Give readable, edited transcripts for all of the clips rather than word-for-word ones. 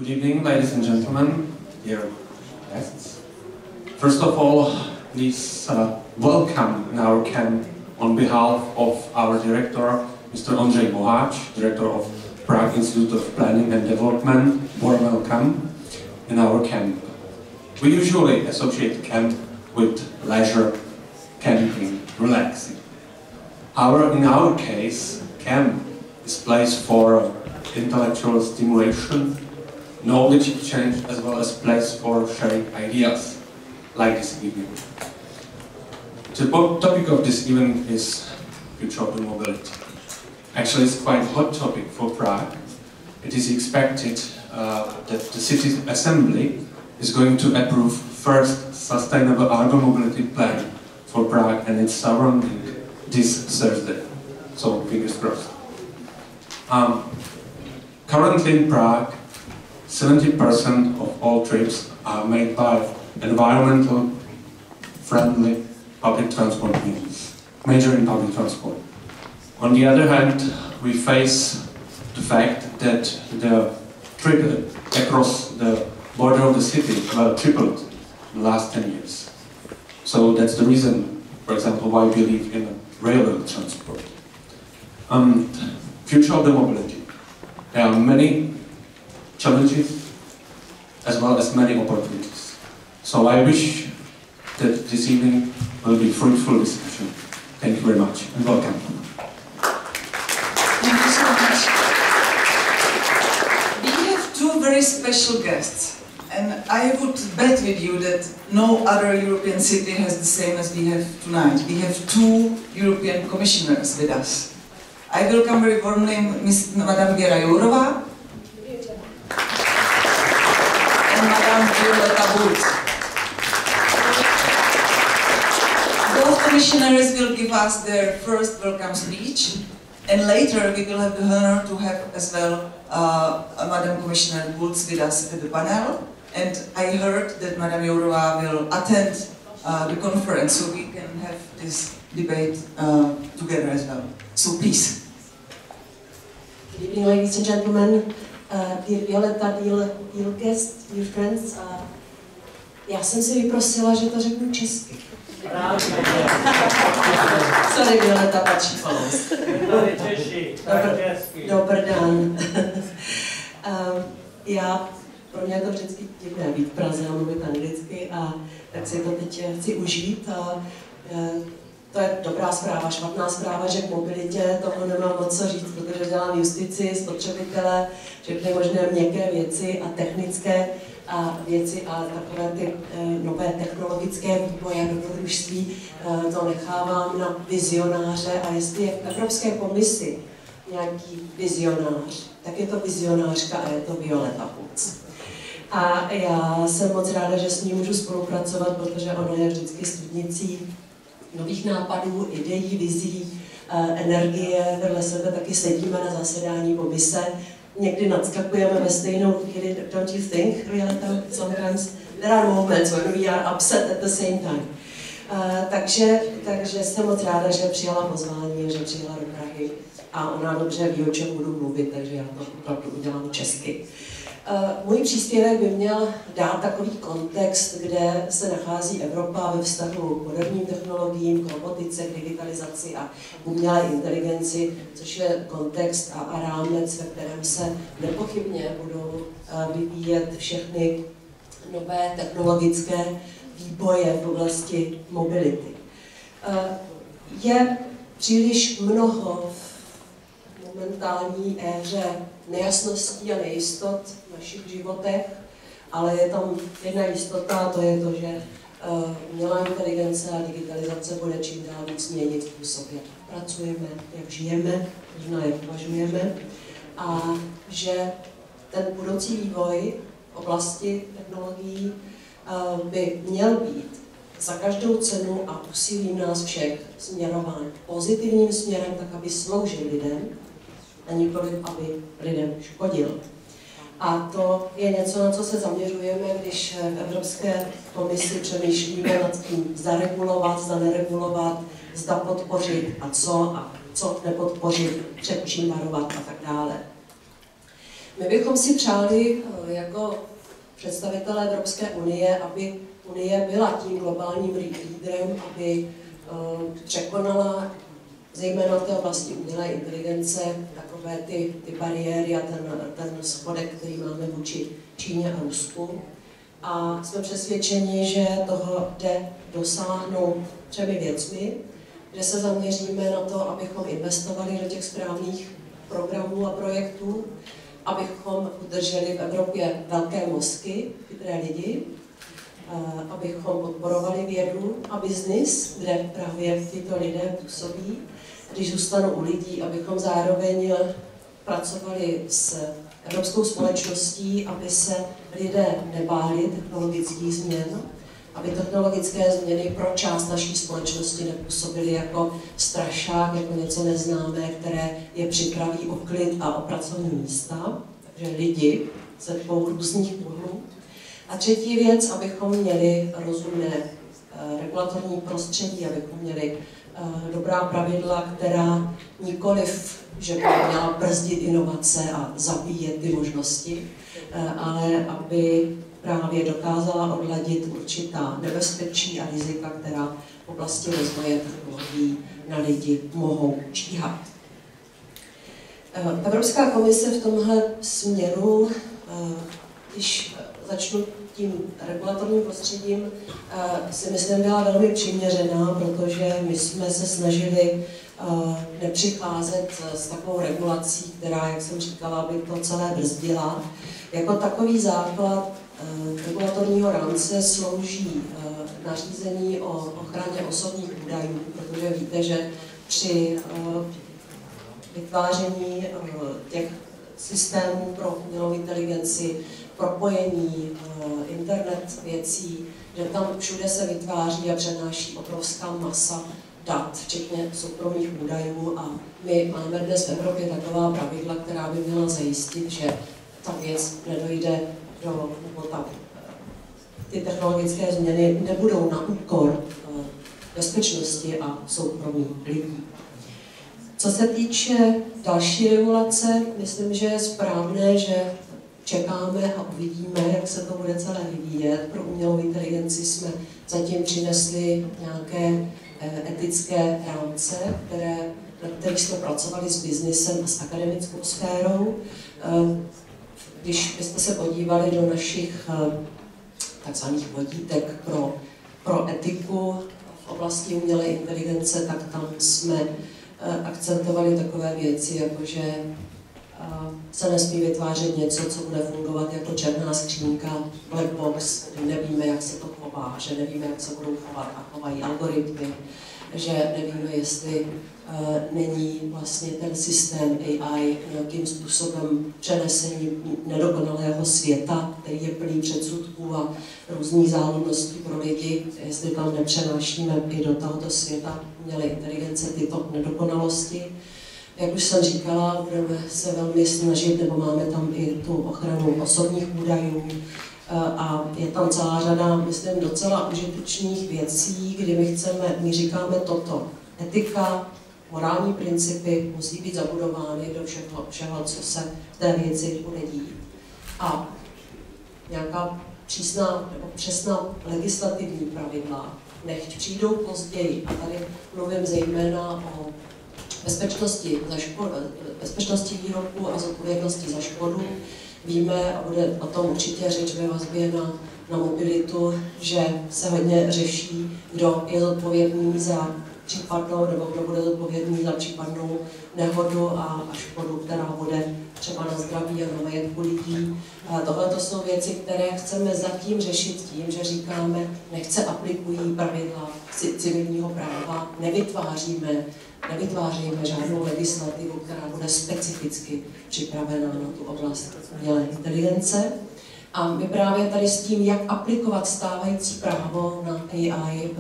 Good evening, ladies and gentlemen, dear guests. First of all, please welcome in our camp on behalf of our director, Mr. Ondřej Boháč, director of Prague Institute of Planning and Development. Warm welcome in our camp. We usually associate camp with leisure, camping, relaxing. However, in our case, camp is a place for intellectual stimulation, knowledge exchange, as well as a place for sharing ideas, like this evening. The topic of this event is future of mobility. Actually, it's quite a hot topic for Prague. It is expected that the city assembly is going to approve first sustainable urban mobility plan for Prague and its surrounding this Thursday. So, fingers crossed. Currently in Prague, 70% of all trips are made by environmental friendly public transport means, major in public transport. On the other hand, we face the fact that the trip across the border of the city tripled in the last 10 years. So that's the reason, for example, why we believe in railway transport. Future of the mobility. There are many challenges as well as many opportunities. So I wish that this evening will be fruitful discussion. Thank you very much and welcome. Thank you so much. We have two very special guests, and I would bet with you that no other European city has the same as we have tonight. We have two European commissioners with us. I welcome very warmly Madame Věra Jourova and Madame Violetou Bulc. Both commissioners will give us their first welcome speech, and later we will have the honor to have as well Madame Commissioner Bulc with us at the panel. And I heard that Madame Jourova will attend the conference, so we can have this debate together as well. So please. Good evening, ladies and gentlemen, dear Violeta, dear guests, dear friends. Já jsem si vyprosila, že to řeknu česky. Sorry, Violeta, pačí palos. Dobrý den. Pro mě je to vždycky divné být v Praze a mluvit anglicky, a tak si to teď chci užít. To je dobrá zpráva, špatná zpráva, že k mobilitě toho nemám moc co říct, protože dělám justici, spotřebitele, všechny možné měkké věci a technické věci a takové ty nové technologické vývoje a dobrodružství, to nechávám na vizionáře, a jestli je v Evropské komisi nějaký vizionář, tak je to vizionářka a je to Violeta Bulc. A já jsem moc ráda, že s ní můžu spolupracovat, protože ona je vždycky studnicí nových nápadů, ideí, vizí, energie. Vedle sebe taky sedíme na zasedání komise. Někdy nadskakujeme ve stejnou chvíli, don't you think, Violeta? Sometimes there are moments when we are upset at the same time. Takže jsem moc ráda, že přijala pozvání, že přijela do Prahy a ona dobře ví, o čem budu mluvit, takže já to opravdu udělám česky. Můj příspěvek by měl dát takový kontext, kde se nachází Evropa ve vztahu k moderním technologiím, k robotice, k digitalizaci a umělé inteligenci, což je kontext a rámec, ve kterém se nepochybně budou vyvíjet všechny nové technologické výboje v oblasti mobility. Je příliš mnoho v momentální éře nejasností a nejistot v našich životech, ale je tam jedna jistota, a to je to, že umělá inteligence a digitalizace bude čím dál víc měnit způsob, jak pracujeme, jak žijeme, možná jak uvažujeme, a že ten budoucí vývoj v oblasti technologií by měl být za každou cenu a úsilím nás všech směrován pozitivním směrem, tak aby sloužil lidem, a nikoliv, aby lidem škodil. A to je něco, na co se zaměřujeme, když v Evropské komisi přemýšlíme nad tím, zda regulovat, zda neregulovat, zda podpořit a co nepodpořit, před čím varovat a tak dále. My bychom si přáli jako představitelé Evropské unie, aby Unie byla tím globálním lídrem, aby překonala zejména v té oblasti umělé inteligence takové ty bariéry a ten schodek, který máme vůči Číně a Rusku. A jsme přesvědčeni, že toho jde dosáhnout 3 věcmi, že se zaměříme na to, abychom investovali do těch správných programů a projektů, abychom udrželi v Evropě velké mozky, chytré lidi, abychom podporovali vědu a biznis, kde právě tyto lidé působí. Když zůstanou u lidí, abychom zároveň pracovali s evropskou společností, aby se lidé nebáli technologických změn, aby technologické změny pro část naší společnosti nepůsobily jako strašák, jako něco neznámé, které je připraví o klid a o pracovní místa, takže lidi ze 2 různých úhlů. A 3. věc, abychom měli rozumné regulatorní prostředí, abychom měli dobrá pravidla, která nikoliv, že by měla brzdit inovace a zabíjet ty možnosti, ale aby právě dokázala odladit určitá nebezpečí a rizika, která v oblasti rozvoje technologií na lidi mohou číhat. Evropská komise v tomhle směru, když začnu tím regulatorním prostředím, si myslím, byla velmi přiměřená, protože my jsme se snažili nepřicházet s takovou regulací, která, jak jsem říkala, by to celé brzdila. Jako takový základ regulatorního rámce slouží nařízení o ochraně osobních údajů, protože víte, že při vytváření těch systémů pro umělou inteligenci, propojení, internet věcí, že tam všude se vytváří a přenáší obrovská masa dat, včetně soukromých údajů, a my máme dnes v Evropě taková pravidla, která by měla zajistit, že ta věc nedojde nebo ty technologické změny nebudou na úkor bezpečnosti a soukromí lidí. Co se týče další regulace, myslím, že je správné, že čekáme a uvidíme, jak se to bude celé vyvíjet. Pro umělou inteligenci jsme zatím přinesli nějaké etické rámce, na kterých jsme pracovali s biznisem a s akademickou sférou. Když byste se podívali do našich takzvaných vodítek pro etiku v oblasti umělé inteligence, tak tam jsme akcentovali takové věci, jako že se nesmí vytvářet něco, co bude fungovat jako černá skřínka, black box, kdy nevíme, jak se to chová, že nevíme, jak se budou chovat a chovají algoritmy, že nevíme, jestli není vlastně ten systém AI nějakým způsobem přenesení nedokonalého světa, který je plný předsudků a různých záludností pro lidi, jestli tam nepřenášíme i do tohoto světa umělé inteligence tyto nedokonalosti. Jak už jsem říkala, budeme se velmi snažit, nebo máme tam i tu ochranu osobních údajů, a je tam celá řada, myslím, docela užitečných věcí, kdy my říkáme toto. Etika, morální principy musí být zabudovány do všeho, co se v té věci bude dít. A nějaká přísná nebo přesná legislativní pravidla, nechť přijdou později. A tady mluvím zejména o bezpečnosti výrobku a zodpovědnosti za škodu. Víme, a bude o tom určitě řeč ve vazbě na mobilitu, že se hodně řeší, kdo je zodpovědný za případnou, nebo kdo bude zodpovědný za případnou nehodu a škodu, která bude třeba na zdraví a na majetku lidí. Tohle to jsou věci, které chceme zatím řešit tím, že říkáme, nechť se aplikují pravidla civilního práva, nevytvářejme žádnou legislativu, která bude specificky připravená na tu oblast umělé inteligence. A my právě tady s tím, jak aplikovat stávající právo na AI,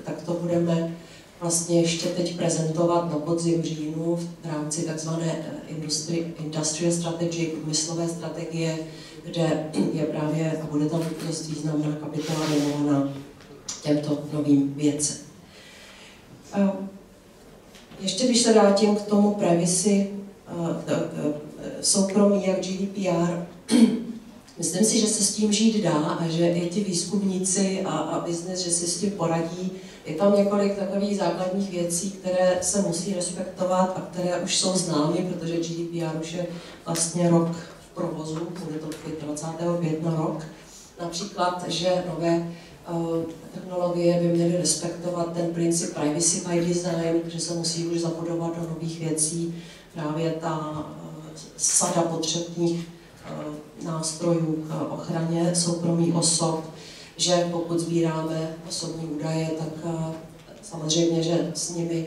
tak to budeme vlastně ještě teď prezentovat na podzim říjnu v rámci takzvané industrial strategy, průmyslové strategie, kde je právě a bude tam dost významná kapitola věnovaná těmto novým věcem. Ještě když se vrátím k tomu privacy, soukromí, jak GDPR. Myslím si, že se s tím žít dá a že i ti výzkumníci a biznes, že si s tím poradí. Je tam několik takových základních věcí, které se musí respektovat a které už jsou známy, protože GDPR už je vlastně rok v provozu, bude to 25. května rok. Například, že nové technologie by měly respektovat ten princip privacy by design, že se musí už zabudovat do nových věcí právě ta sada potřebných nástrojů k ochraně soukromí osob, že pokud sbíráme osobní údaje, tak samozřejmě, že s nimi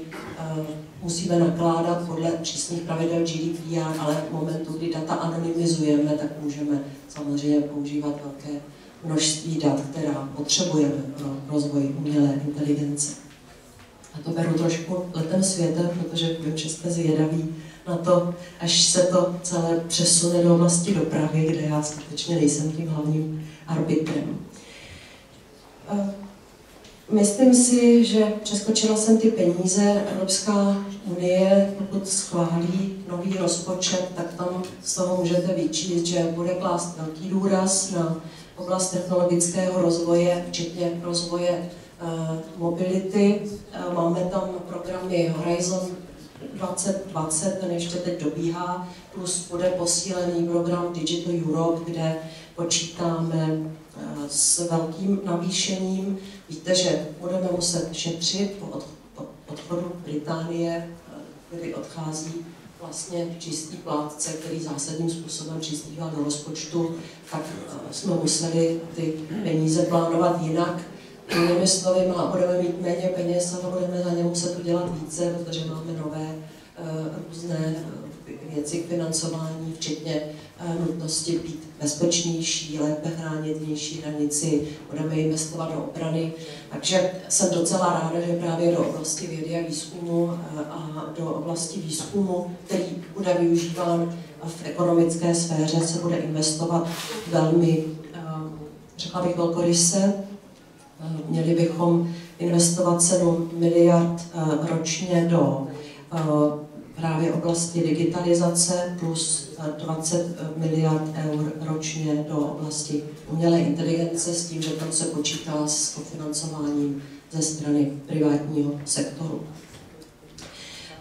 musíme nakládat podle přísných pravidel GDPR, ale v momentu, kdy data anonymizujeme, tak můžeme samozřejmě používat velké množství dat, která potřebujeme pro rozvoj umělé inteligence. A to beru trošku letem světem, protože vím, že jste zvědaví na to, až se to celé přesune do oblasti dopravy, kde já skutečně nejsem tím hlavním arbitrem. Myslím si, že přeskočila jsem ty peníze. Evropská unie, pokud schválí nový rozpočet, tak tam z toho můžete vyčíst, že bude klást velký důraz na oblast technologického rozvoje, včetně rozvoje mobility. Máme tam programy Horizon 2020, ten ještě teď dobíhá, plus bude posílený program Digital Europe, kde počítáme s velkým navýšením. Víte, že budeme muset šetřit po odchodu Británie, kdy odchází vlastně čistý plátce, který zásadním způsobem přispívá do rozpočtu, tak jsme museli ty peníze plánovat jinak. Jinými slovy, budeme mít méně peněz, ale budeme za ně muset udělat více, protože máme nové různé věci k financování, včetně nutnosti být bezpečnější, lépe chránit vnější hranici, budeme investovat do obrany. Takže jsem docela ráda, že právě do oblasti vědy a výzkumu a do oblasti výzkumu, který bude využíván v ekonomické sféře, se bude investovat velmi, řekla bych, velkoryse. Měli bychom investovat 7 miliard ročně do právě oblasti digitalizace plus 20 miliard eur ročně do oblasti umělé inteligence s tím, že tam se počítá s kofinancováním ze strany privátního sektoru.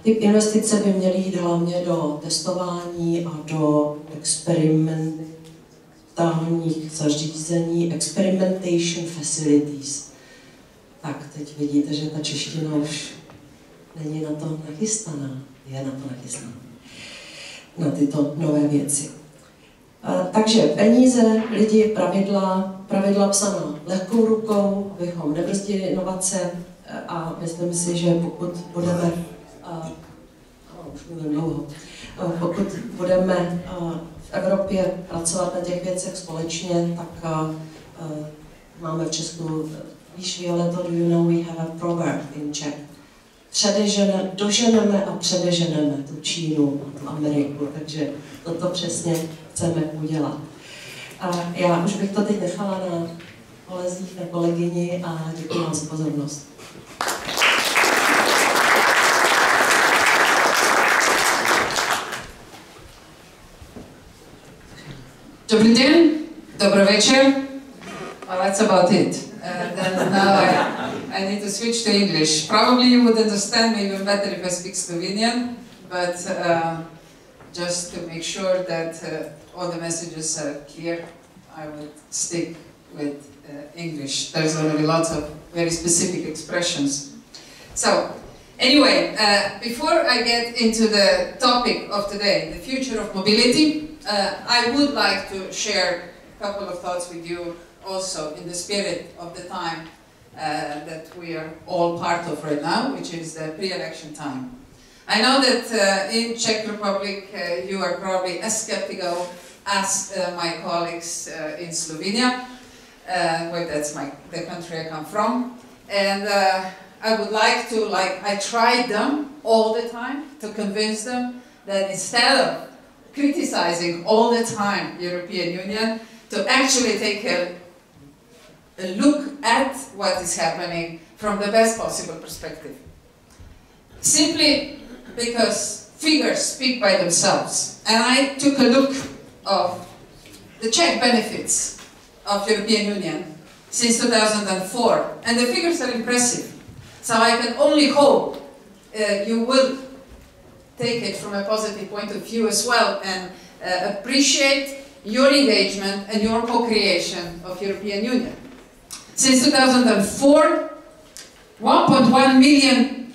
Ty investice by měly jít hlavně do testování a do experimentálních zařízení, experimentation facilities. Tak, teď vidíte, že ta čeština už není na to nachystaná. Je na to nachystaná. Na tyto nové věci. Takže peníze, lidi, pravidla psaná lehkou rukou, abychom nebrzdili inovace a myslím si, že pokud budeme pokud budeme v Evropě pracovat na těch věcech společně, tak máme v Česku, víš, Violeto, do you know we have a proverb in Czech? Doženeme a předeženeme tu Čínu a tu Ameriku, takže toto přesně chceme udělat. A já už bych to teď nechala na kolezích, na kolegyni a děkuji vám za pozornost. Dobrý den, dobrý večer. Well, that's about it. Then now I need to switch to English. Probably you would understand me even better if I speak Slovenian, but just to make sure that all the messages are clear, I would stick with English. There's going to be lots of very specific expressions. So, anyway, before I get into the topic of today, the future of mobility, I would like to share a couple of thoughts with you also in the spirit of the time that we are all part of right now, which is the pre-election time. I know that in Czech Republic you are probably as skeptical as my colleagues in Slovenia, well, that's the country I come from, and I would like to, I tried them all the time to convince them that instead of criticizing all the time European Union, to actually take a look at what is happening from the best possible perspective. Simply because figures speak by themselves. And I took a look of the Czech benefits of European Union since 2004, and the figures are impressive. So I can only hope you will take it from a positive point of view as well and appreciate your engagement and your co-creation of European Union. Since 2004, 1.1 million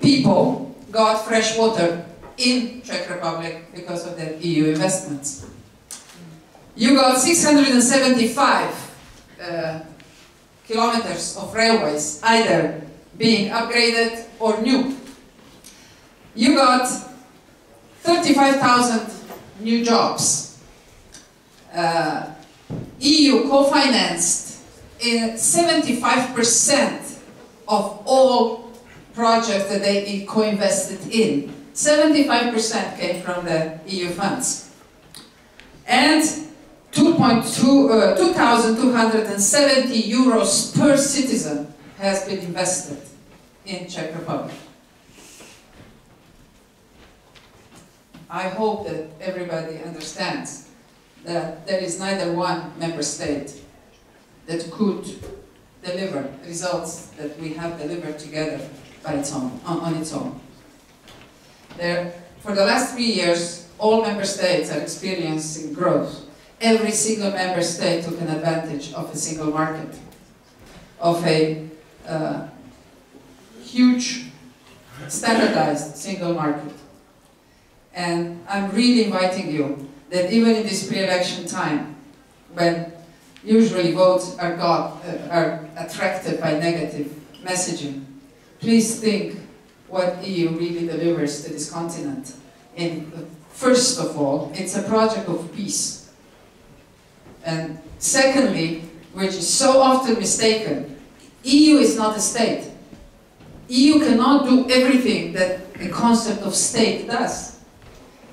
people got fresh water in Czech Republic because of the EU investments. You got 675 kilometers of railways, either being upgraded or new. You got 35,000 new jobs. EU co-financed in 75% of all projects that they co-invested in. 75% came from the EU funds. And 2,270 euros per citizen has been invested in Czech Republic. I hope that everybody understands that there is neither one member state that could deliver results that we have delivered together by its own, on its own. For the last 3 years, all member states are experiencing growth. Every single member state took an advantage of a single market, of a huge standardized single market. And I'm really inviting you that even in this pre-election time, when usually votes are attracted by negative messaging, please think what EU really delivers to this continent. And first of all, it's a project of peace. And secondly, which is so often mistaken, EU is not a state. EU cannot do everything that the concept of state does.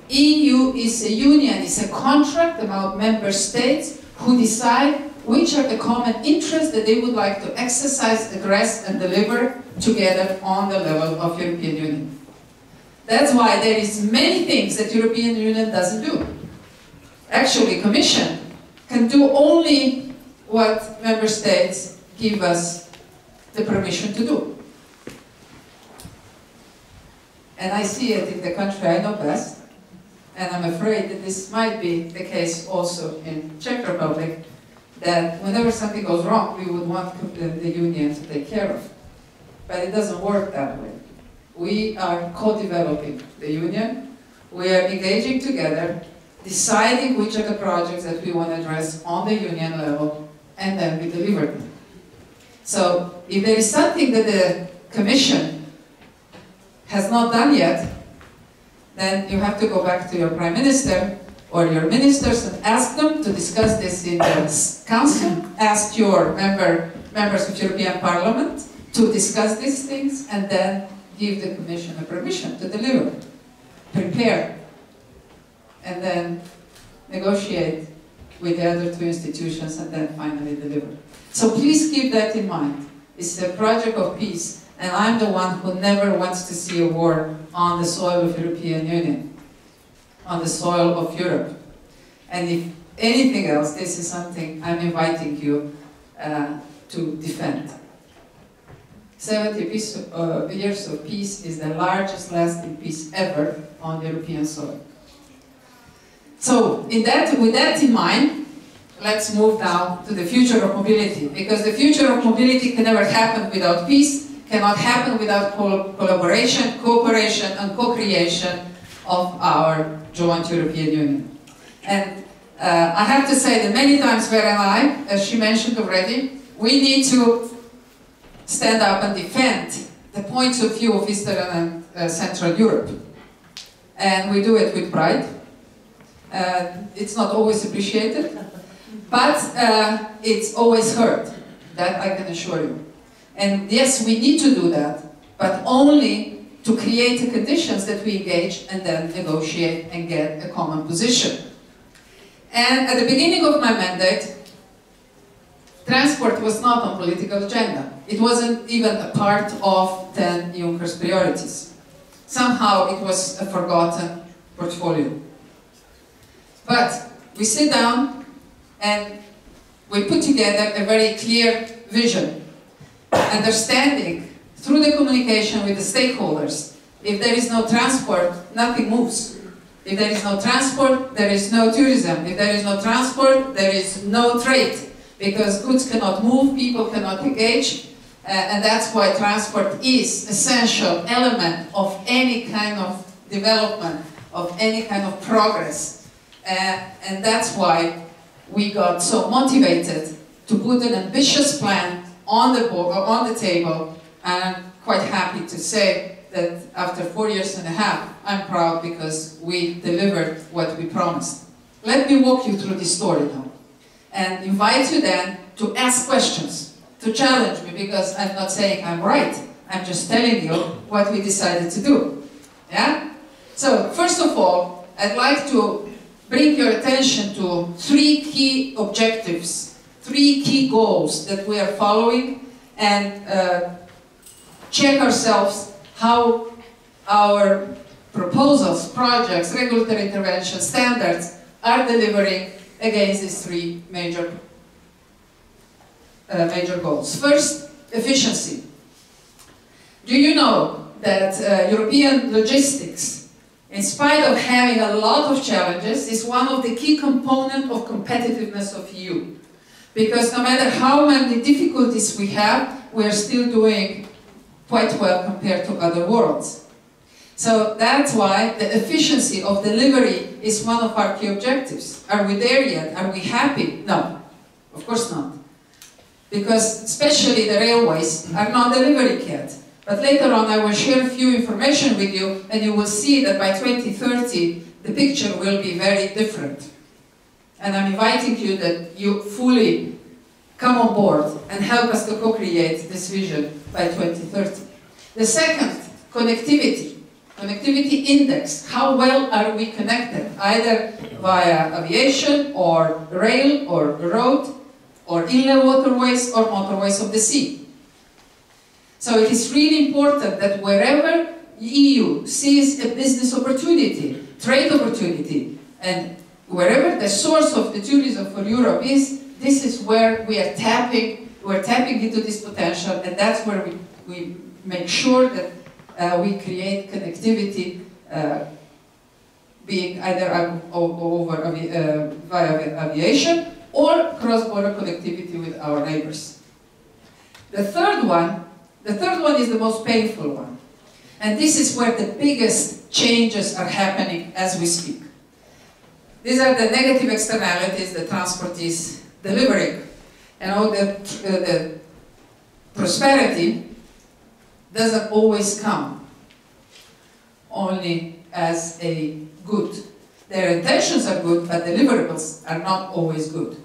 EU is a union, it's a contract about member states who decide which are the common interests that they would like to exercise, address and deliver together on the level of European Union. That's why there is many things that European Union doesn't do. Actually, Commission can do only what member states give us the permission to do. And I see it in the country I know best, and I'm afraid that this might be the case also in Czech Republic, that whenever something goes wrong, we would want the union to take care of. But it doesn't work that way. We are co-developing the union, we are engaging together, deciding which are the projects that we want to address on the union level, and then we deliver them. So, if there is something that the Commission has not done yet, then you have to go back to your Prime Minister or your ministers and ask them to discuss this in the Council, ask your members of European Parliament to discuss these things, and then give the Commission a permission to deliver, prepare, and then negotiate with the other two institutions and then finally deliver. So please keep that in mind. It's a project of peace, and I'm the one who never wants to see a war on the soil of European Union, on the soil of Europe. And if anything else, this is something I'm inviting you to defend. 70 years of peace is the largest lasting peace ever on European soil. So, with that in mind, let's move now to the future of mobility, because the future of mobility can never happen without peace, cannot happen without collaboration, cooperation, and co-creation of our joint European Union. And I have to say that many times Vera and I, as she mentioned already, we need to stand up and defend the points of view of Eastern and Central Europe. And we do it with pride. It's not always appreciated, but it's always heard. That I can assure you. And yes, we need to do that, but only to create the conditions that we engage and then negotiate and get a common position. And at the beginning of my mandate, transport was not on political agenda. It wasn't even a part of 10 Juncker's priorities. somehow it was a forgotten portfolio. But we sit down and we put together a very clear vision, understanding through the communication with the stakeholders. If there is no transport, nothing moves. If there is no transport, there is no tourism. If there is no transport, there is no trade, because goods cannot move, people cannot engage, and that's why transport is an essential element of any kind of development, of any kind of progress. And that's why we got so motivated to put an ambitious plan on the table, and I'm quite happy to say that after 4 years and a half, I'm proud because we delivered what we promised. Let me walk you through this story now, and invite you then to ask questions, to challenge me, because I'm not saying I'm right, I'm just telling you what we decided to do. Yeah? So, first of all, I'd like to bring your attention to 3 key objectives, 3 key goals that we are following, and check ourselves how our proposals, projects, regulatory intervention, standards are delivering against these 3 major goals. First, efficiency. Do you know that European logistics, in spite of having a lot of challenges, is one of the key components of competitiveness of EU? Because no matter how many difficulties we have, we are still doing quite well compared to other worlds. So that's why the efficiency of delivery is one of our key objectives. Are we there yet? Are we happy? No, of course not. Because especially the railways are not delivering yet. But later on I will share a few information with you, and you will see that by 2030 the picture will be very different. And I'm inviting you that you fully come on board and help us to co-create this vision by 2030. The second, connectivity. Connectivity index. How well are we connected? Either via aviation, or rail, or road, or inland waterways, or motorways of the sea. So it is really important that wherever the EU sees a business opportunity, trade opportunity, and wherever the source of the tourism for Europe is, this is where we are tapping into this potential, and that's where we make sure that we create connectivity, being either via aviation or cross-border connectivity with our neighbors. The third one is the most painful one, and this is where the biggest changes are happening as we speak. These are the negative externalities that transport is delivering. And all the prosperity doesn't always come only as a good. Their intentions are good, but deliverables are not always good.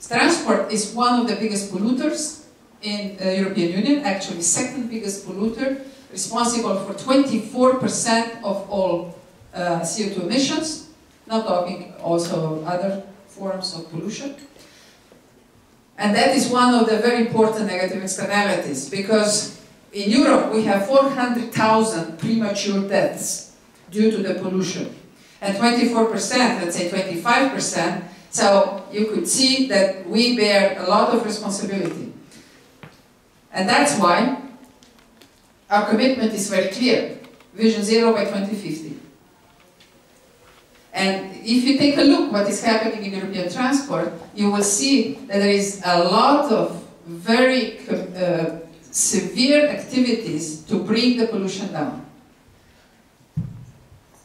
Transport is one of the biggest polluters in the European Union, actually second biggest polluter, responsible for 24% of all CO2 emissions, not talking also other forms of pollution. And that is one of the very important negative externalities, because in Europe we have 400,000 premature deaths due to the pollution. And 24%, let's say 25%, so you could see that we bear a lot of responsibility. And that's why our commitment is very clear. Vision Zero by 2050. And if you take a look what is happening in European transport, you will see that there is a lot of very severe activities to bring the pollution down.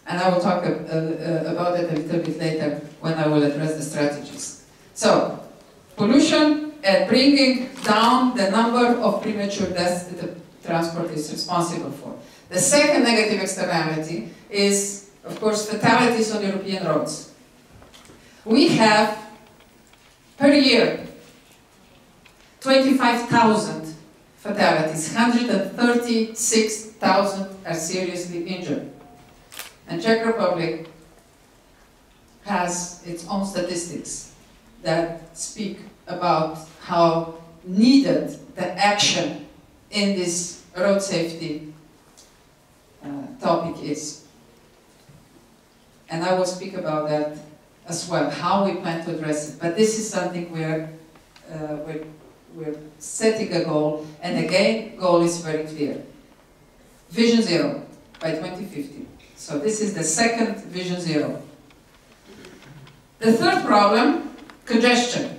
And I will talk about it a little bit later when I will address the strategies. So, pollution and bringing down the number of premature deaths that the transport is responsible for. The second negative externality is, of course, fatalities on European roads. We have, per year, 25,000 fatalities, 136,000 are seriously injured. And Czech Republic has its own statistics that speak about how needed the action in this road safety topic is, and I will speak about that as well, how we plan to address it. But this is something we're setting a goal, and again, goal is very clear. Vision Zero by 2050. So this is the second Vision Zero. The third problem, congestion.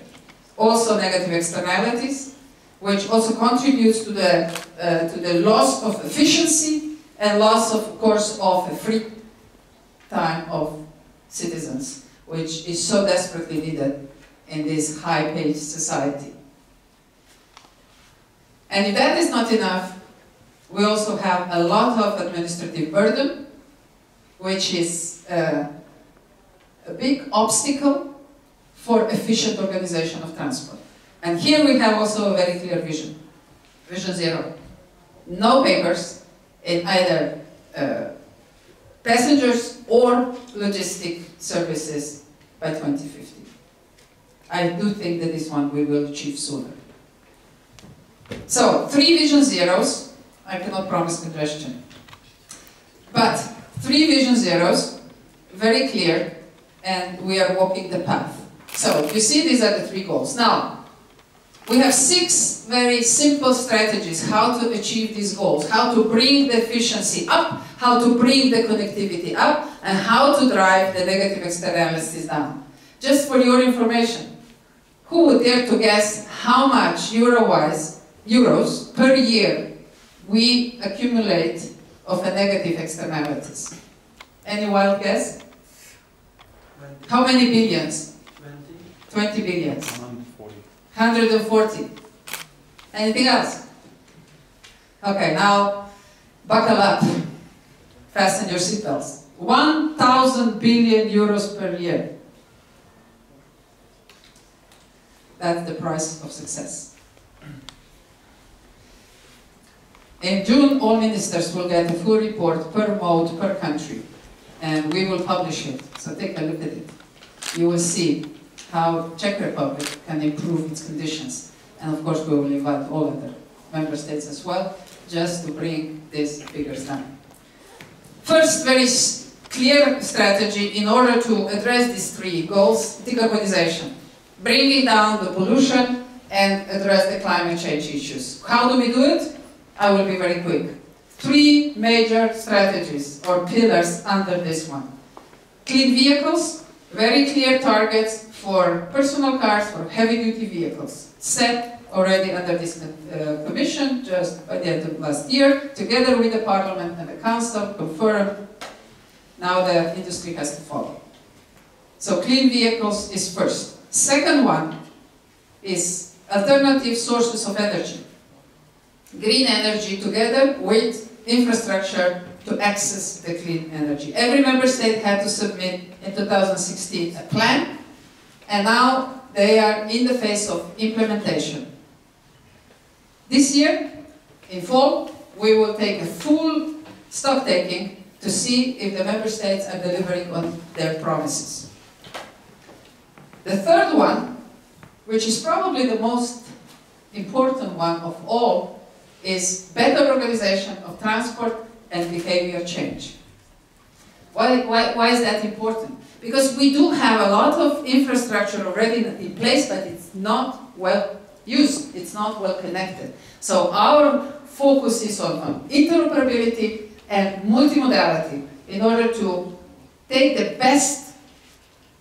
Also negative externalities, which also contributes to the loss of efficiency and loss, of course, of a free time of citizens, which is so desperately needed in this high-paced society. And if that is not enough, we also have a lot of administrative burden, which is a big obstacle for efficient organization of transport. And here we have also a very clear vision. Vision Zero. No papers in either passengers or logistic services by 2050. I do think that this one we will achieve sooner. So, 3 Vision Zeros. I cannot promise congestion. But 3 Vision Zeros, very clear, and we are walking the path. So, you see, these are the 3 goals. Now, we have 6 very simple strategies how to achieve these goals, how to bring the efficiency up, how to bring the connectivity up, and how to drive the negative externalities down. Just for your information, who would dare to guess how much euros per year we accumulate of a negative externalities? Any wild guess? 20. How many billions? 20 billions. 140. 140. Anything else? Okay, now buckle up. Fasten your seatbelts. 1,000 billion euros per year. That's the price of success. In June, all ministers will get a full report per mode, per country, and we will publish it. So take a look at it. You will see how Czech Republic can improve its conditions. And of course, we will invite all other member states as well, just to bring these figures down. First, very clear strategy in order to address these 3 goals: decarbonization, bringing down the pollution and address the climate change issues. How do we do it? I will be very quick. 3 major strategies or pillars under this one. Clean vehicles, very clear targets for personal cars, for heavy-duty vehicles, set already under this commission just by the end of last year, together with the Parliament and the Council, confirmed. Now the industry has to follow. So clean vehicles is first. Second one is alternative sources of energy. Green energy together with infrastructure to access the clean energy. Every member state had to submit in 2016 a plan, and now they are in the phase of implementation. This year, in fall, we will take a full stock taking to see if the member states are delivering on their promises. The third one, which is probably the most important one of all, is better organization of transport and behavior change. Why is that important? Because we do have a lot of infrastructure already in place, but it's not well used, it's not well connected. So our focus is on interoperability and multimodality in order to take the best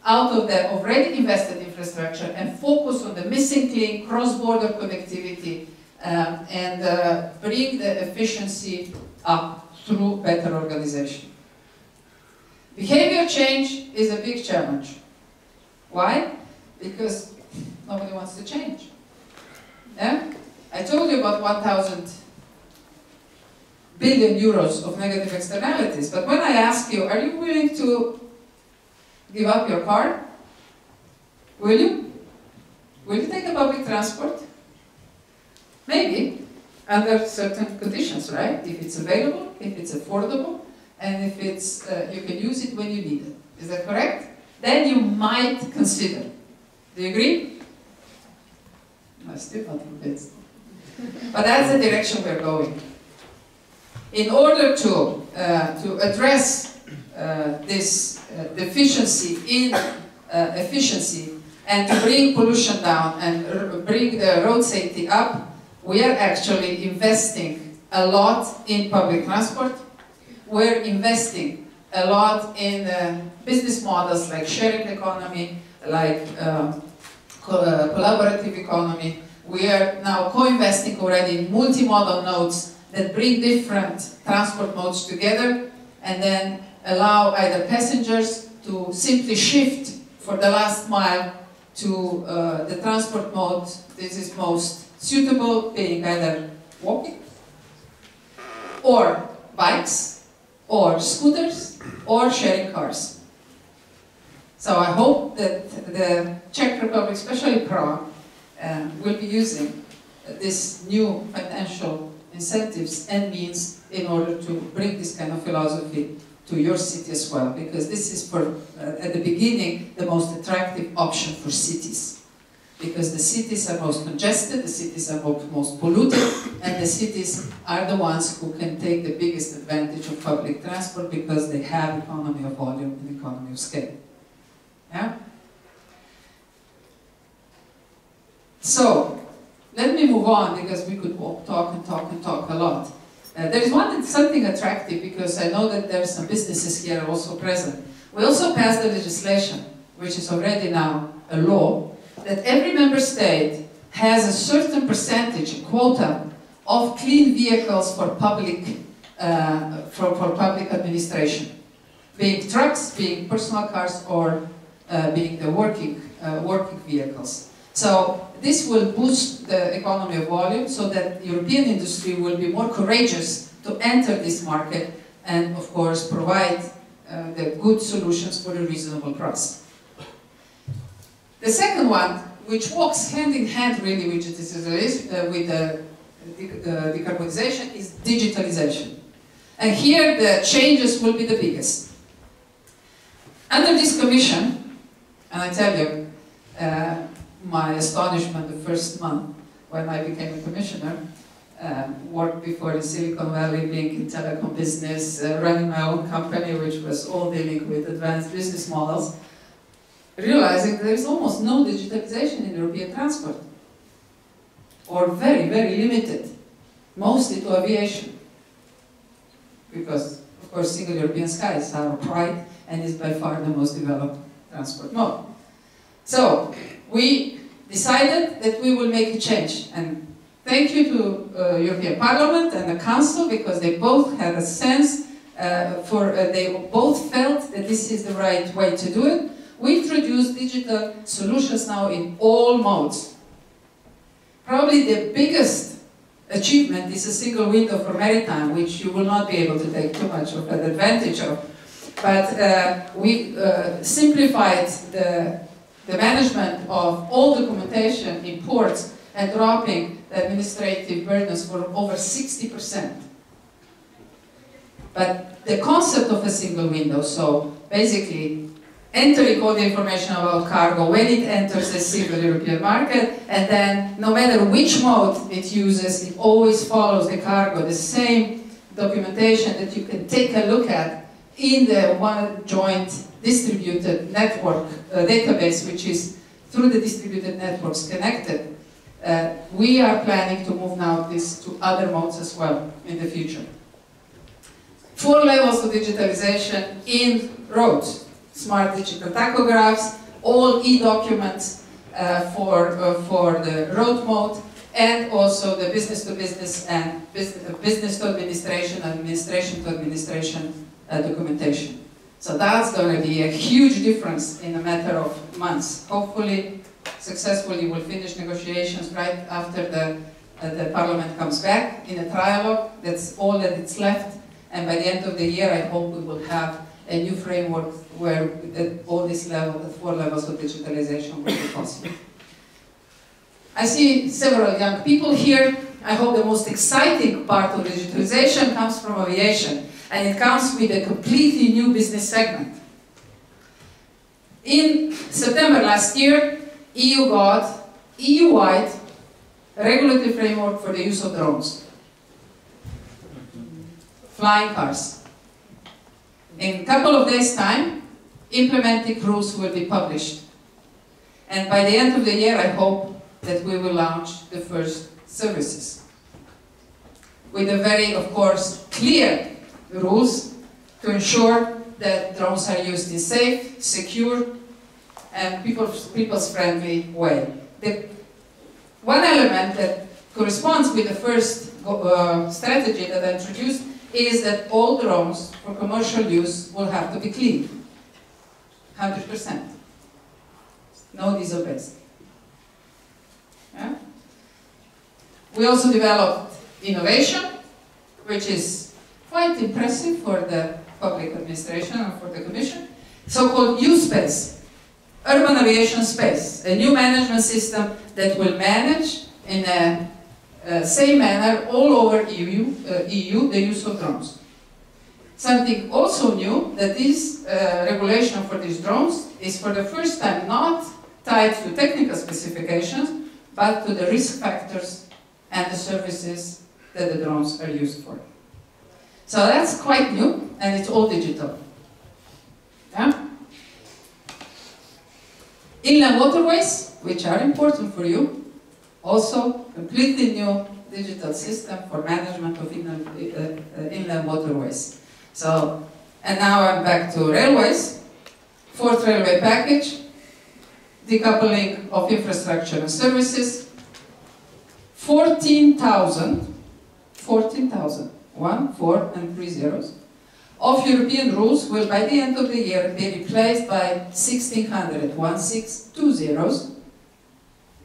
out of the already invested infrastructure and focus on the missing link, cross-border connectivity, and bring the efficiency up through better organization. Behavior change is a big challenge. Why? Because nobody wants to change. Yeah? I told you about 1,000 billion euros of negative externalities, but when I ask you, are you willing to give up your car? Will you? Will you take a public transport? Maybe, under certain conditions, right? If it's available, if it's affordable, and if it's, you can use it when you need it. Is that correct? Then you might consider. Do you agree? No, I'm still not convinced. But that's the direction we're going. In order to to address this deficiency in efficiency and to bring pollution down and bring the road safety up, we are actually investing a lot in public transport. We're investing a lot in business models like sharing economy, like collaborative economy. We are now co-investing already in multimodal nodes that bring different transport modes together and then allow either passengers to simply shift for the last mile to the transport mode this is most suitable, being either walking, or bikes, or scooters, or sharing cars. So I hope that the Czech Republic, especially Prague, will be using this new financial incentives and means in order to bring this kind of philosophy to your city as well, because this is for, at the beginning, the most attractive option for cities. Because the cities are most congested, the cities are most polluted, and the cities are the ones who can take the biggest advantage of public transport because they have economy of volume and economy of scale. Yeah? So, let me move on because we could talk and talk and talk a lot. There is something attractive because I know that there are some businesses here also present. We also passed the legislation, which is already now a law, that every member state has a certain percentage, a quota, of clean vehicles for public, public administration. Being trucks, being personal cars, or being the working vehicles. So this will boost the economy of volume so that European industry will be more courageous to enter this market and, of course, provide the good solutions for a reasonable price. The second one, which walks hand in hand really with the decarbonization, is digitalization. And here the changes will be the biggest. Under this commission, and I tell you, my astonishment the first month when I became a commissioner, worked before in Silicon Valley, being in telecom business, running my own company, which was all dealing with advanced business models, realizing there is almost no digitalization in European transport, or very, very limited, mostly to aviation, because, of course, single European skies are our pride and is by far the most developed transport mode. So, we decided that we will make a change, and thank you to European Parliament and the Council, because they both had a sense they both felt that this is the right way to do it. We introduced digital solutions now in all modes. Probably the biggest achievement is a single window for maritime, which you will not be able to take too much of an advantage of. But we simplified the management of all documentation in ports and dropping the administrative burdens for over 60%. But the concept of a single window, so basically entering all the information about cargo when it enters a single European market, and then no matter which mode it uses, it always follows the cargo, the same documentation that you can take a look at in the one joint distributed network database, which is through the distributed networks connected. We are planning to move now this to other modes as well in the future. 4 levels of digitalization in roads. Smart digital tachographs, all e-documents for the road mode, and also the business-to-business and business-to-administration, administration-to-administration documentation. So that's going to be a huge difference in a matter of months. Hopefully, successfully, we'll finish negotiations right after the Parliament comes back in a trialogue. That's all that it's left. And by the end of the year, I hope we will have a new framework where all these levels, the 4 levels of digitalization will be possible. I see several young people here. I hope the most exciting part of digitalization comes from aviation, and it comes with a completely new business segment. In September last year, EU got EU-wide regulatory framework for the use of drones. Flying cars. In a couple of days' time, implementing rules will be published. And by the end of the year, I hope that we will launch the first services. With a very, of course, clear rules to ensure that drones are used in safe, secure, and people's friendly way. One element that corresponds with the first strategy that I introduced is that all drones for commercial use will have to be clean. 100%. No diesel based. Yeah? We also developed innovation, which is quite impressive for the public administration and for the Commission. So-called U-Space, urban aviation space, a new management system that will manage in a same manner all over EU the use of drones. Something also new, that this regulation for these drones is for the first time not tied to technical specifications, but to the risk factors and the services that the drones are used for. So that's quite new, and it's all digital. Yeah? Inland waterways, which are important for you, also completely new digital system for management of inland waterways. So, and now I'm back to railways. Fourth railway package, decoupling of infrastructure and services. 14,000, 1, 4 and 3 zeros, of European rules will by the end of the year be replaced by 1,600, 2 zeros,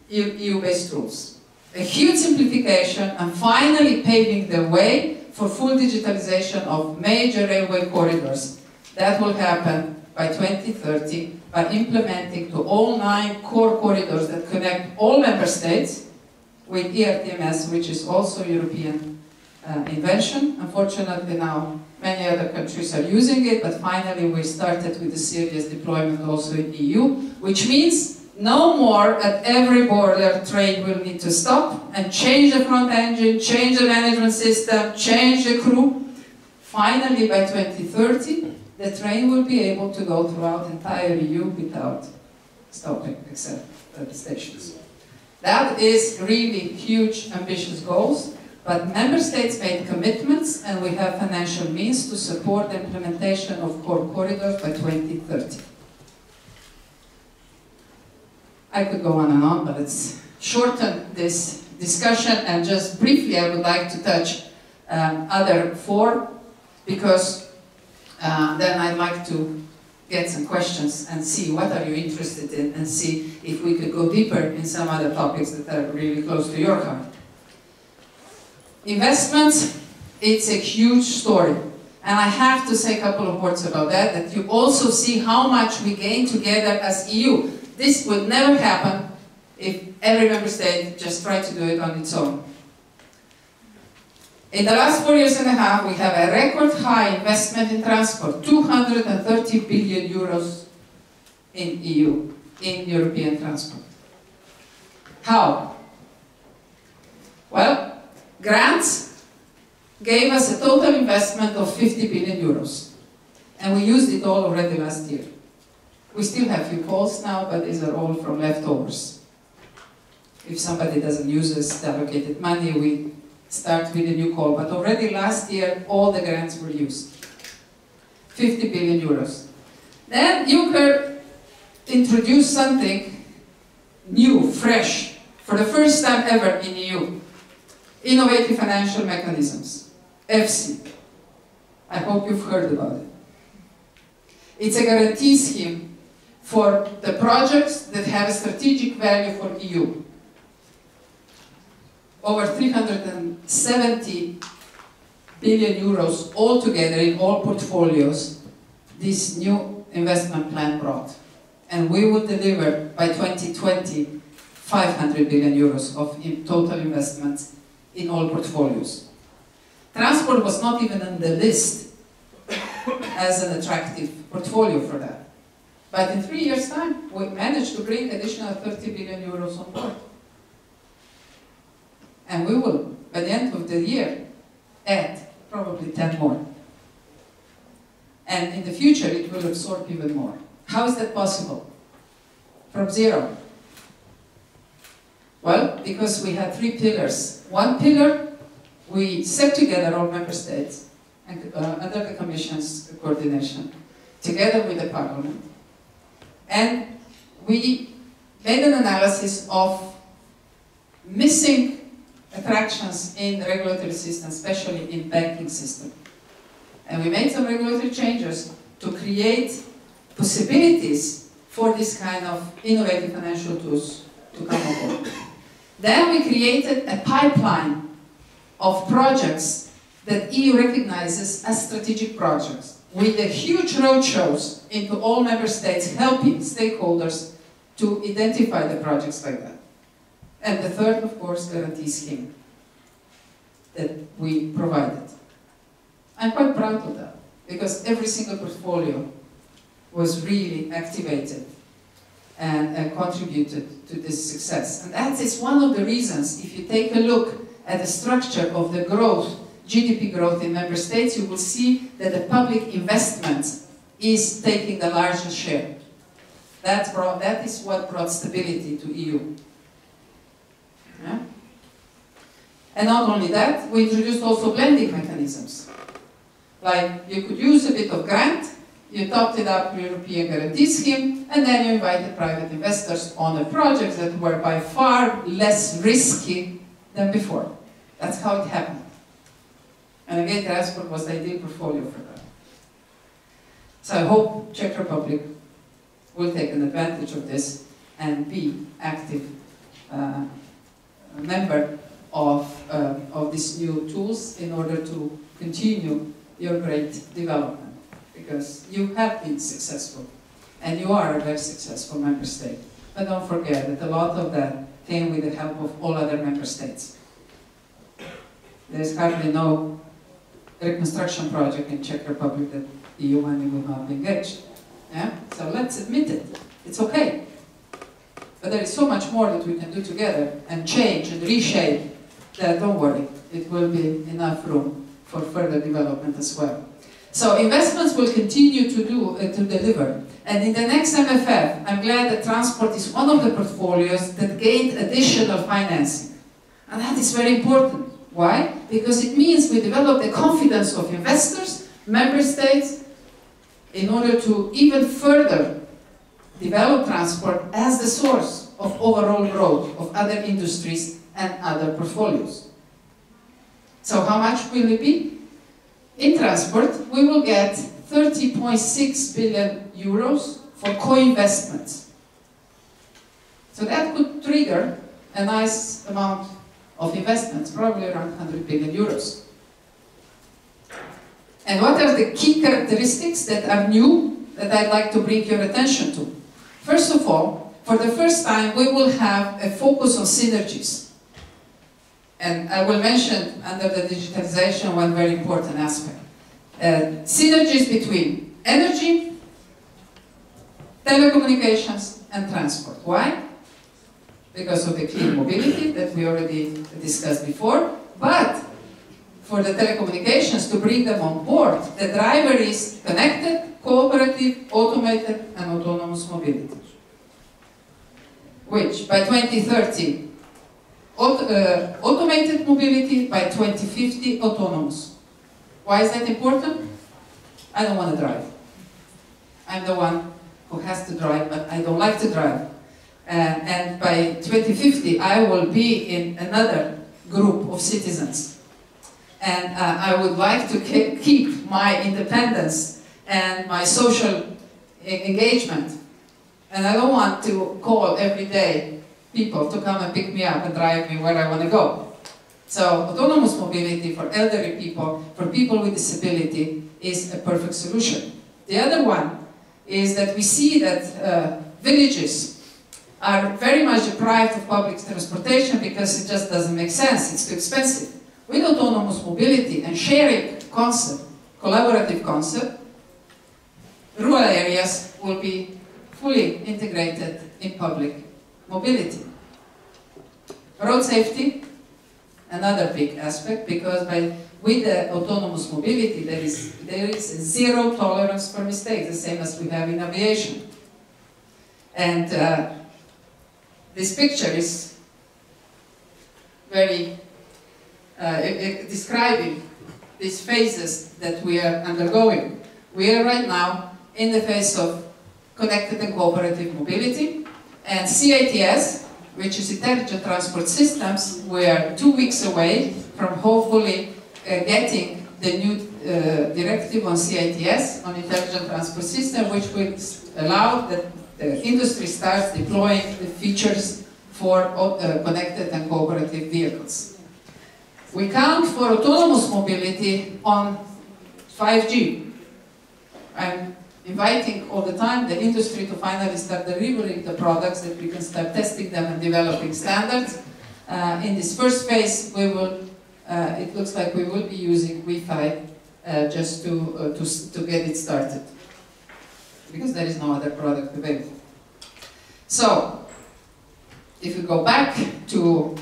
EU-based rules. A huge simplification and finally paving the way for full digitalization of major railway corridors. That will happen by 2030 by implementing to all 9 core corridors that connect all member states with ERTMS, which is also European invention. Unfortunately now many other countries are using it, but finally we started with a serious deployment also in EU, which means no more at every border train will need to stop and change the front engine, change the management system, change the crew. Finally, by 2030, the train will be able to go throughout entire EU without stopping, except at the stations. That is really huge, ambitious goals, but member states made commitments and we have financial means to support the implementation of core corridors by 2030. I could go on and on, but let's shorten this discussion, and just briefly I would like to touch other 4, because then I'd like to get some questions and see what are you interested in, and see if we could go deeper in some other topics that are really close to your heart. Investments, it's a huge story. And I have to say a couple of words about that, that you also see how much we gain together as EU. This would never happen if every member state just tried to do it on its own. In the last 4 years and a half, we have a record high investment in transport, 230 billion euros in EU, in European transport. How? Well, grants gave us a total investment of 50 billion euros. And we used it all already last year. We still have few calls now, but these are all from leftovers. If somebody doesn't use this allocated money, we start with a new call. But already last year, all the grants were used. 50 billion euros. Then Juncker introduced something new, fresh, for the first time ever in EU. Innovative financial mechanisms, EFSI. I hope you've heard about it. It's a guarantee scheme for the projects that have a strategic value for EU. Over 370 billion euros altogether in all portfolios this new investment plan brought. And we will deliver by 2020 500 billion euros of total investments in all portfolios. Transport was not even on the list as an attractive portfolio for that. But in 3 years' time, we managed to bring additional 30 billion euros on board. And we will, by the end of the year, add probably 10 more. And in the future, it will absorb even more. How is that possible? From zero. Well, because we had 3 pillars. One pillar, we set together all member states and, under the Commission's coordination, together with the Parliament. And we made an analysis of missing attractions in the regulatory system, especially in banking system. And we made some regulatory changes to create possibilities for this kind of innovative financial tools to come on board. Then we created a pipeline of projects that EU recognizes as strategic projects, with the huge roadshows into all member states, helping stakeholders to identify the projects like that. And the third, of course, guarantee scheme that we provided. I'm quite proud of that, because every single portfolio was really activated and contributed to this success. And that is one of the reasons, if you take a look at the structure of the growth, GDP growth in member states, you will see that the public investment is taking the largest share. That is what brought stability to EU. Yeah? And not only that, we introduced also blending mechanisms. Like, you could use a bit of grant, you topped it up with European guarantee scheme, and then you invited private investors on the projects that were by far less risky than before. That's how it happened. And again, transport was the ideal portfolio for that. So I hope Czech Republic will take an advantage of this and be active member of these new tools in order to continue your great development. Because you have been successful, and you are a very successful member state. But don't forget that a lot of that came with the help of all other member states. There's hardly no reconstruction project in Czech Republic that the EU money will not be engaged. Yeah? So let's admit it. It's okay. But there is so much more that we can do together and change and reshape that, don't worry, it will be enough room for further development as well. So investments will continue to deliver. And in the next MFF, I'm glad that transport is one of the portfolios that gained additional financing. And that is very important. Why? Because it means we develop the confidence of investors, member states, in order to even further develop transport as the source of overall growth of other industries and other portfolios. So how much will it be? In transport, we will get 30.6 billion euros for co-investments. So that could trigger a nice amount of investments, probably around 100 billion euros. And what are the key characteristics that are new that I'd like to bring your attention to? First of all, for the first time, we will have a focus on synergies. And I will mention under the digitalization one very important aspect. Synergies between energy, telecommunications, and transport. Why? Because of the clean mobility that we already discussed before, but for the telecommunications to bring them on board, the driver is connected, cooperative, automated, and autonomous mobility. Which, by 2030, automated mobility, by 2050, autonomous. Why is that important? I don't want to drive. I'm the one who has to drive, but I don't like to drive. And by 2050, I will be in another group of citizens. And I would like to keep my independence and my social engagement. And I don't want to call every day people to come and pick me up and drive me where I want to go. So autonomous mobility for elderly people, for people with disability, is a perfect solution. The other one is that we see that villages are very much deprived of public transportation because it just doesn't make sense, it's too expensive. With autonomous mobility and sharing concept, collaborative concept, rural areas will be fully integrated in public mobility. Road safety, another big aspect, because by with the autonomous mobility, there is zero tolerance for mistakes, the same as we have in aviation. And this picture is very describing these phases that we are undergoing. We are right now in the phase of connected and cooperative mobility, and CITS, which is Intelligent Transport Systems, we are 2 weeks away from hopefully getting the new directive on CITS, on Intelligent Transport System, which will allow that the industry starts deploying the features for connected and cooperative vehicles. We count for autonomous mobility on 5G. I'm inviting all the time the industry to finally start delivering the products that we can start testing them and developing standards. In this first phase, we will, it looks like we will be using Wi-Fi just to get it started, because there is no other product available. So, if we go back to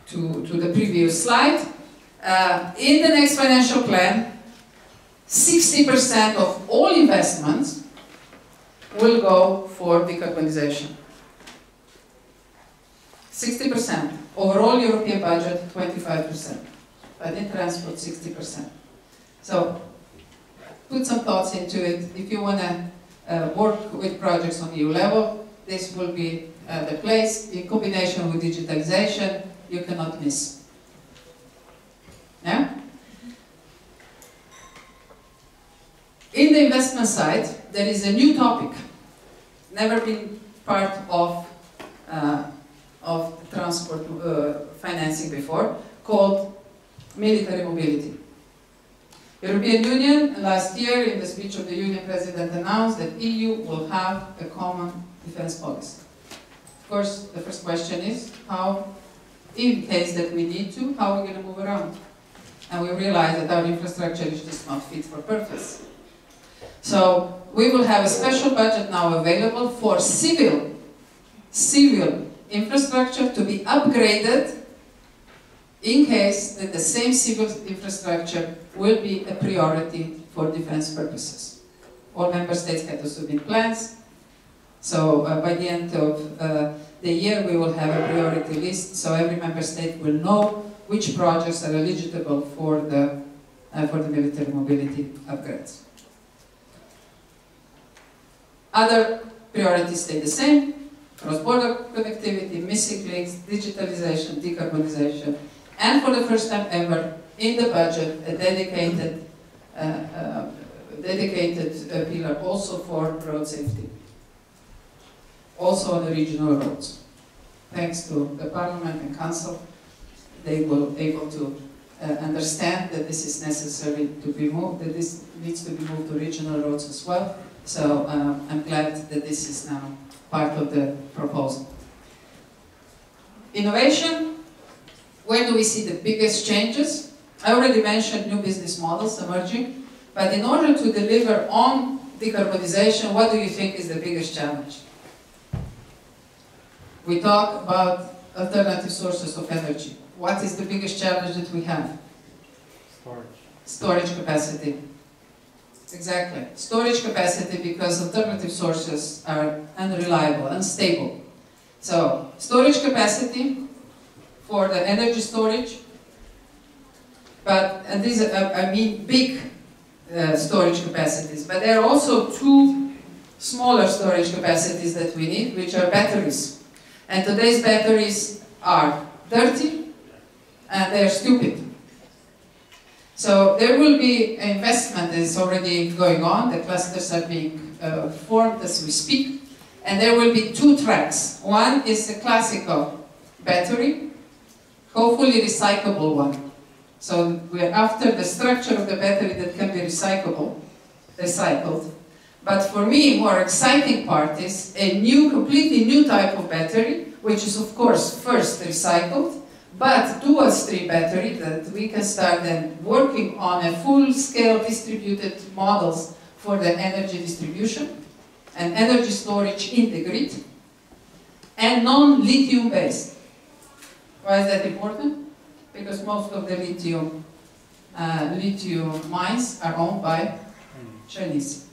the previous slide, in the next financial plan, 60% of all investments will go for decarbonization. 60%. Overall European budget, 25%. But in transport, 60%. So, put some thoughts into it. If you want to work with projects on EU level, this will be the place. In combination with digitalization, you cannot miss. Yeah? In the investment side, there is a new topic, never been part of transport financing before, called military mobility. European Union, last year, in the speech of the Union President, announced that EU will have a common defense policy. Of course, the first question is, how, in case that we need to, how are we going to move around? And we realize that our infrastructure is just not fit for purpose. So we will have a special budget now available for civil infrastructure to be upgraded in case that the same civil infrastructure will be a priority for defense purposes. All member states have to submit plans. So by the end of the year we will have a priority list, so every member state will know which projects are eligible for the military mobility upgrades. Other priorities stay the same: cross-border connectivity, missing links, digitalization, decarbonization, and for the first time ever in the budget, a dedicated pillar also for road safety, also on the regional roads. Thanks to the Parliament and Council, they will be able to understand that this is necessary to be moved, that this needs to be moved to regional roads as well. So I'm glad that this is now part of the proposal. Innovation, where do we see the biggest changes? I already mentioned new business models emerging, but in order to deliver on decarbonization, what do you think is the biggest challenge? We talk about alternative sources of energy. What is the biggest challenge that we have? Storage capacity. Exactly. Storage capacity, because alternative sources are unreliable, unstable. So, storage capacity for the energy storage, and these are, I mean, big storage capacities, but there are also two smaller storage capacities that we need, which are batteries. And today's batteries are dirty and they are stupid. So there will be an investment that is already going on. The clusters are being formed as we speak. And there will be two tracks. One is a classical battery, hopefully recyclable one. So we're after the structure of the battery that can be recycled. But for me, more exciting part is a new, completely new type of battery, which is of course first recycled, but dual stream battery that we can start then working on a full-scale distributed models for the energy distribution and energy storage in the grid, and non-lithium based. Why is that important? because most of the lithium mines are owned by Chinese.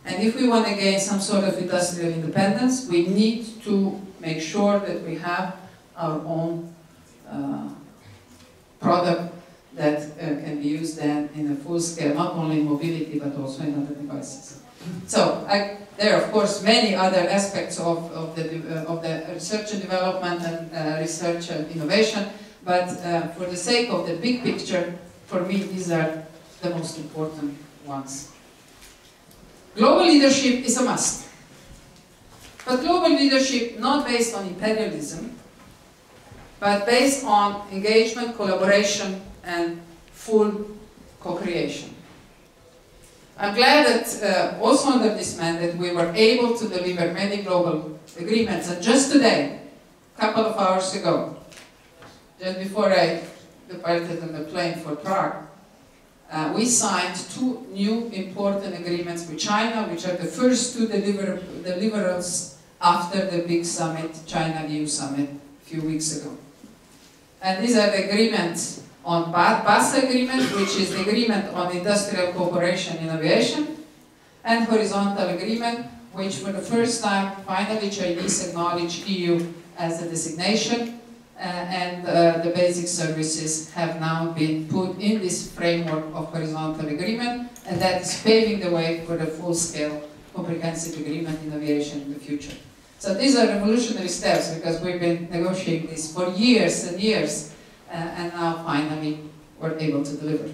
And if we want to gain some sort of industrial independence, we need to make sure that we have our own product that can be used then in a full scale, not only in mobility but also in other devices. So there are of course many other aspects of the research and development and research and innovation, but for the sake of the big picture, for me these are the most important ones. Global leadership is a must, but global leadership not based on imperialism, but based on engagement, collaboration, and full co-creation. I'm glad that also under this mandate we were able to deliver many global agreements, and just today, a couple of hours ago, just before I departed on the plane for Prague, we signed 2 new important agreements with China, which are the first 2 deliverables after the big summit, China-EU summit, a few weeks ago. And these are the agreements on BASA agreement, which is the agreement on industrial cooperation in aviation, and horizontal agreement, which for the first time, finally Chinese acknowledge EU as a designation, and the basic services have now been put in this framework of horizontal agreement, and that is paving the way for the full-scale comprehensive agreement in aviation in the future. So these are revolutionary steps, because we've been negotiating this for years and years, and now finally we're able to deliver.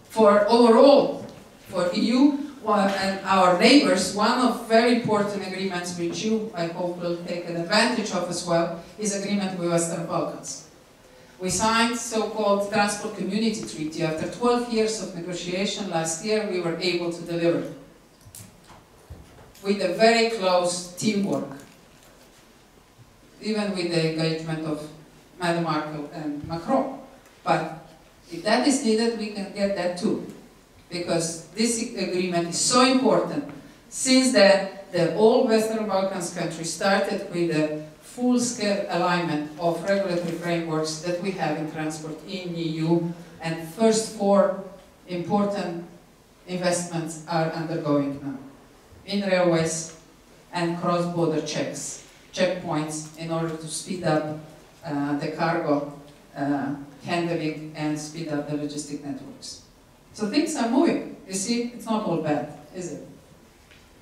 For overall, for EU and our neighbors, one of very important agreements which you, I hope, will take an advantage of as well, is agreement with Western Balkans. We signed so-called Transport Community Treaty. After 12 years of negotiation last year, we were able to deliver with a very close teamwork, even with the engagement of Madam Merkel and Macron. But if that is needed, we can get that too, because this agreement is so important. Since then, the all Western Balkans countries started with a full-scale alignment of regulatory frameworks that we have in transport in EU, and first 4 important investments are undergoing now in railways and cross-border checkpoints in order to speed up the cargo handling and speed up the logistic networks. So things are moving. You see, it's not all bad, is it?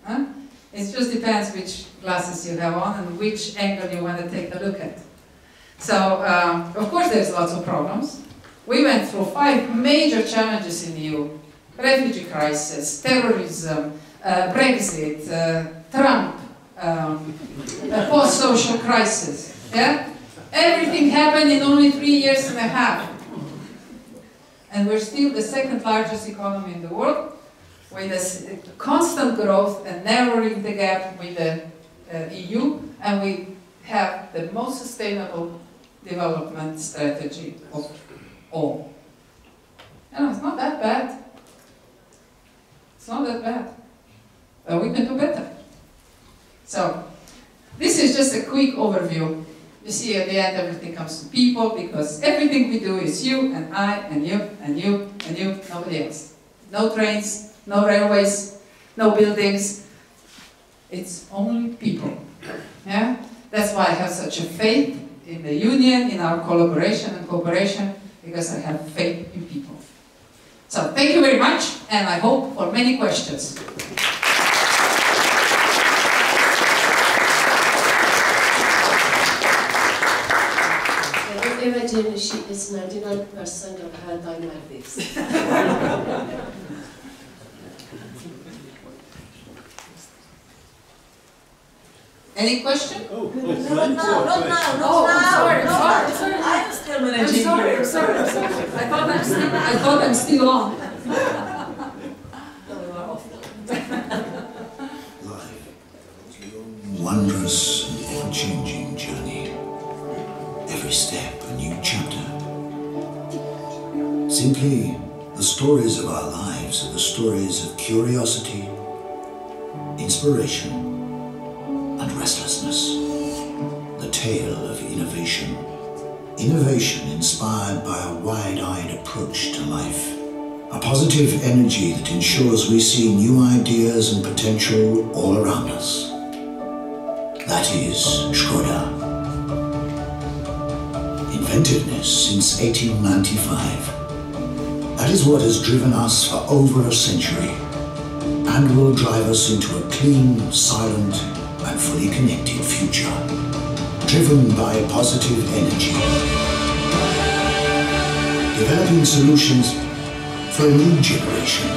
Huh? It just depends which glasses you have on and which angle you want to take a look at. So, of course there's lots of problems. We went through 5 major challenges in the EU. Refugee crisis, terrorism, Brexit, Trump, post-social crisis. Yeah? Everything happened in only 3.5 years. And we're still the 2nd largest economy in the world, with a constant growth and narrowing the gap with the EU, and we have the most sustainable development strategy of all. And it's not that bad. It's not that bad. But we can do better. So, this is just a quick overview. You see, at the end, everything comes to people, because everything we do is you and I and you and you and you, nobody else. No trains, no railways, no buildings. It's only people. Yeah? That's why I have such a faith in the union, in our collaboration and cooperation, because I have faith in people. So, thank you very much, and I hope for many questions. Imagine she is 99% of her time like this. Any question? Not now. Sorry. I'm still managing. I'm sorry. I thought I'm still on. Life is a wondrous and ever-changing journey. Every step a new chapter. Simply, the stories of our lives are the stories of curiosity, inspiration, and restlessness. The tale of innovation, innovation inspired by a wide-eyed approach to life, a positive energy that ensures we see new ideas and potential all around us. That is Škoda. Inventiveness since 1895. That is what has driven us for over a century and will drive us into a clean, silent and fully connected future, driven by positive energy. Developing solutions for a new generation.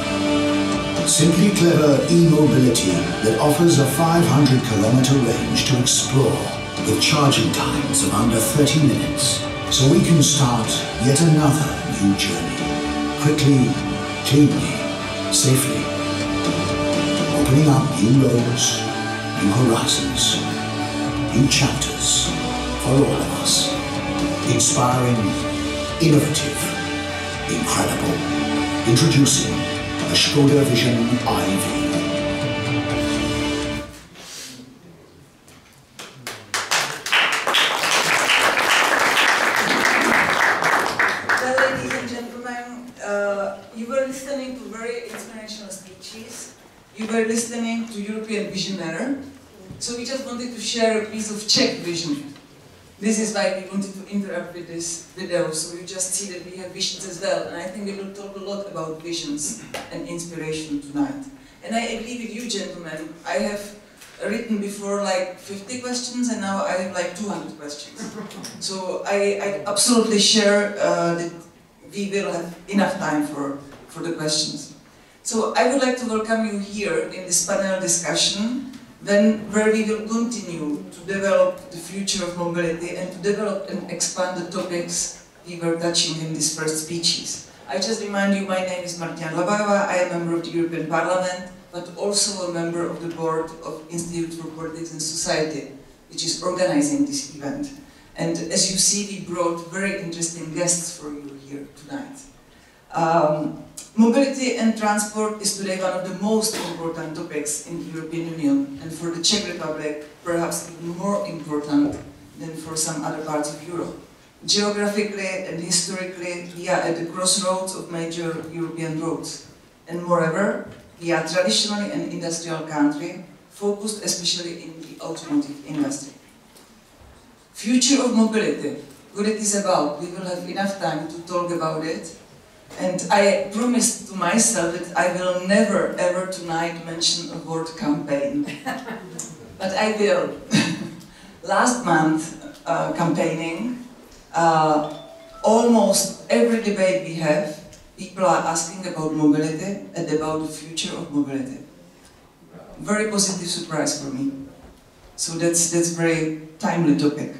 Simply clever e-mobility that offers a 500-kilometer range to explore with charging times of under 30 minutes, so we can start yet another new journey, quickly, cleanly, safely, opening up new roads, new horizons, new chapters for all of us, inspiring, innovative, incredible, introducing the Škoda Vision IV. Well, ladies and gentlemen, you were listening to very inspirational speeches. You were listening to European visionary. So we just wanted to share a piece of Czech vision. This is why we wanted to interact with this video, so you just see that we have visions as well. And I think we will talk a lot about visions and inspiration tonight. And I agree with you, gentlemen. I have written before like 50 questions, and now I have like 200 questions. So I absolutely share that we will have enough time for the questions. So I would like to welcome you here in this panel discussion, where we will continue to develop the future of mobility and to develop and expand the topics we were touching in these first speeches. I just remind you, my name is Martina Labajová. I am a member of the European Parliament, but also a member of the board of Institute for Politics and Society, which is organizing this event. And as you see, we brought very interesting guests for you here tonight. Mobility and transport is today one of the most important topics in the European Union, and for the Czech Republic, perhaps even more important than for some other parts of Europe. Geographically and historically, we are at the crossroads of major European roads. And moreover, we are traditionally an industrial country, focused especially in the automotive industry. Future of mobility, what it is about, we will have enough time to talk about it. And I promised to myself that I will never ever tonight mention a word campaign. But I will. Last month, campaigning, almost every debate we have, people are asking about mobility and about the future of mobility. Very positive surprise for me. So that's very timely topic.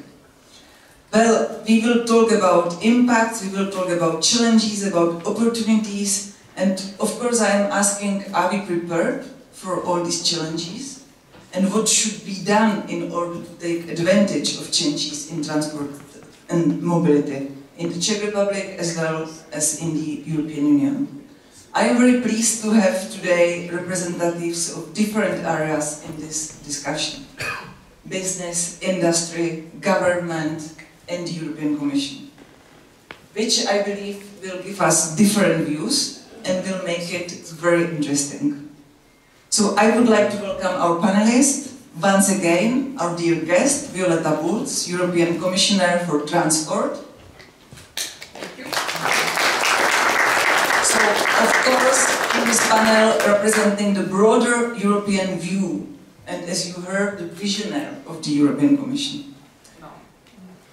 Well, we will talk about impacts, we will talk about challenges, about opportunities, and of course I am asking, are we prepared for all these challenges? And what should be done in order to take advantage of changes in transport and mobility in the Czech Republic as well as in the European Union? I am very pleased to have today representatives of different areas in this discussion. Business, industry, government, and the European Commission, which I believe will give us different views and will make it very interesting. So I would like to welcome our panelists, once again, our dear guest, Violeta Bulc, European Commissioner for Transport. Thank you. So, of course, in this panel representing the broader European view, and as you heard, the visionary of the European Commission.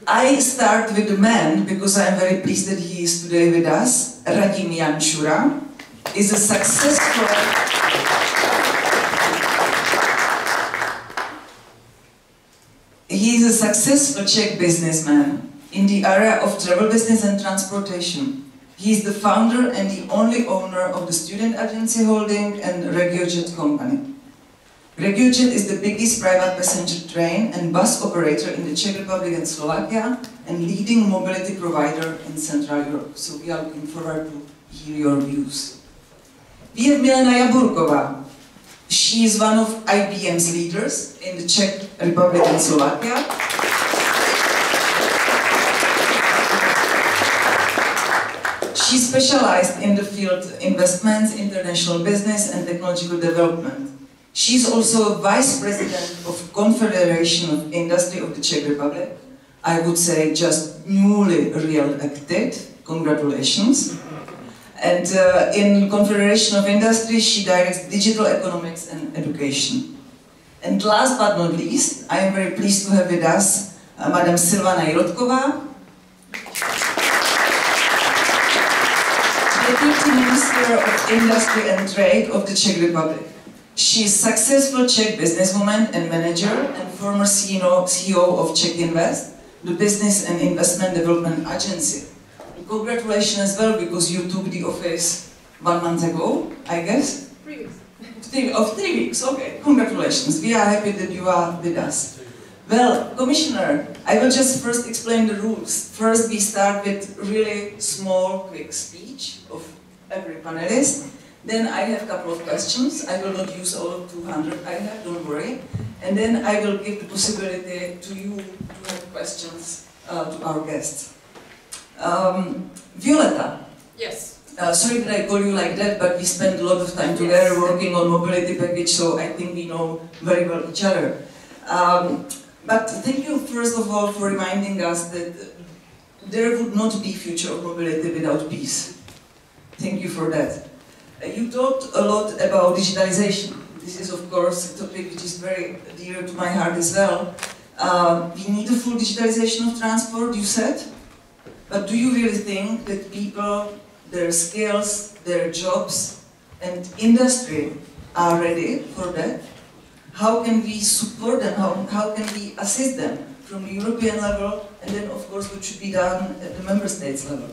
I start with the man, because I am very pleased that he is today with us. Radim Jančura is a successful... He is a successful Czech businessman in the area of travel business and transportation. He is the founder and the only owner of the student agency holding and RegioJet company. RegioJet is the biggest private passenger train and bus operator in the Czech Republic and Slovakia, and leading mobility provider in Central Europe. So we are looking forward to hear your views. We have Milena Jaburková. She is one of IBM's leaders in the Czech Republic and Slovakia. She specialized in the field investments, international business and technological development. She's also a vice president of Confederation of Industry of the Czech Republic. I would say just newly re-elected. Congratulations. And in Confederation of Industry, she directs digital economics and education. And last but not least, I am very pleased to have with us Madam Silvana Jirotková, Deputy Minister of Industry and Trade of the Czech Republic. She is a successful Czech businesswoman and manager and former CEO of Czech Invest, the business and investment development agency. Congratulations as well, because you took the office 1 month ago, I guess? 3 weeks. 3 weeks, okay. Congratulations. We are happy that you are with us. Well, Commissioner, I will just first explain the rules. First, we start with really small, quick speech of every panelist. Then I have a couple of questions. I will not use all of 200 I have, don't worry. And then I will give the possibility to you to have questions to our guests. Violeta. Yes. Sorry that I call you like that, but we spent a lot of time together working on mobility package, so I think we know very well each other. But thank you first of all for reminding us that there would not be future of mobility without peace. Thank you for that. You talked a lot about digitalization. This is of course a topic which is very dear to my heart as well. We need a full digitalization of transport, you said. But do you really think that people, their skills, their jobs and industry are ready for that? How can we support them? How can we assist them from the European level, and then of course what should be done at the member states level?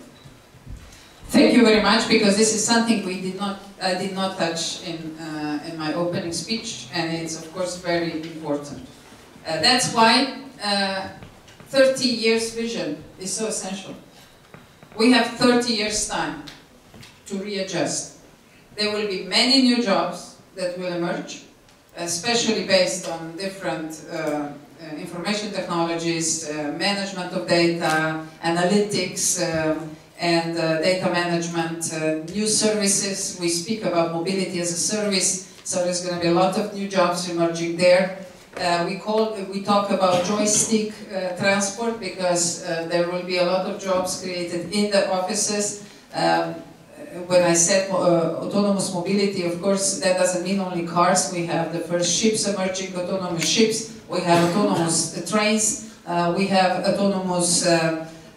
Thank you very much, because this is something I did not touch in my opening speech, and it's of course very important. That's why 30 years vision is so essential. We have 30 years time to readjust. There will be many new jobs that will emerge, especially based on different information technologies, management of data, analytics, and data management, new services. We speak about mobility as a service, so there's going to be a lot of new jobs emerging there. We talk about joystick transport, because there will be a lot of jobs created in the offices. When I said autonomous mobility, of course, that doesn't mean only cars. We have the first ships emerging, autonomous ships. We have autonomous trains. We have autonomous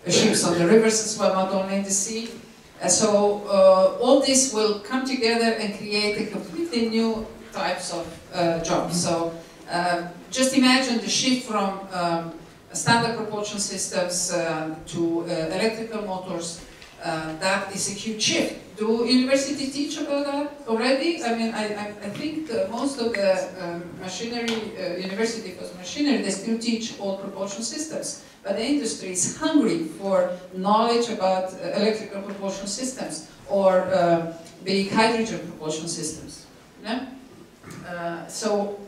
ships on the rivers as well, not only in the sea. So all this will come together and create a completely new types of jobs. So just imagine the shift from standard propulsion systems to electrical motors. That is a huge shift. Do universities teach about that already? I mean, I think most of the machinery, university for machinery, they still teach all propulsion systems. But the industry is hungry for knowledge about electrical propulsion systems or big hydrogen propulsion systems. Yeah? So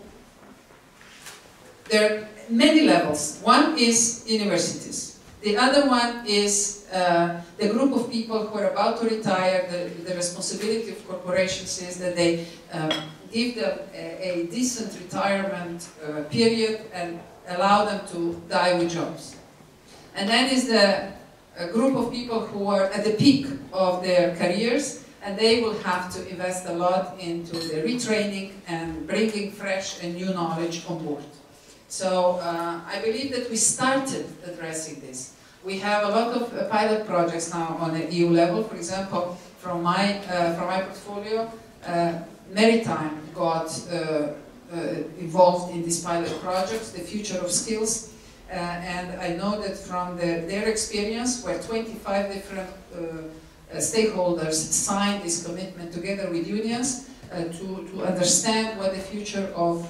there are many levels. One is universities. The other one is the group of people who are about to retire. The responsibility of corporations is that they give them a decent retirement period and allow them to die with jobs. And then is the group of people who are at the peak of their careers, and they will have to invest a lot into the retraining and bringing fresh and new knowledge on board. So I believe that we started addressing this. We have a lot of pilot projects now on the EU level. For example, from my portfolio, maritime got involved in these pilot projects, the future of skills. And I know that from their experience, where 25 different stakeholders signed this commitment together with unions to understand what the future of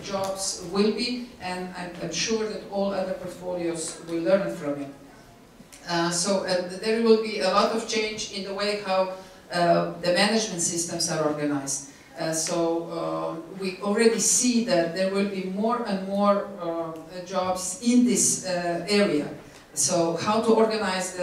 jobs will be, and I'm sure that all other portfolios will learn from it. So there will be a lot of change in the way how the management systems are organized. So we already see that there will be more and more jobs in this area. So how to organize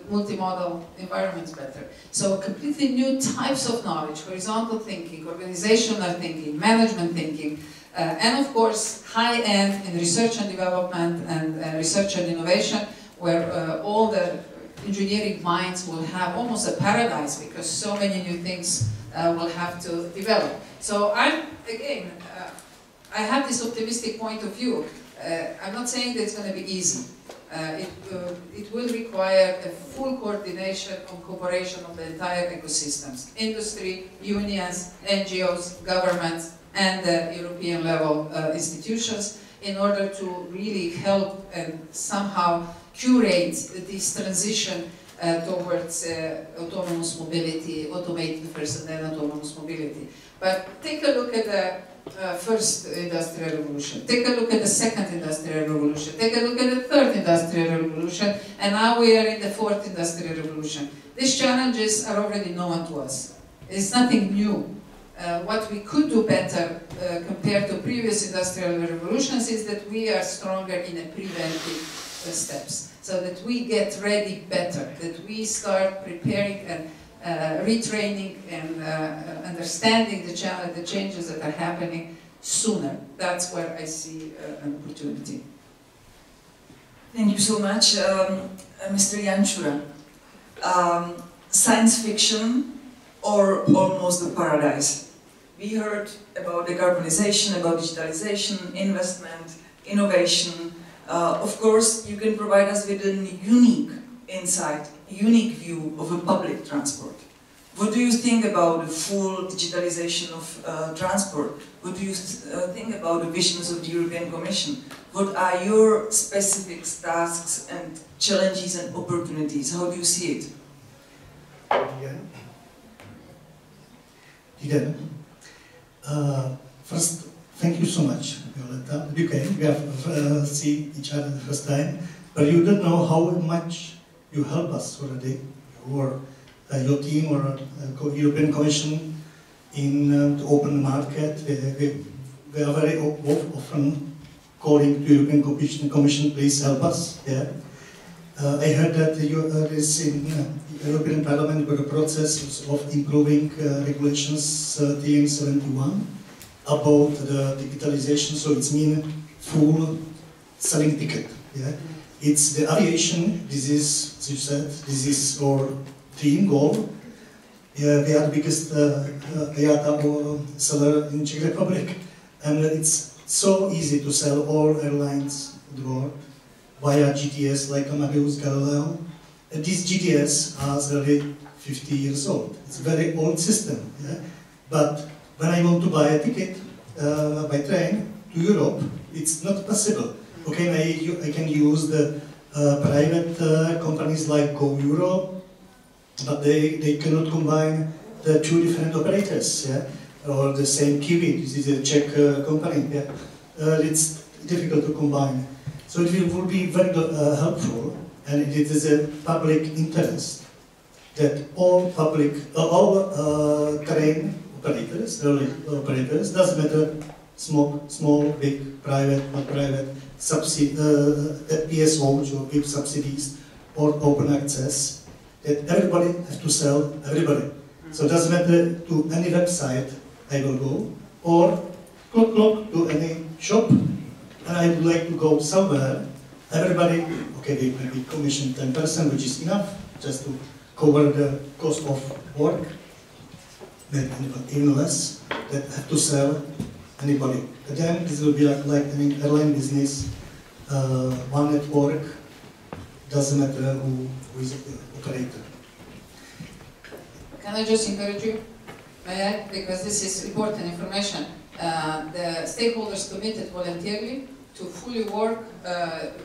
multimodal environments better. So completely new types of knowledge, horizontal thinking, organizational thinking, management thinking, and of course high-end in research and development and research and innovation, where all the engineering minds will have almost a paradise because so many new things will have to develop. So I have this optimistic point of view. I'm not saying that it's going to be easy. It will require a full coordination and cooperation of the entire ecosystems, industry, unions, NGOs, governments, and European level institutions in order to really help and somehow curate this transition towards autonomous mobility, automated first and then autonomous mobility. But take a look at the first industrial revolution, take a look at the second industrial revolution, take a look at the third industrial revolution, and now we are in the fourth industrial revolution. These challenges are already known to us. It's nothing new. What we could do better compared to previous industrial revolutions is that we are stronger in the preventive steps, so that we get ready better, that we start preparing and retraining and understanding the changes that are happening sooner. That's where I see an opportunity. Thank you so much, Mr. Jančura. Science fiction or almost the paradise? We heard about decarbonization, about digitalization, investment, innovation. Of course, you can provide us with a unique insight, a unique view of a public transport. What do you think about the full digitalization of transport? What do you think about the visions of the European Commission? What are your specific tasks and challenges and opportunities? How do you see it? First, thank you so much, Violeta. You came. We have seen each other the first time, but you don't know how much you help us already, or your team or European Commission in to open the market. We are very often calling to European Commission, please help us. Yeah. I heard that there is in European Parliament a process of improving regulations TM 71 about the digitalization, so it's mean full selling ticket. Yeah? It's the aviation, this is, as you said, this is our dream goal. Yeah, we are the biggest IATA seller in Czech Republic, and it's so easy to sell all airlines in the world via GTS like Amadeus, Galileo. And this GTS is already 50 years old. It's a very old system. Yeah? But when I want to buy a ticket by train to Europe, it's not possible. Okay, I can use the private companies like Go Europe, but they cannot combine the two different operators, yeah? Or the same Kiwi, this is a Czech company. Yeah? It's difficult to combine. So it will be very helpful, and it is a public interest that all train operators, doesn't matter small, big, private, not private, PSOs or big subsidies or open access, that everybody has to sell everybody. So it doesn't matter to any website I will go, or to any shop, and I would like to go somewhere, everybody, okay, they maybe commission 10%, which is enough, just to cover the cost of work, maybe even less, that have to sell anybody. Again, this will be like an airline business, one network, doesn't matter who is the operator. Can I just encourage you? May I? Because this is important information. The stakeholders committed voluntarily to fully work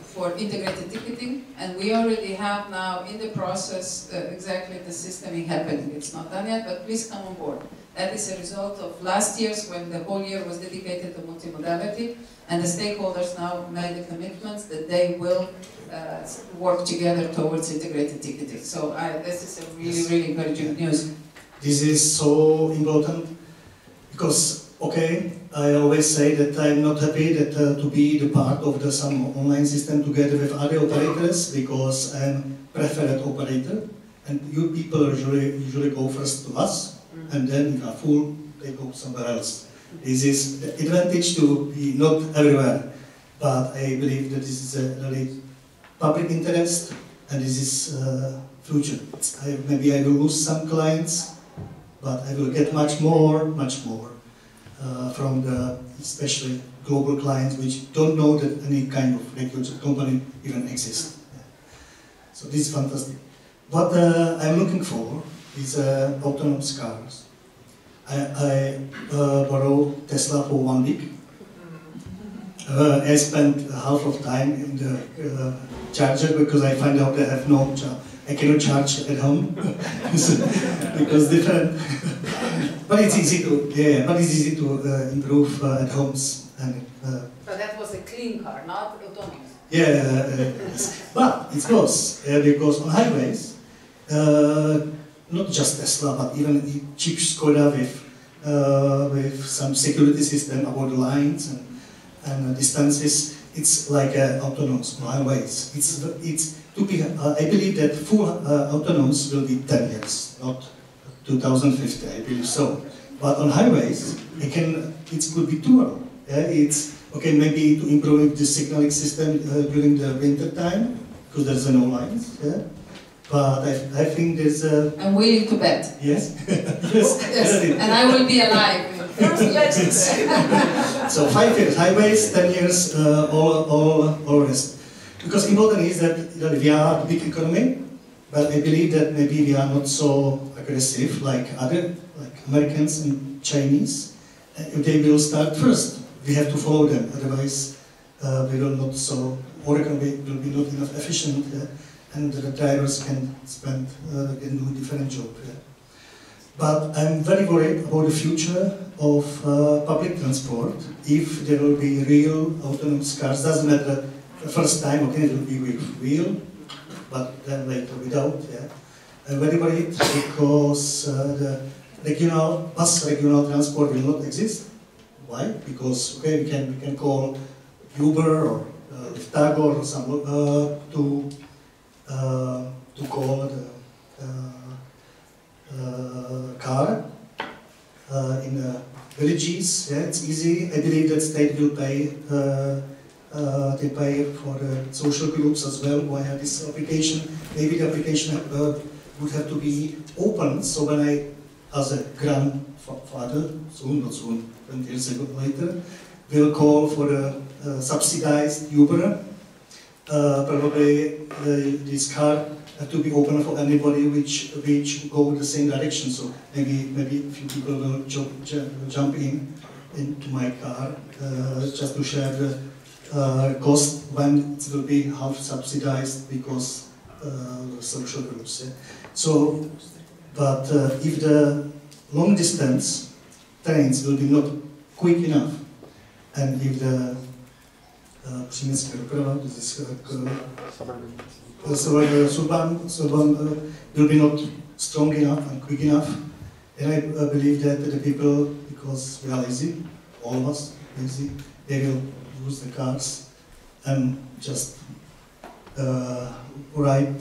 for integrated ticketing, and we already have now in the process exactly the systeming happening. It's not done yet, but please come on board. That is a result of last year's, when the whole year was dedicated to multimodality, and the stakeholders now made the commitments that they will work together towards integrated ticketing. So this is a really, really encouraging news. This is so important because okay, I always say that I'm not happy that to be the part of some online system together with other operators, because I'm preferred operator, and you people usually go first to us, and then if you are full, they go somewhere else. This is the advantage to be not everywhere, but I believe that this is a really public interest, and this is future. Maybe I will lose some clients, but I will get much more from the especially global clients which don't know that any kind of regulated company even exists. Yeah. So this is fantastic. What I'm looking for is autonomous cars. I borrowed Tesla for 1 week. I spent half of time in the charger because I find out I have no charge. I cannot charge at home because different. But it's easy to improve at homes. And, so that was a clean car, not autonomous. Yeah, but it's close because on highways, not just Tesla, but even cheap Škoda with some security system about the lines and distances. It's like autonomous highways. I believe that full autonomous will be 10 years, not 2050. I believe so. But on highways, it could be too. Yeah? It's okay. Maybe to improve the signaling system during the winter time because there's no lines. Yeah. But I think there's a... I'm willing to bet. Yes? Yes. And I will be alive. So 5 years highways, 10 years all rest. Because important is that we are a big economy, but I believe that maybe we are not so aggressive like Americans and Chinese. If they will start first, we have to follow them. Otherwise, we will not so, or economy will be not enough efficient. And the drivers can can do a different job. Yeah. But I'm very worried about the future of public transport. If there will be real autonomous cars, doesn't matter. The first time, okay, it will be with wheel, but then later without. Yeah. I'm very worried because the regional transport will not exist. Why? Because okay, we can call Uber or Lyftago or some to call the car in the villages. Yeah, it's easy. I believe that state will pay. They pay for the social groups as well via this application. Maybe the application would have to be open. So when I, as a grandfather, soon, not soon, 20 years ago later, will call for the subsidized Uber. Probably this car have to be open for anybody which go the same direction. So maybe a few people will jump into my car just to share the cost when it will be half subsidized because social groups. Yeah? So, but if the long distance trains will be not quick enough, and if the příměstská doprava, suburban will be not strong enough and quick enough, then I believe that the people, because we are lazy, all of us lazy, they will use the cars and just ride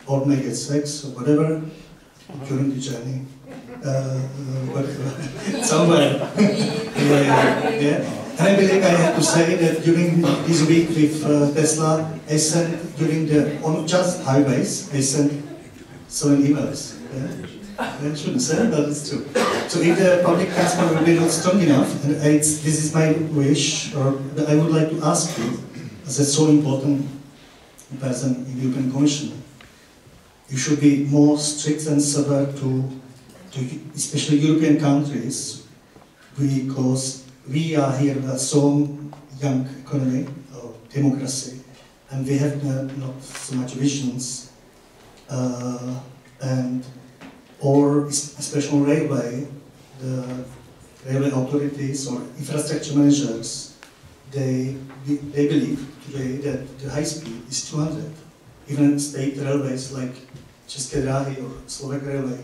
or make it sex or whatever during the journey. Somewhere. Yeah. And I believe I have to say that during this week with Tesla, I sent during just highways, I sent 7 emails. Yeah? I shouldn't say, but it's true. So if the public transport will be not strong enough, and this is my wish, or I would like to ask you, as a so important person in the European Commission, you should be more strict and severe to especially European countries, because we are here with a so young economy or democracy, and we have not so much visions, or especially railway, the railway authorities or infrastructure managers, they believe today that the high speed is 200. Even state railways like České dráhy or Slovak Railway,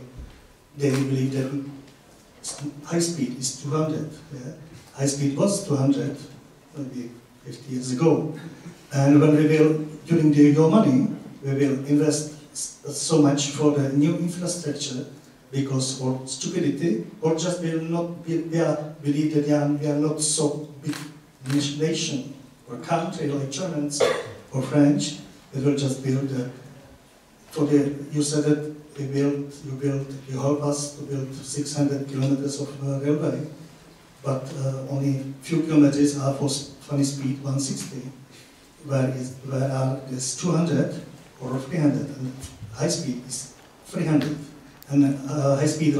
they believe that high speed is 200. Yeah? High speed was 200 maybe 50 years ago. And when we will, during your money, we will invest so much for the new infrastructure because of stupidity, or just we will not believe that we are not so big nation or country like Germans or French. We will just build you said that you help us to build 600 kilometers of railway, but only few kilometers are for funny speed 160, where are this 200 or 300, and high speed is 300, and high speed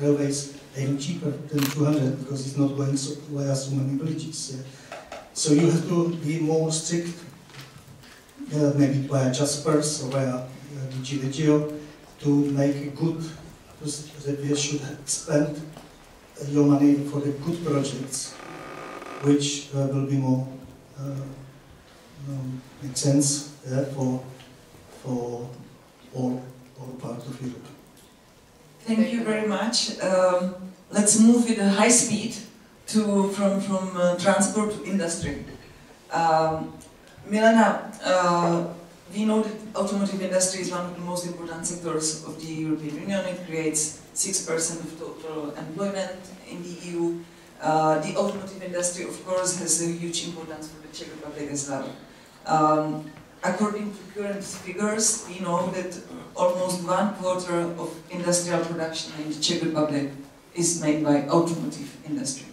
railways are cheaper than 200 because it's not going via so many villages. So you have to be more strict, maybe via Jaspers or via DG Regio, to make a good, that we should spend your money for the good projects, which will be more make sense for all parts of Europe. Thank you very much. Let's move with a high speed from transport to industry. Milena, we know that automotive industry is one of the most important sectors of the European Union. It creates 6% of total employment in the EU. The automotive industry, of course, has a huge importance for the Czech Republic as well. According to current figures, we know that almost 1/4 of industrial production in the Czech Republic is made by automotive industry.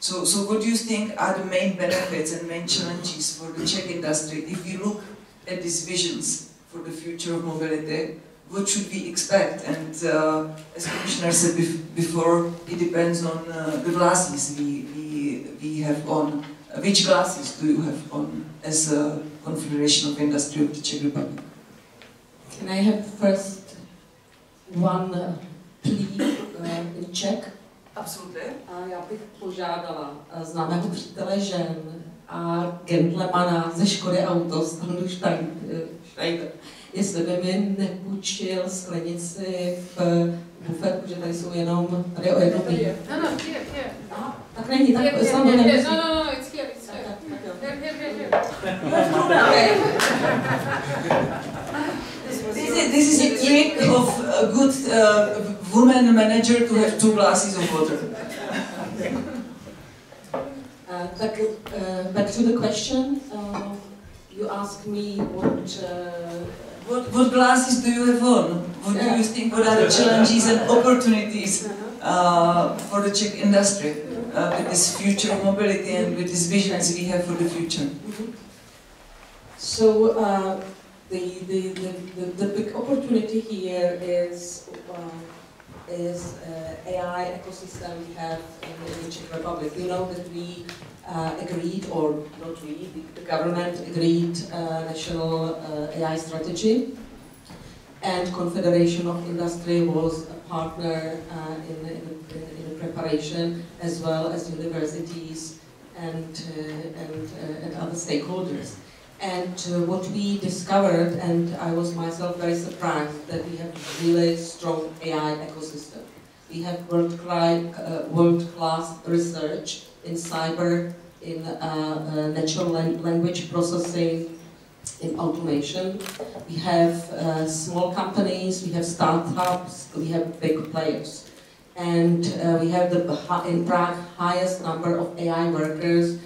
So what do you think are the main benefits and main challenges for the Czech industry if you look at these visions for the future of mobility? What should we expect? And as Commissioner said before, it depends on the glasses we have on. Which glasses do you have on as a Confederation of Industry of the Czech Republic? Can I have first one plea in Czech? Absolutely. Já bych požádala známého přítele žen a gentlemana ze Škody Auto, Standu Schneider, jestli by mi nepůjčil sklenici v bufetku, že tady jsou jenom, tady je o jedno pivo. No, here. Tak není, tak snad to nemusí. No, it's here. This is a trick of a good woman manager to have 2 glasses of water. Back to the question, you asked me what glasses do you have on? What do you think? What are the challenges and opportunities for the Czech industry with this future of mobility and with these visions we have for the future? So the big opportunity here is AI ecosystem we have in the Czech Republic. We know that we agreed, or not we, the government agreed national AI strategy, and Confederation of Industry was a partner in the preparation, as well as universities and other stakeholders. And what we discovered, and I was myself very surprised, that we have a really strong AI ecosystem. We have world-class research in cyber, in natural language processing, in automation. We have small companies, we have startups, we have big players. And we have in Prague highest number of AI workers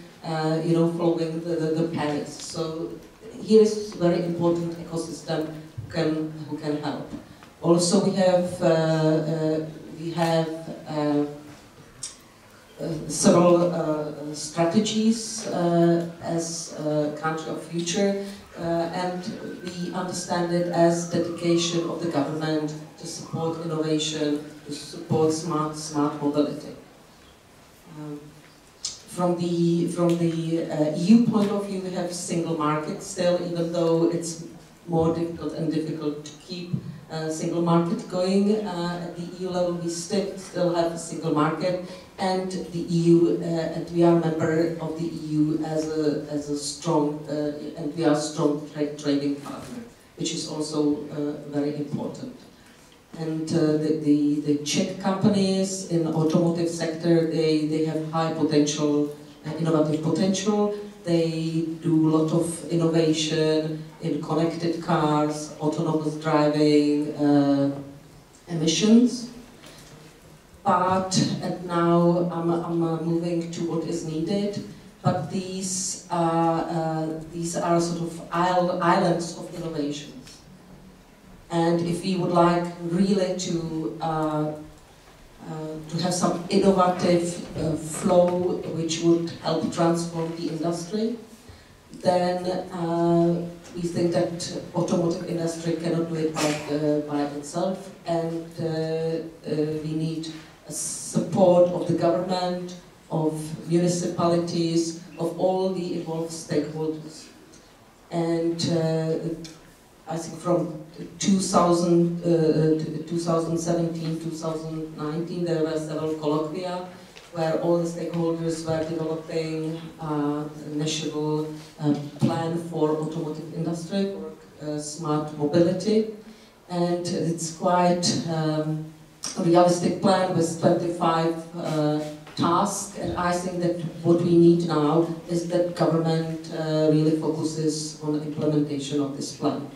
following the Paris. So here is a very important ecosystem who can help. Also, we have several strategies as a country of future, and we understand it as dedication of the government to support innovation, to support smart mobility. From the EU point of view, we have single market still, even though it's more difficult to keep single market going. At the EU level, we still have a single market, and the EU, and we are a member of the EU as a strong, and we are a strong trading partner, which is also very important. And the Czech companies in the automotive sector, they have high potential, innovative potential. They do a lot of innovation in connected cars, autonomous driving, emissions. But and now I'm moving to what is needed. But these are sort of islands of innovations. And if we would like really to have some innovative flow which would help transform the industry, then we think that automotive industry cannot do it by itself, and we need a support of the government, of municipalities, of all the involved stakeholders. And I think from 2017, 2019, there were several colloquia where all the stakeholders were developing a national plan for automotive industry, for smart mobility. And it's quite a realistic plan with 25 tasks, and I think that what we need now is that government really focuses on the implementation of this plan.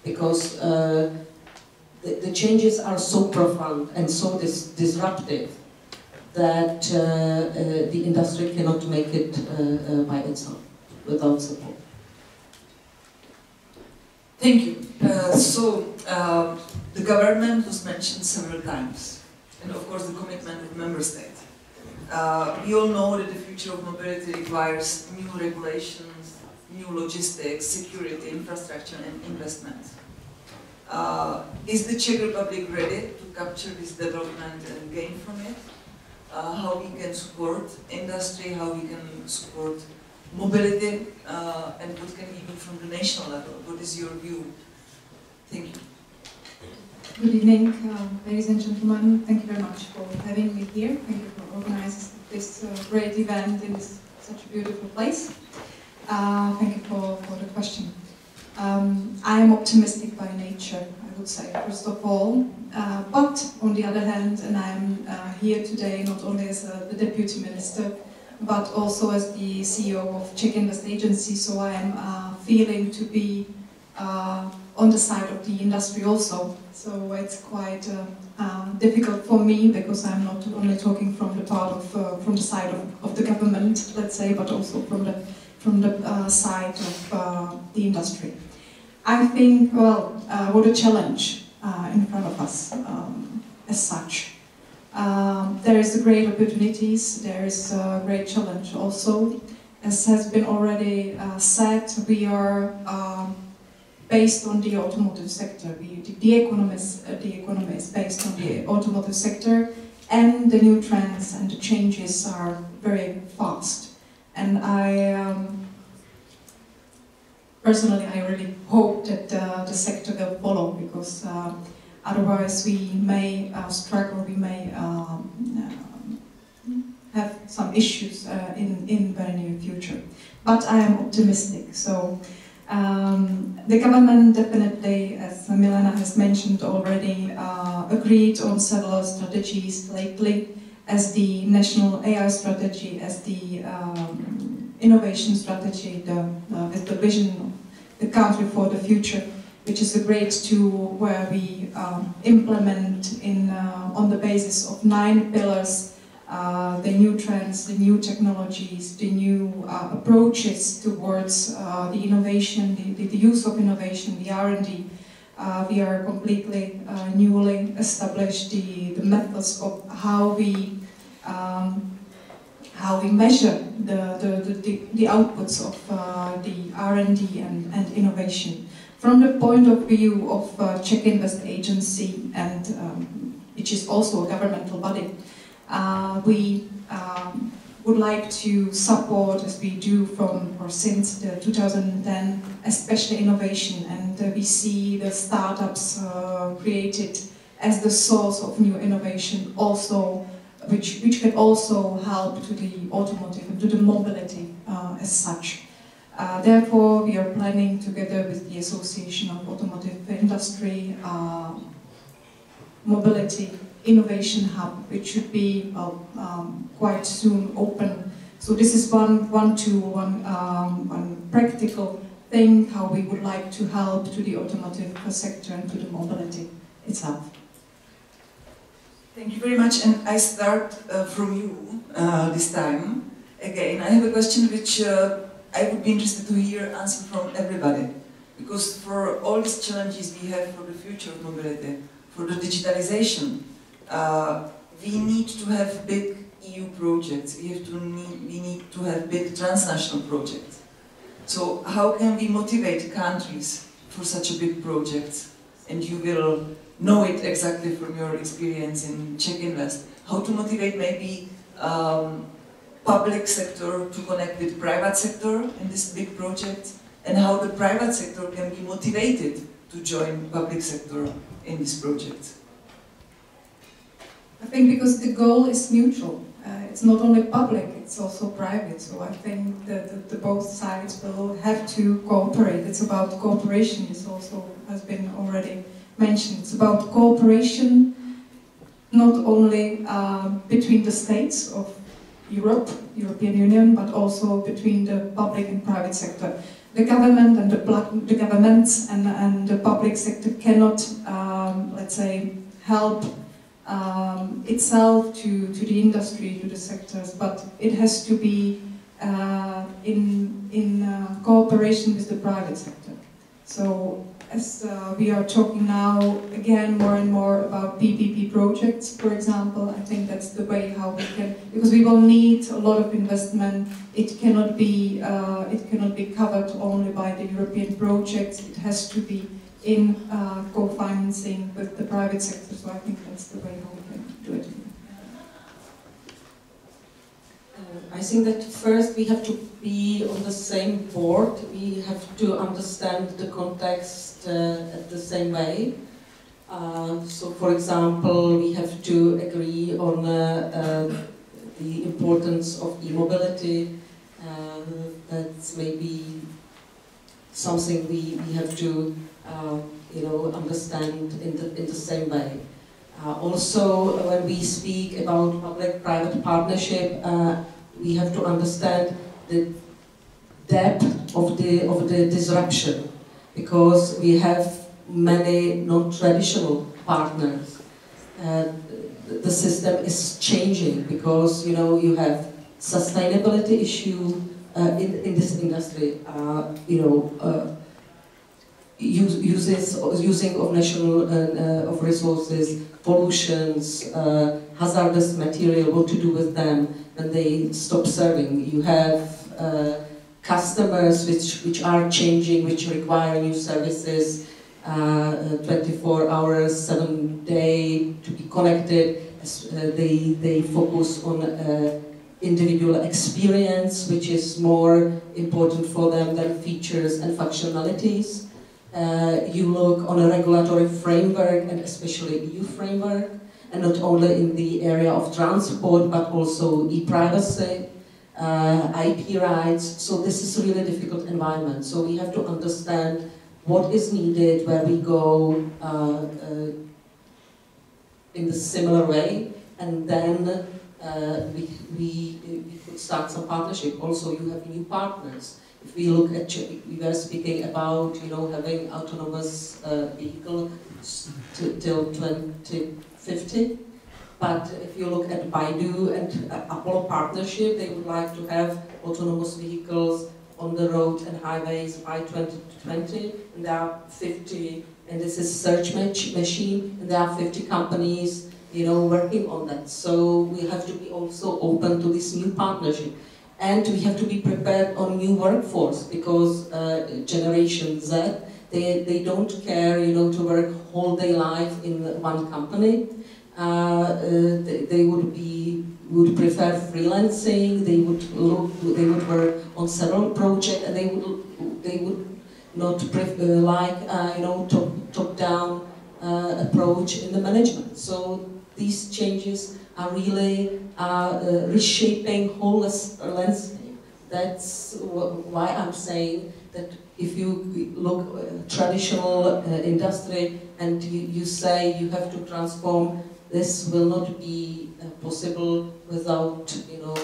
Because the changes are so profound and so disruptive that the industry cannot make it by itself, without support. Thank you. The government was mentioned several times, and of course the commitment of member states. We all know that the future of mobility requires new regulations, new logistics, security, infrastructure and investment. Is the Czech Republic ready to capture this development and gain from it? How we can support industry, how we can support mobility, and what can we do from the national level? What is your view? Thank you. Good evening, ladies and gentlemen. Thank you very much for having me here. Thank you for organizing this great event in such a beautiful place. Thank you for the question. I am optimistic by nature, I would say, first of all. But on the other hand, and I am here today not only as the Deputy Minister, but also as the CEO of Czech Invest Agency, so I am feeling to be on the side of the industry also. So it's quite difficult for me, because I'm not only talking from the part of from the side of the government, let's say, but also from the side of the industry. I think, well, what a challenge in front of us as such. There is great opportunities, there is a great challenge also. As has been already said, we are based on the automotive sector. The economy is based on the automotive sector, and the new trends and the changes are very fast. And personally, I really hope that the sector will follow, because otherwise we may struggle, we may have some issues in very near future. But I am optimistic. So the government definitely, as Milena has mentioned already, agreed on several strategies lately, as the national AI strategy, as the innovation strategy, with the vision of the country for the future, which is a great tool where we implement on the basis of 9 pillars the new trends, the new technologies, the new approaches towards the innovation, the use of innovation, the R&D. We are completely newly established the methods of how we measure the outputs of the R&D and innovation. From the point of view of Czech Invest Agency, and which is also a governmental body, we would like to support, as we do since 2010, especially innovation, and we see the startups created as the source of new innovation, also which can also help to the automotive and to the mobility as such. Therefore, we are planning together with the Association of Automotive Industry mobility innovation hub, which should be quite soon open. So this is one tool, one practical thing how we would like to help to the automotive sector and to the mobility itself. Thank you very much, and I start from you this time. Again, I have a question which I would be interested to hear answer from everybody. Because for all these challenges we have for the future of mobility, for the digitalization, we need to have big EU projects, we need to have big transnational projects. So how can we motivate countries for such a big project? And you will know it exactly from your experience in Czech Invest. How to motivate maybe public sector to connect with private sector in this big project, and how the private sector can be motivated to join public sector in this project. I think because the goal is mutual. It's not only public, it's also private. So I think that the both sides will have to cooperate. It's about cooperation. This also has been already mentioned. It's about cooperation not only between the states of Europe, European Union, but also between the public and private sector. The government and the governments and the public sector cannot, let's say, help itself to the industry, to the sectors, but it has to be in cooperation with the private sector. So as we are talking now again more and more about PPP projects, for example, I think that's the way how we can, because we will need a lot of investment. It cannot be covered only by the European projects. It has to be in co-financing with the private sector. So I think that's the way how we can do it. I think that first we have to be on the same board. We have to understand the context at the same way. So, for example, we have to agree on the importance of e-mobility. That's maybe something we have to understand in the same way. Also, when we speak about public-private partnership, we have to understand the depth of the disruption, because we have many non-traditional partners. The system is changing because you have sustainability issue in this industry. Using of national of resources, pollutions, hazardous material, what to do with them when they stop serving. You have customers which are changing, which require new services, 24 hours, 7 days to be connected. They focus on individual experience, which is more important for them than features and functionalities. You look on a regulatory framework, and especially EU framework, and not only in the area of transport, but also e-privacy, IP rights. So this is a really difficult environment. So we have to understand what is needed, where we go in the similar way, and then we could start some partnership. Also, you have new partners. If we look at, we were speaking about, having autonomous vehicles till 2050. But if you look at Baidu and Apollo partnership, they would like to have autonomous vehicles on the road and highways by 2020. And there are 50, and this is search machine, and there are 50 companies, working on that. So we have to be also open to this new partnership. And we have to be prepared on new workforce, because Generation Z, they don't care, to work whole day life in one company. They would prefer freelancing. They would work on several projects, and they would not like top-down approach in the management. So these changes are really reshaping whole landscape That's why I'm saying that if you look traditional industry and you say you have to transform, this will not be possible without, you know,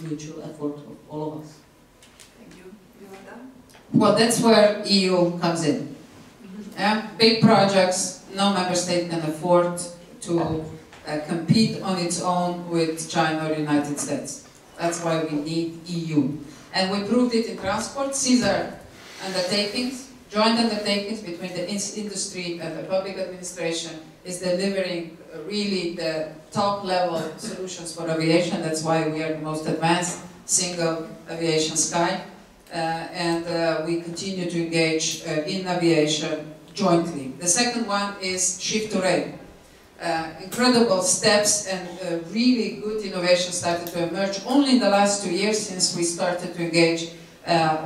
mutual effort of all of us. Thank you. Violeta? Well, that's where EU comes in. Yeah? Big projects, no member state can afford to compete on its own with China or United States. That's why we need EU. And we proved it in transport. Caesar undertakings, joint undertakings between the industry and the public administration is delivering really the top level solutions for aviation. That's why we are the most advanced single aviation sky. We continue to engage in aviation jointly. The second one is shift to rail. Incredible steps and really good innovation started to emerge only in the last 2 years since we started to engage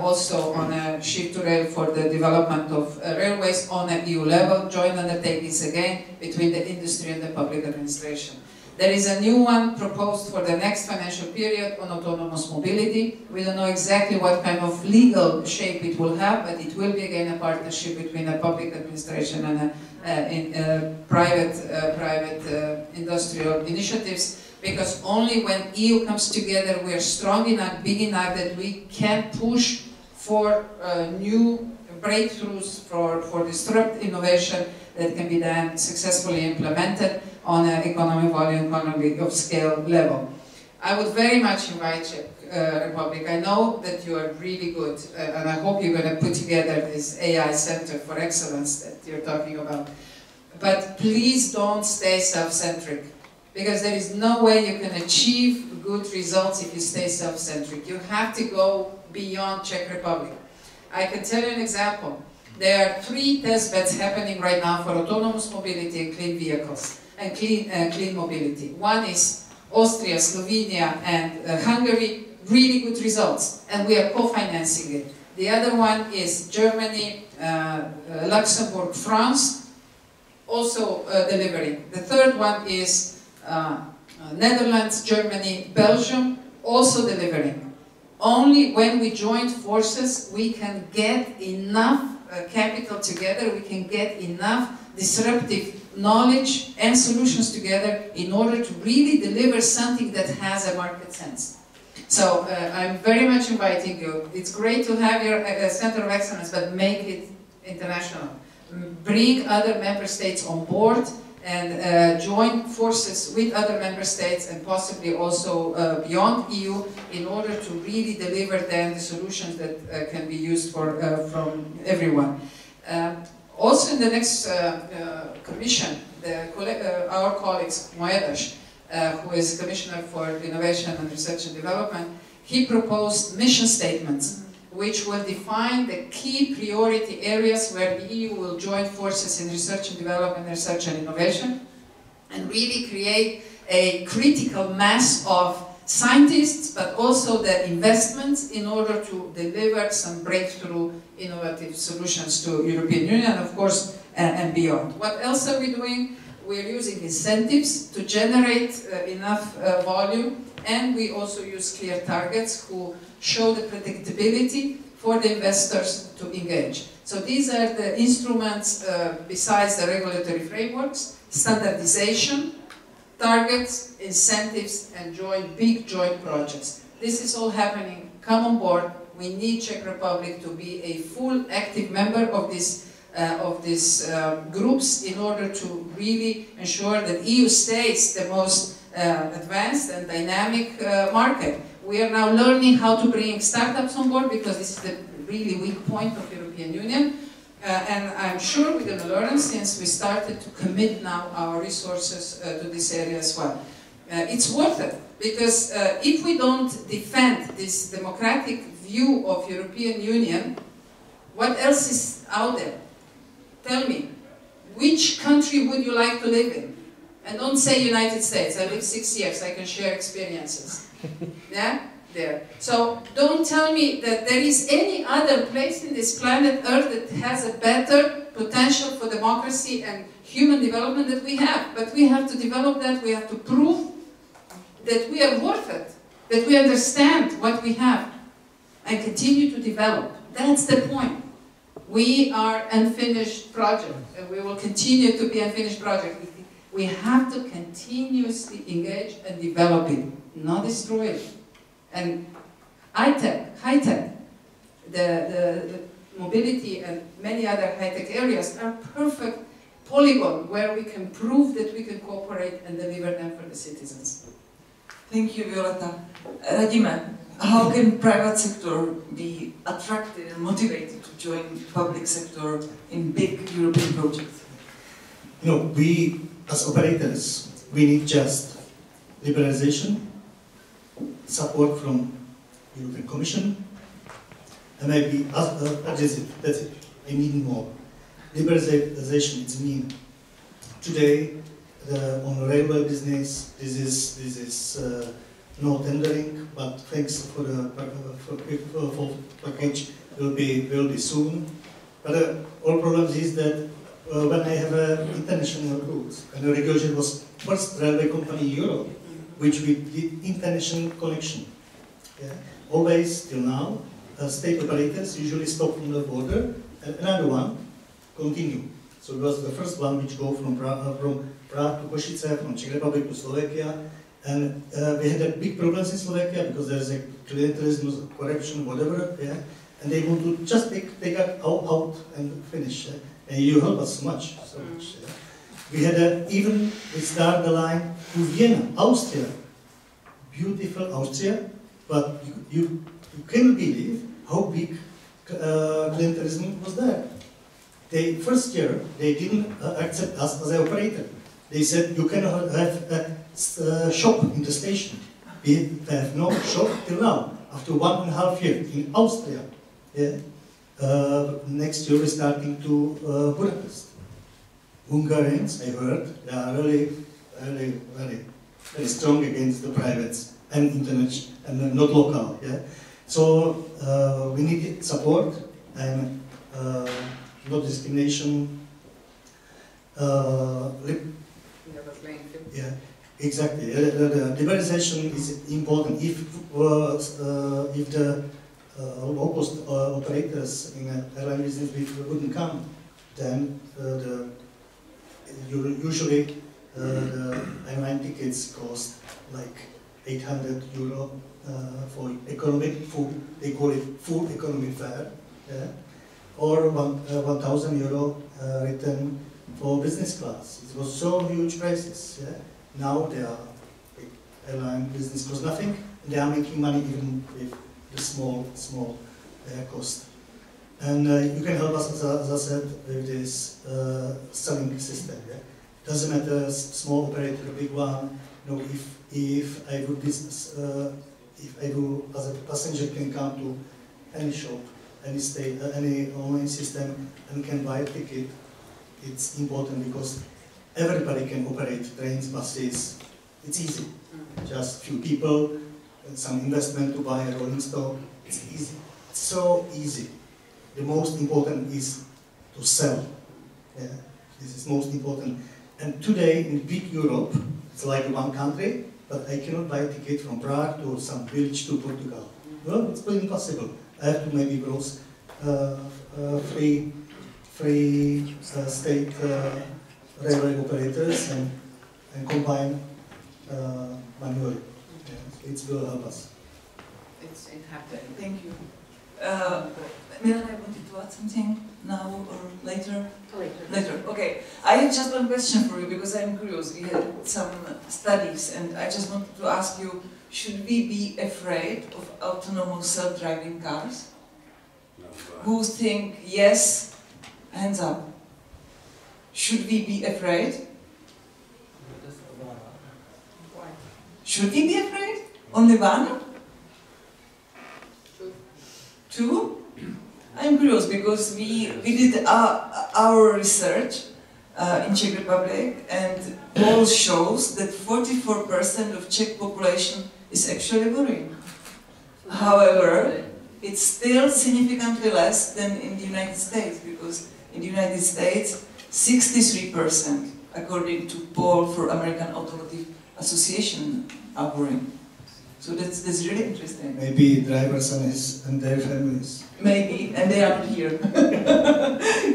also on a shift to rail for the development of railways on an EU level, joint undertakings again between the industry and the public administration. There is a new one proposed for the next financial period on autonomous mobility. We don't know exactly what kind of legal shape it will have, but it will be again a partnership between a public administration and private industrial initiatives, because only when EU comes together we are strong enough, big enough that we can push for new breakthroughs, for disrupt innovation that can be then successfully implemented on an economic volume, economy of scale level. I would very much invite Czech Republic. I know that you are really good, and I hope you're going to put together this AI Center for Excellence that you're talking about. But please don't stay self-centric, because there is no way you can achieve good results if you stay self-centric. You have to go beyond Czech Republic. I can tell you an example. There are 3 test beds happening right now for autonomous mobility and clean vehicles and clean mobility. One is Austria, Slovenia, and Hungary. Really good results, and we are co-financing it. The other one is Germany, Luxembourg, France, also delivering. The third one is Netherlands, Germany, Belgium, also delivering. Only when we join forces we can get enough capital together, we can get enough disruptive knowledge and solutions together in order to really deliver something that has a market sense. So I'm very much inviting you. It's great to have your Center of Excellence, but make it international. Bring other member states on board and join forces with other member states and possibly also beyond EU in order to really deliver then the solutions that can be used for, from everyone. Also in the next commission, our colleagues, Moedas, who is Commissioner for Innovation and Research and Development, he proposed mission statements which will define the key priority areas where the EU will join forces in research and development, research and innovation, and really create a critical mass of scientists, but also the investments in order to deliver some breakthrough innovative solutions to European Union, of course, and beyond. What else are we doing? We're using incentives to generate enough volume, and we also use clear targets who show the predictability for the investors to engage. So these are the instruments besides the regulatory frameworks: standardization, targets, incentives, and big joint projects. This is all happening. Come on board. We need Czech Republic to be a full active member of these groups in order to really ensure that EU stays the most advanced and dynamic market. We are now learning how to bring startups on board, because this is the really weak point of the European Union. And I'm sure we're going to learn, since we started to commit now our resources to this area as well. It's worth it, because if we don't defend this democratic view of European Union, what else is out there? Tell me, which country would you like to live in? And don't say United States. I lived 6 years, I can share experiences. Yeah? There. So don't tell me that there is any other place in this planet Earth that has a better potential for democracy and human development that we have. But we have to develop that, we have to prove that we are worth it, that we understand what we have. and continue to develop. That's the point. We are unfinished project, and we will continue to be unfinished project. We have to continuously engage and develop it, not destroy it. And high tech, the mobility and many other high-tech areas are perfect polygon where we can prove that we can cooperate and deliver them for the citizens. Thank you, Violeta. Radime, how can private sector be attracted and motivated to join public sector in big European projects? You know, we as operators, we need just liberalization, support from European Commission, and maybe that's it. I need more. Liberalization is mean. Today, on railway business, this is no tendering, but thanks for the package will be soon. But all problems is that when I have international routes, and the regulation was first railway company in Europe, which we did international connection. Yeah. Always till now, state operators usually stop on the border, and another one continue. So it was the first one which go from Prague to Košice, from Czech Republic to Slovakia, and we had big problems in Slovakia because there is a clientelism, corruption, whatever, yeah, and they want to just take it out and finish. Yeah? And you help us so much. Yeah? We had even we start the line to Vienna, Austria, beautiful Austria, but you cannot believe how big clientelism was there. First year, they didn't accept us as an operator. They said, you cannot have a shop in the station. We have no shop till now, after 1.5 years in Austria. Yeah? Next year, we're starting to Budapest. Hungarians, I heard, they are really very strong against the privates and internet and not local. Yeah? So we need support and not discrimination. Yeah, exactly. The liberalization is important. If the low-cost operators in airline business wouldn't come, then usually the airline tickets cost like 800 euro for economic food. They call it full economy fare. Yeah? Or 1,000 euro return for business class. It was so huge prices. Yeah? Now they are airline business costs nothing, and they are making money even with the small cost. And you can help us, as I said, with this selling system. Yeah? Doesn't matter small operator or big one. You know, if I do business, if I do as a passenger can come to any shop, any state, any online system, and can buy a ticket, it's important because everybody can operate trains, buses. It's easy. Just few people, and some investment to buy a rolling stock. It's easy. It's so easy. The most important is to sell. Yeah? This is most important. And today in big Europe, it's like one country, but I cannot buy a ticket from Prague to some village to Portugal. Well, it's quite impossible. I have to maybe browse free state railway operators and combine manually. Yeah, it will help us. It happened. Thank you. Milan, I wanted to add something now or later? Later. Okay. I have just one question for you because I'm curious. We had some studies and I just wanted to ask you, should we be afraid of autonomous self-driving cars? No. Who think yes? Hands up. Should we be afraid? Why? Should we be afraid? Only one? Two? I'm curious because we did our research in Czech Republic and poll shows that 44% of Czech population is actually worried. However, it's still significantly less than in the United States because in the United States 63% according to poll for American Automotive Association are worried. So that's really interesting. Maybe drivers and their families. Maybe, and they are not here.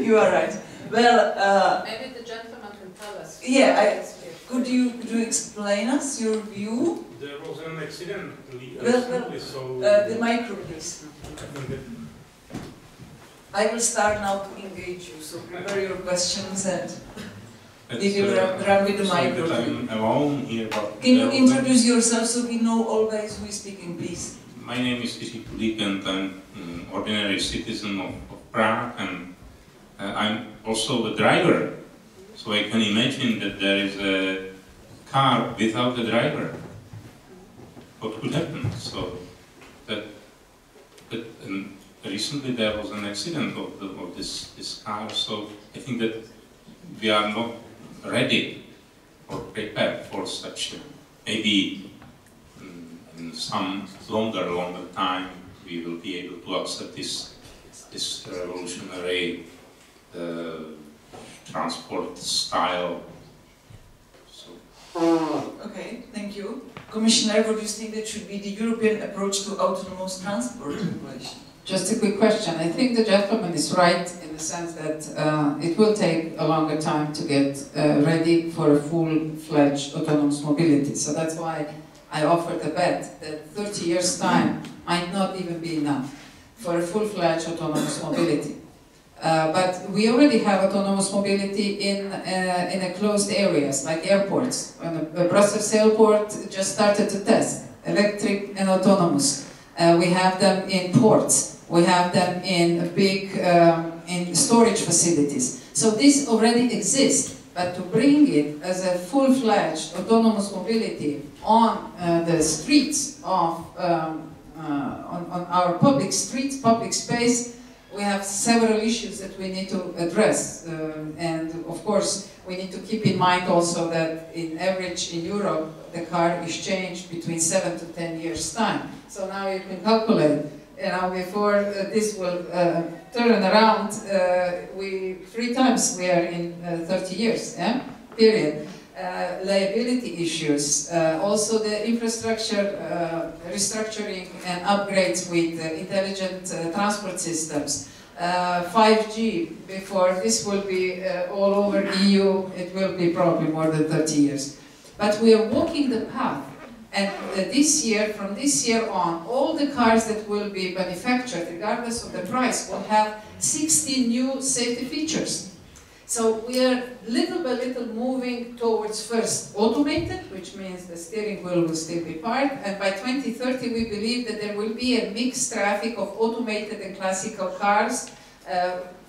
You are right. Well, maybe the gentleman can tell us. Yeah, could you explain us your view? There was an accident. The micro, please. I will start now to engage you, so prepare your questions and we will run with the micro. I'm alone here, but can you introduce yourself so we know always who is speaking, please? My name is Jiří and I'm an ordinary citizen of Prague, and I'm also a driver. So I can imagine that there is a car without a driver. What could happen? So recently there was an accident of this car, so I think that we are not ready or prepared for such. Maybe in some longer time we will be able to accept this revolutionary transport style. So. Okay, thank you. Commissioner, what do you think that should be the European approach to autonomous transport regulation? Just a quick question. I think the gentleman is right in the sense that it will take a longer time to get ready for a full-fledged autonomous mobility. So that's why I offered a bet that 30 years' time might not even be enough for a full-fledged autonomous mobility. But we already have autonomous mobility in closed areas like airports. When a Brussels airport just started to test electric and autonomous. We have them in ports. We have them in big in storage facilities. So this already exists. But to bring it as a full-fledged autonomous mobility on the streets of on our public streets, public space, we have several issues that we need to address, and of course we need to keep in mind also that in average in Europe the car is changed between 7 to 10 years time. So now you can calculate, you know, before this will turn around, 3 times we are in 30 years, yeah? Period. Liability issues, also the infrastructure restructuring and upgrades with intelligent transport systems, 5G, before this will be all over EU, it will be probably more than 30 years. But we are walking the path, and this year, from this year on, all the cars that will be manufactured, regardless of the price, will have 60 new safety features. So we are little by little moving towards first automated, which means the steering wheel will still be part, and by 2030 we believe that there will be a mixed traffic of automated and classical cars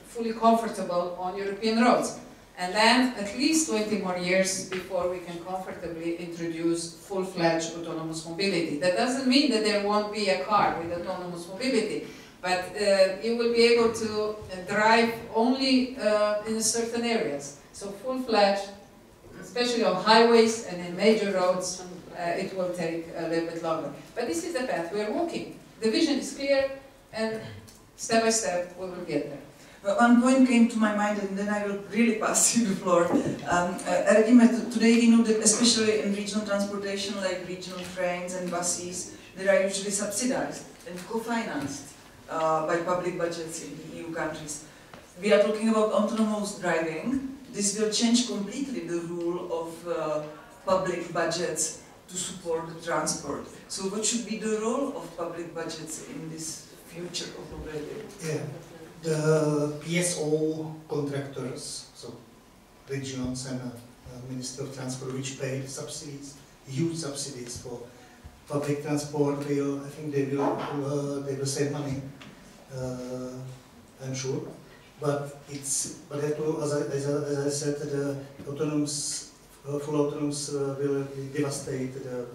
fully comfortable on European roads. And then at least 20 more years before we can comfortably introduce full-fledged autonomous mobility. That doesn't mean that there won't be a car with autonomous mobility. But you will be able to drive only in certain areas. So full-fledged, especially on highways and in major roads, it will take a little bit longer. But this is the path we are walking. The vision is clear, and step by step we will get there. One point came to my mind, and then I will really pass you the floor. Today we know that especially in regional transportation, like regional trains and buses, they are usually subsidized and co-financed by public budgets in the EU countries. We are talking about autonomous driving. This will change completely the rule of public budgets to support the transport. So what should be the role of public budgets in this future of mobility? Yeah. The PSO contractors, so regions and Minister of Transport, which pay subsidies, huge subsidies for public transport, I think they will save money. I'm sure, but as I said, the autonomous, full autonomous will devastate the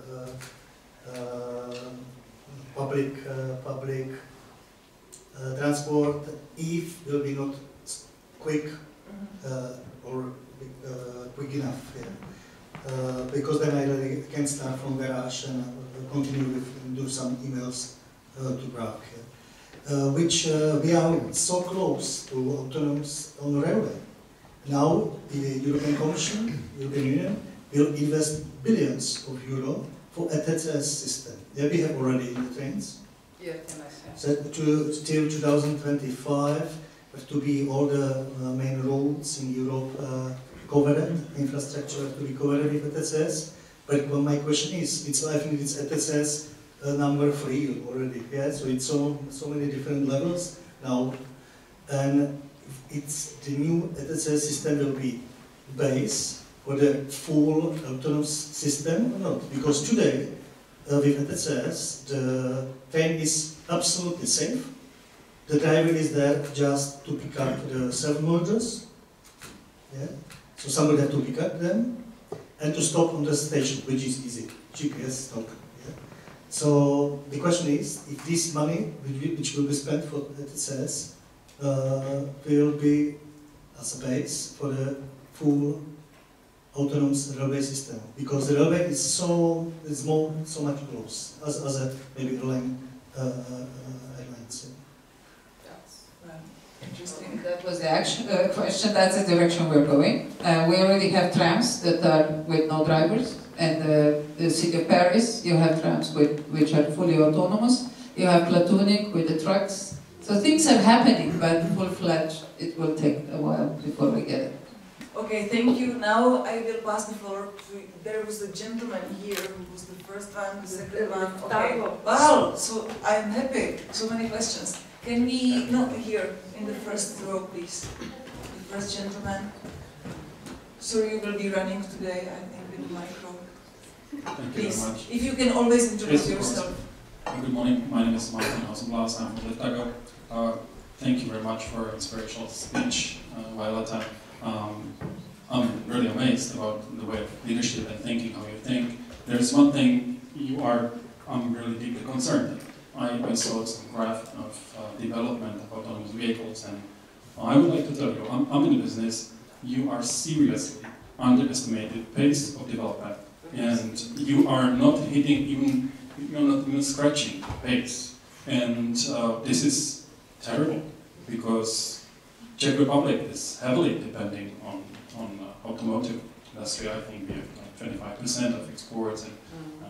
public transport if will be not quick or quick enough. Yeah. Because then I can start from garage and continue with do some emails to Prague. Yeah. Which we are so close to autonomous on railway. Now the European Commission, European Union, will invest billions of euro for ETCS system. There we have already the trains. Yeah, So till 2025, have to be all the main roads in Europe covered, infrastructure have to be covered with ETCS. But my question is, I think it's ETCS number 3 already, yeah? So it's so many different levels now. And it's the new ETCS system will be base for the full autonomous system or not? Because today, with ETCS, the train is absolutely safe. The driver is there just to pick up the self-mergers. Yeah? So somebody has to pick up them and to stop on the station, which is easy. GPS stop. Yeah? So the question is, if this money, which will be spent for ETCS, will be as a base for the full autonomous railway system, because the railway is so much close as a maybe airlines. Interesting. That was the question. That's the direction we're going. We already have trams that are with no drivers, and the city of Paris, you have trams which are fully autonomous. You have platooning with the trucks. So things are happening, but full-fledged, it will take a while before we get it. Okay, thank you. Now I will pass the floor to, there was a gentleman here who was the first one, the second one. Okay. Wow, so I'm happy. So many questions. Can we, no, here, in the first row, please. The first gentleman. So you will be running today, I think, with the micro. Thank Please, you very much. if you can always introduce Yes, yourself. Good morning, my name is Martin Hausenblas, I'm from Litago. Thank you very much for an inspirational speech, Violeta. I'm really amazed about the way of leadership and thinking, how you think. There's one thing I'm really deeply concerned with. I saw some graph of development of autonomous vehicles, and I would like to tell you, I'm in the business, you are seriously underestimated pace of development, and you are not hitting you're not even scratching the pace. And this is terrible, because Czech Republic is heavily depending on automotive industry. I think we have like 25% of exports and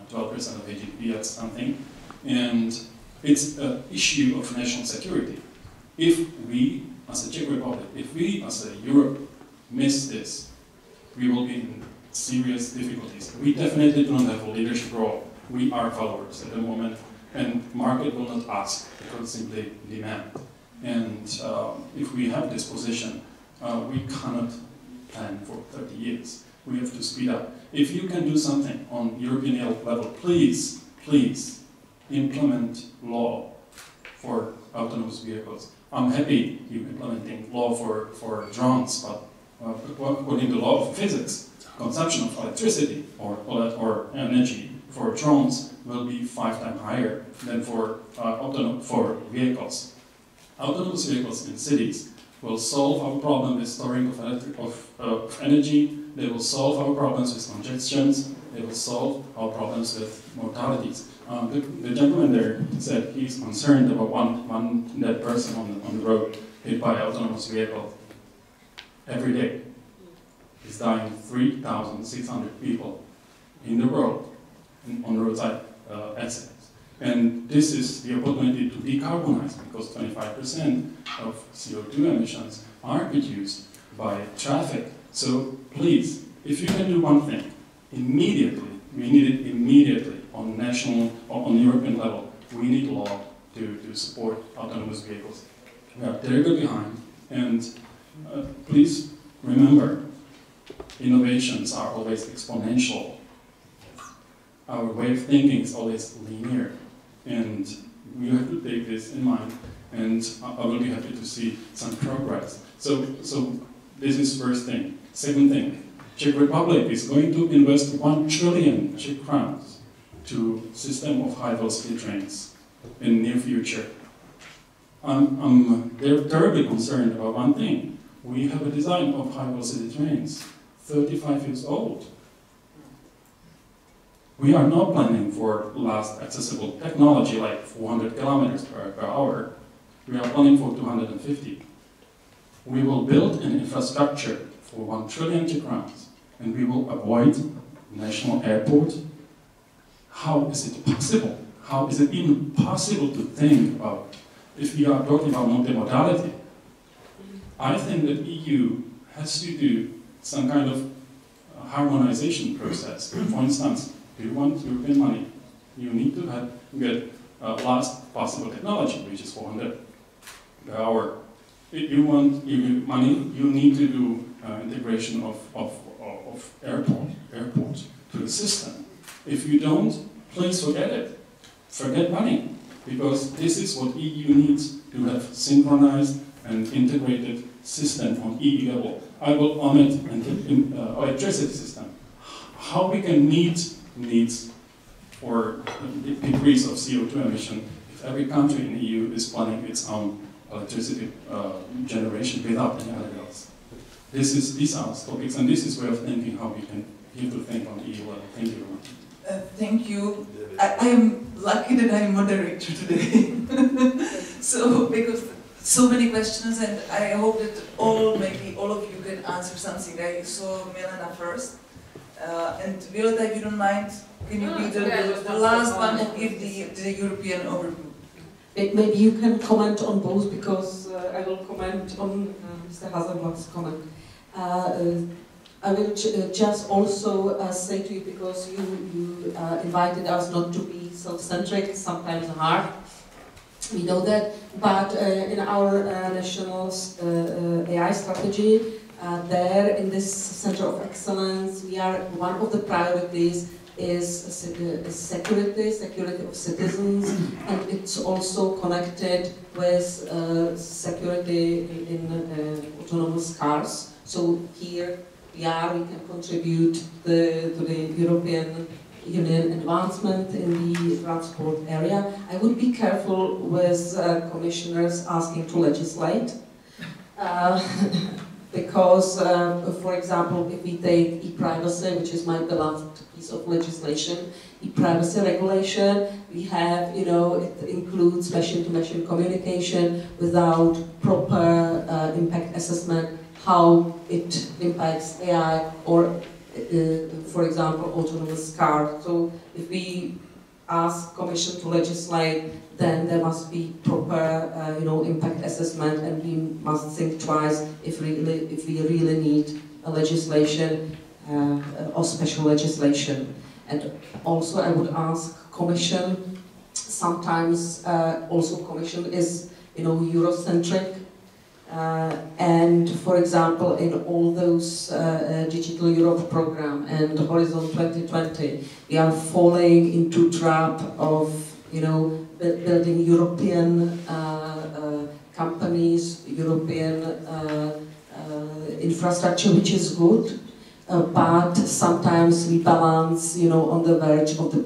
12% of GDP at something. And it's an issue of national security. If we, as a Czech Republic, if we, as a Europe, miss this, we will be in serious difficulties. We definitely do not have a leadership role. We are followers at the moment, and market will not ask, it will simply demand. And if we have this position, we cannot plan for 30 years. We have to speed up. If you can do something on European level, please implement law for autonomous vehicles. I'm happy you're implementing law for drones, but according to the law of physics, consumption of electricity or energy for drones will be 5 times higher than for vehicles. Autonomous vehicles in cities will solve our problem with storing of energy. They will solve our problems with congestions. They will solve our problems with mortalities. The gentleman there said he's concerned about one dead person on the road hit by an autonomous vehicle every day. It's dying 3,600 people in the world on roadside accidents. And this is the opportunity to decarbonize, because 25% of CO2 emissions are produced by traffic. So please, if you can do one thing, immediately, we need it immediately on national or on European level. We need law to support autonomous vehicles. We are terribly behind, and please remember, innovations are always exponential. Our way of thinking is always linear, and we have to take this in mind, and I will be happy to see some progress. So this is first thing. Second thing, Czech Republic is going to invest 1 trillion Czech crowns to system of high-velocity trains in the near future. They're terribly concerned about one thing. We have a design of high-velocity trains, 35 years old. We are not planning for last accessible technology like 400 kilometers per hour. We are planning for 250. We will build an infrastructure for 1 trillion Czech crowns, and we will avoid national airport, how is it possible? How is it even possible to think about, if we are talking about multimodality? I think that EU has to do some kind of harmonization process. For instance, if you want European money, you need to get last possible technology, which is 400 per hour. If you want EU money, you need to do integration of airport to the system. If you don't, please forget it. Forget money, because this is what EU needs to have synchronized and integrated system on EU level. I will omit electricity system. How we can meet needs for decrease of CO2 emission if every country in the EU is planning its own electricity generation without any other else. These are topics, and this is way of thinking how we can give to think on EU level. Thank you very much. Thank you. I am lucky that I am moderator today. So, because so many questions, and I hope that maybe all of you can answer something. I saw Milena first. And Violeta, if you don't mind, can you be the last one to give the European overview? Maybe you can comment on both, because I will comment on Mr. Hazelblatt's comment. I will just also say to you, because you invited us not to be self-centric, sometimes hard, we know that, but in our national AI strategy, there in this Center of Excellence, one of the priorities is security of citizens, and it's also connected with security in autonomous cars. So here we can contribute to the European Union advancement in the transport area. I would be careful with commissioners asking to legislate. Because, for example, if we take e-privacy, which is my beloved piece of legislation, e-privacy regulation, we have, it includes machine-to-machine communication without proper impact assessment, how it impacts AI or, for example, autonomous car. So if we ask Commission to legislate, then there must be proper, impact assessment, and we must think twice if we really need a legislation or special legislation. And also, I would ask Commission. Sometimes, also Commission is, Eurocentric, and for example, in all those Digital Europe program and Horizon 2020, we are falling into trap of, building European companies, European infrastructure, which is good, but sometimes we balance, on the verge of the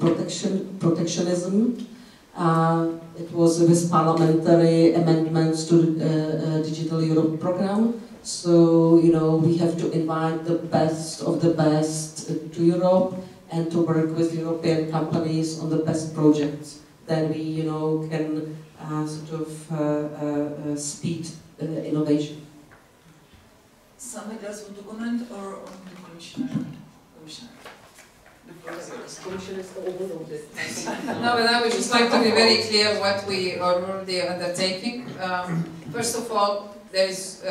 protectionism. It was with parliamentary amendments to the Digital Europe program. So, we have to invite the best of the best to Europe and to work with European companies on the best projects. Then we, can speed innovation. Somebody else want to comment, or only the Commissioner? Commission is overloaded. No, but I would just like to be very clear what we are already undertaking. First of all, there is,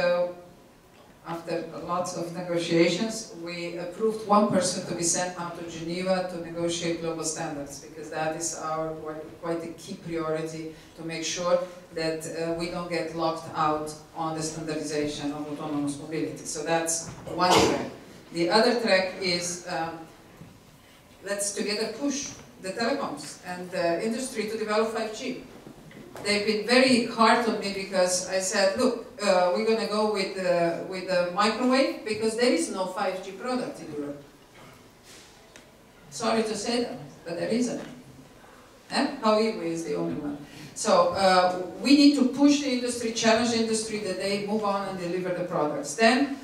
after lots of negotiations, we approved one person to be sent out to Geneva to negotiate global standards, because that is our quite a key priority, to make sure that we don't get locked out on the standardization of autonomous mobility. So that's one track. The other track is let's together push the telecoms and the industry to develop 5G. They've been very hard on me because I said, look, we're going to go with the microwave because there is no 5G product in Europe. Sorry to say that, but there isn't. However, is the only one. So we need to push the industry, challenge the industry that they move on and deliver the products. Then,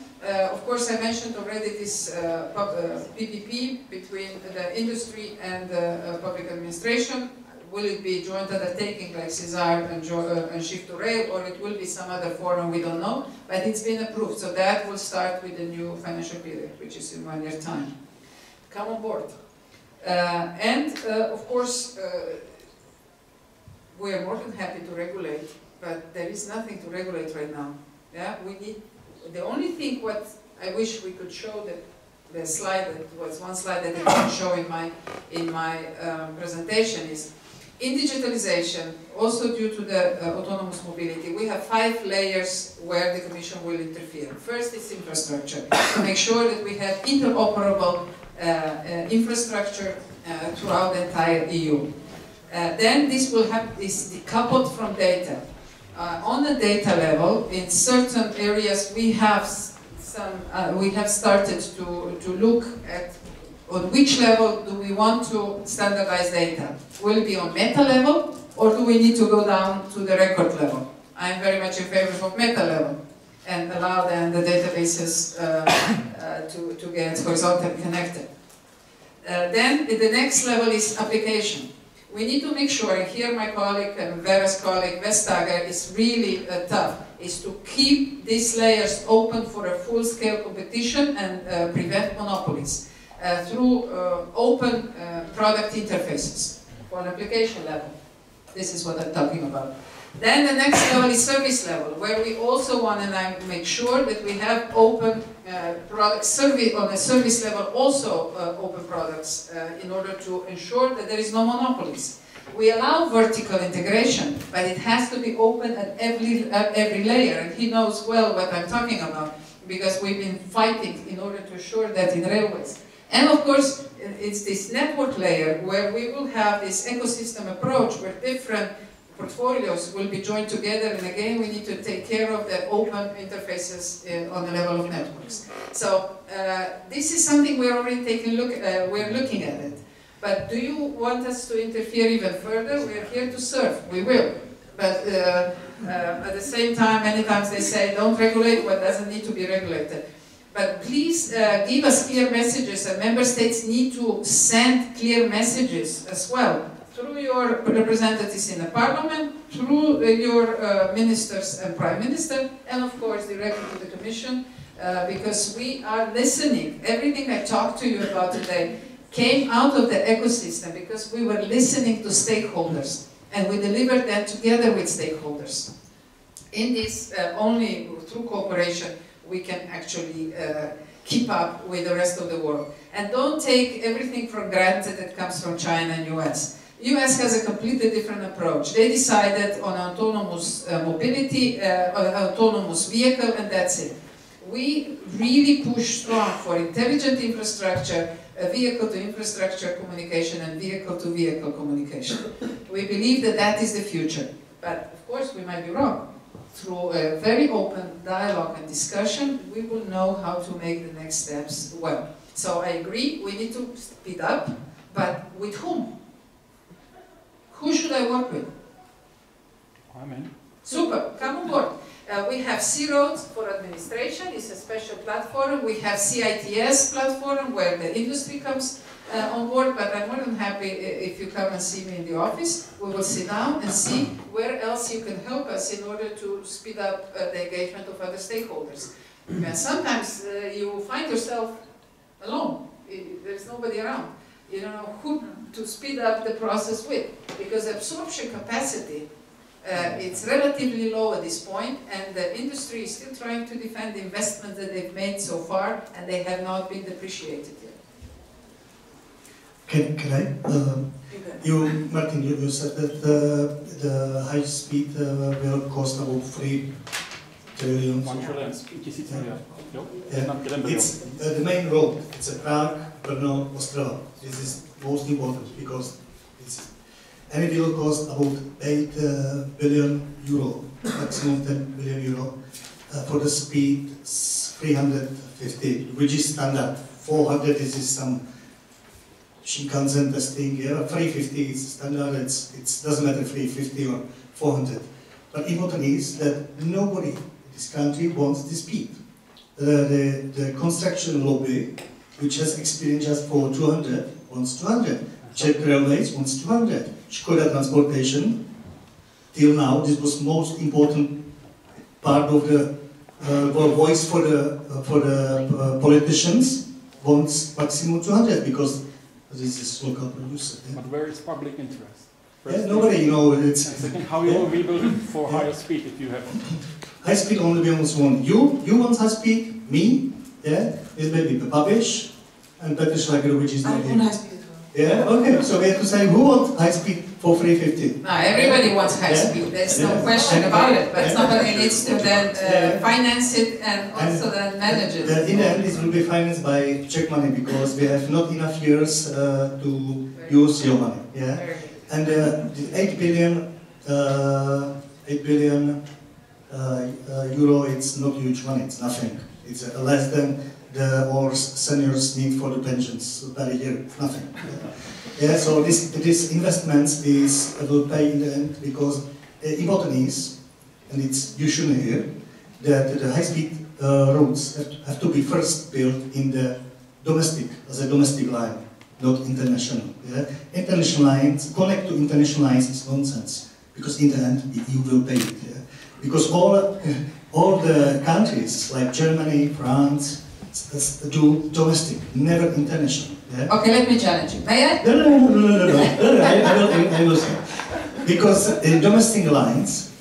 of course, I mentioned already this PPP between the industry and the public administration. Will it be joint undertaking like CESAR and Shift to Rail, or it will be some other forum, we don't know, but it's been approved. So that will start with the new financial period, which is in 1 year time. Come on board. Of course, we are more than happy to regulate, but there is nothing to regulate right now. Yeah, we need. The only thing what I wish we could show, the slide that was one slide that I didn't show in my presentation, is in digitalization, also due to the autonomous mobility, we have 5 layers where the Commission will interfere. First is infrastructure, to make sure that we have interoperable infrastructure throughout the entire EU. Then this will have is decoupled from data. On the data level, in certain areas we have started to look at on which level do we want to standardize data. Will it be on meta level, or do we need to go down to the record level? I'm very much in favor of meta level and allow then the databases to get horizontally connected. Then the next level is application. We need to make sure, and here my colleague, Vera's colleague, Vestager, is really tough, is to keep these layers open for a full-scale competition and prevent monopolies through open product interfaces for an application level. This is what I'm talking about. Then the next level is service level, where we also want to make sure that we have open product service on a service level, also open products in order to ensure that there is no monopolies. We allow vertical integration, but it has to be open at every layer, and he knows well what I'm talking about, because we've been fighting in order to ensure that in railways. And of course, it's this network layer where we will have this ecosystem approach where different portfolios will be joined together, and again we need to take care of the open interfaces on the level of networks. So this is something we're already taking a look at, we're looking at it. But do you want us to interfere even further? We're here to serve, we will. But at the same time, many times they say don't regulate what doesn't need to be regulated. But please give us clear messages, and member states need to send clear messages as well, through your representatives in the parliament, through your ministers and prime minister, and of course directly to the Commission, because we are listening. Everything I talked to you about today came out of the ecosystem because we were listening to stakeholders, and we delivered that together with stakeholders. In this, only through cooperation, we can actually keep up with the rest of the world. And don't take everything for granted that comes from China and US. US has a completely different approach. They decided on autonomous mobility, autonomous vehicle, and that's it. We really push strong for intelligent infrastructure, vehicle-to-infrastructure communication, and vehicle-to-vehicle communication. We believe that that is the future. But of course, we might be wrong. Through a very open dialogue and discussion, we will know how to make the next steps well. So I agree, we need to speed up, but with whom? Who should I work with? I'm in. Super, come on board. We have C-Roads for administration, it's a special platform. We have CITS platform where the industry comes on board, but I'm more than happy if you come and see me in the office. We will sit down and see where else you can help us in order to speed up the engagement of other stakeholders. And sometimes you find yourself alone, there's nobody around. You don't know who to speed up the process with, because absorption capacity it's relatively low at this point, and the industry is still trying to defend the investments that they've made so far, and they have not been depreciated yet. Can I? Martin, you said that the high speed will cost about 3 trillion. It's the main road. It's a Prague, Brno, Ostrava. This is most important because and it will cost about 8 billion euro, maximum 10 billion euro. For the speed, 350, which is standard. 400 is some Shinkansen testing. Yeah, 350 is standard. It doesn't matter 350 or 400. But important is that nobody in this country wants the speed. The construction lobby, which has experience just for 200, wants 200. Czech Railways wants 200. Škoda Transportation, till now, this was most important part of the voice for the politicians, wants maximum 200 because This is local producer. Yeah? But where is public interest? Yeah, nobody, you know, it's... Second, how you will rebuild for higher speed if you have... High speed only belongs one. You want high speed, me, yeah? It may be publish, and Petr Schlager, which is I not want high speed. Yeah, okay, so we have to say who wants high speed for 350? No, everybody wants high speed, there's no question about it, but somebody needs to then finance it and also then manage it. In the end, this will be financed by Czech money because we have not enough years to use your money. Yeah, and the 8 billion euro, it's not huge money. It's nothing. It's less than our seniors need for the pensions per year. It's nothing. Yeah, so this investments will pay in the end because important is, and it's usually here, that the high-speed roads have to be first built in the domestic, as a domestic line, not international. Yeah? International lines, connect to international lines is nonsense, because in the end, you will pay it. Yeah? Because all the countries, like Germany, France, do domestic, never international. Yeah? Okay, let me challenge you. May I? I will say. Because in domestic lines,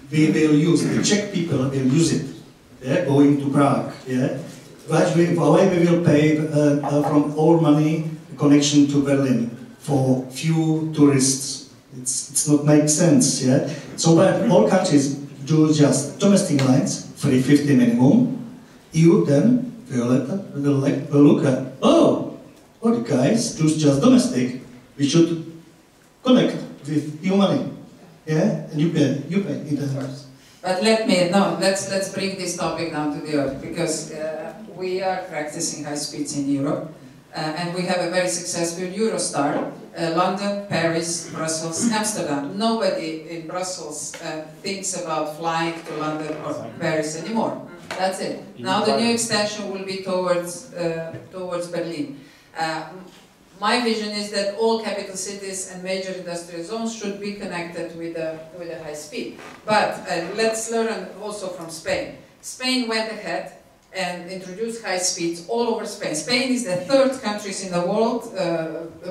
we will use, the Czech people will use it, yeah? Going to Prague. Yeah? But we will pay from our money connection to Berlin for few tourists. It's not make sense. Yeah? So but all countries do just domestic lines, 350 minimum. EU then, Violeta, will look at, oh, the guys do just domestic. We should connect with EU money. Yeah, and you pay in the first. But let's bring this topic down to the earth, because we are practicing high speeds in Europe, and we have a very successful Eurostar, London, Paris, Brussels, Amsterdam. Nobody in Brussels thinks about flying to London or Paris anymore. That's it. Now the new extension will be towards Berlin. My vision is that all capital cities and major industrial zones should be connected with a high speed. But let's learn also from Spain. Spain went ahead and introduced high speeds all over Spain. Spain is the third country in the world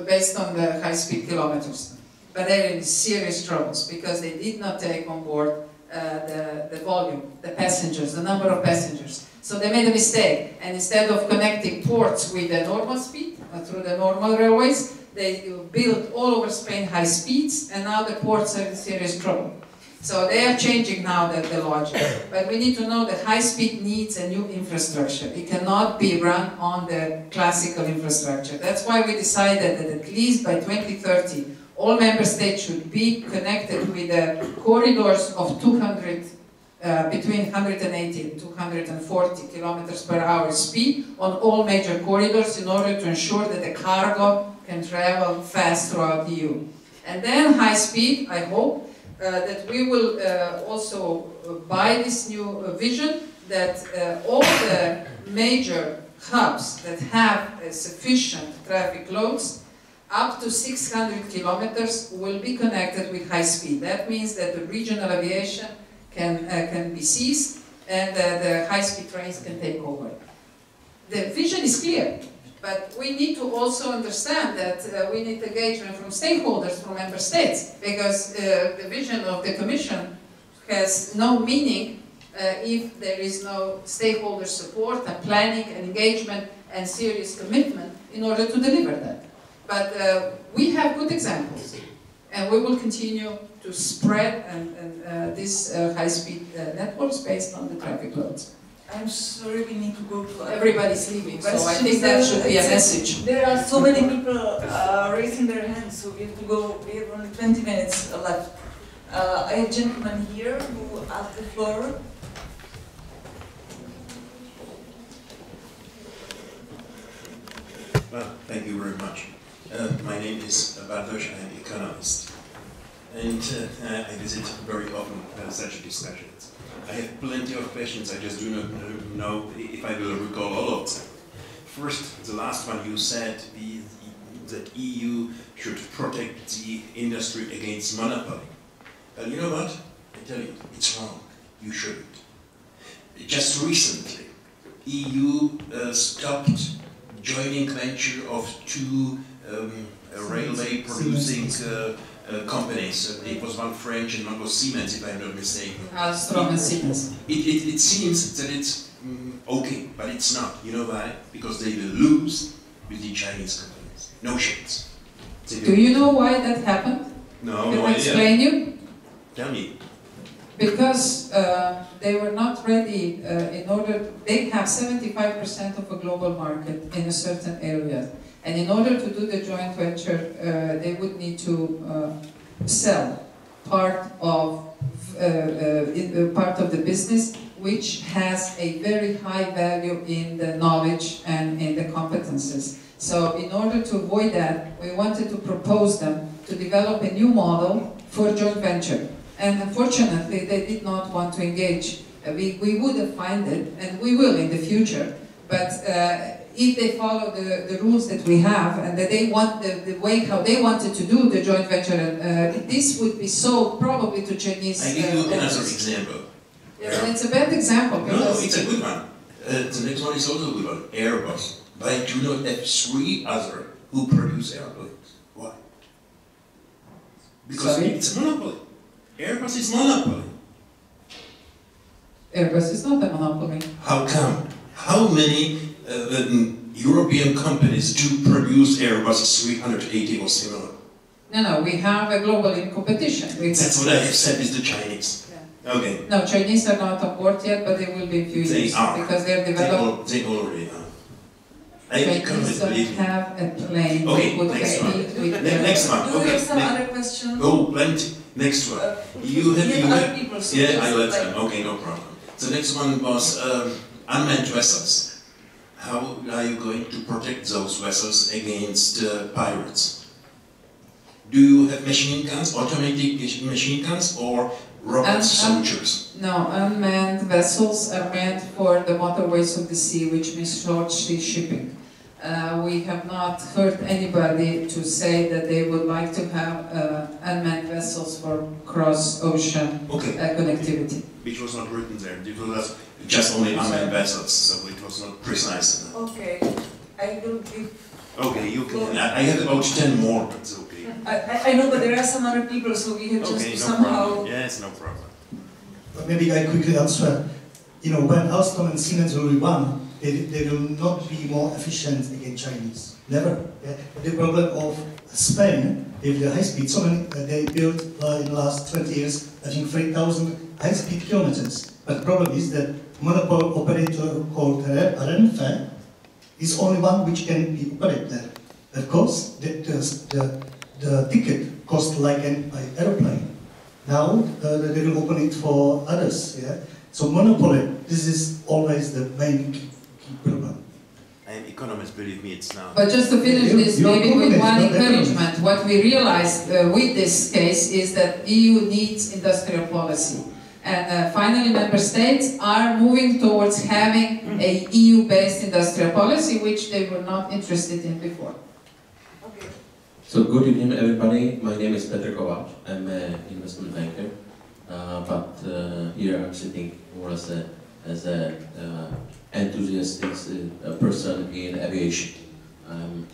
based on the high speed kilometers. But they're in serious troubles because they did not take on board the volume, the passengers, the number of passengers. So they made a mistake, and instead of connecting ports with the normal speed, through the normal railways, they built all over Spain high speeds, and now the ports are in serious trouble. So they are changing now the logic. But we need to know that high speed needs a new infrastructure. It cannot be run on the classical infrastructure. That's why we decided that at least by 2030, all member states should be connected with the corridors of 200, between 180 and 240 kilometers per hour speed on all major corridors in order to ensure that the cargo can travel fast throughout the EU. And then high speed, I hope, that we will also buy this new vision that all the major hubs that have sufficient traffic loads up to 600 kilometers will be connected with high speed. That means that the regional aviation can be seized and the high-speed trains can take over. The vision is clear, but we need to also understand that we need engagement from stakeholders, from member states, because the vision of the Commission has no meaning if there is no stakeholder support and planning and engagement and serious commitment in order to deliver that. But we have good examples, and we will continue to spread this high-speed networks based on the traffic loads. I'm sorry, we need to go to... Everybody's leaving, so I think that should be a message. There are so many people raising their hands, so we have to go. We have only 20 minutes left. I have a gentleman here who asked the floor. Well, thank you very much. My name is Bartosz, I'm an economist. And I visit very often such discussions. I have plenty of questions, I just do not know if I will recall all of them. First, the last one you said, that EU should protect the industry against monopoly. But you know what? I tell you, it's wrong. You shouldn't. Just recently, EU stopped joining venture of two railway producing companies. It was one French and one was Siemens, if I'm not mistaken. Alstom and Siemens. It seems that it's okay, but it's not. You know why? Because they will lose with the Chinese companies. No chance. Do you know why that happened? No, Can I explain you? Tell me. Because they were not ready in order, they have 75% of a global market in a certain area. And in order to do the joint venture, they would need to sell part of the business, which has a very high value in the knowledge and in the competences. So in order to avoid that, we wanted to propose them to develop a new model for joint venture. And unfortunately, they did not want to engage. We would have found it, and we will in the future, but if they follow the rules that we have, and that they want the way how they wanted to do the joint venture, this would be sold probably to Chinese. I give you another example. Yeah, but it's a bad example. No, it's a good one. The next one is also a good one. Airbus. But I do not have 3 other who produce airplanes. Why? Because it's a monopoly. Airbus is monopoly. Airbus is not a monopoly. How come? How many European companies do produce Airbus 380 or similar? No, we have a global competition. That's what I have said is the Chinese. Yeah. Okay. No, Chinese are not on board yet, but they will be in a few years. Because they're developed. They already are. Chinese don't have a plane. Okay, next one. Next one. Do you have some other questions? Oh, plenty. Next one. You have other people. So yeah, I let them. Okay, no problem. The next one was unmanned vessels. How are you going to protect those vessels against pirates? Do you have machine guns, automatic machine guns, or robot soldiers? No, unmanned vessels are meant for the motorways of the sea, which means short sea shipping. We have not heard anybody to say that they would like to have unmanned vessels for cross-ocean connectivity. Which was not written there. It was just only unmanned vessels, so it was not precise enough. Okay, I will give... Okay, you can. I have about 10 more, but it's okay. I know, but there are some other people, so we have just to somehow... Problem. Yes, no problem. But maybe I quickly answer. You know, when Alstom and Siemens will be one, they will not be more efficient against Chinese. Never. Yeah? The problem of Spain, with the high speed, so many, they built in the last 20 years, I think 3,000 high-speed kilometers. But the problem is that monopoly operator called Renfe is only one which can be operated there. Of course, the ticket costs like an airplane. Now they will open it for others. Yeah. So monopoly, this is always the main key problem. I am economist, believe me, it's now. But just to finish this, maybe with one encouragement, what we realized with this case is that EU needs industrial policy. And finally, member states are moving towards having a EU-based industrial policy, which they were not interested in before. Okay. So good evening, everybody. My name is Petr Kovač. I'm an investment banker, but here I'm sitting more as an enthusiastic person in aviation. I'm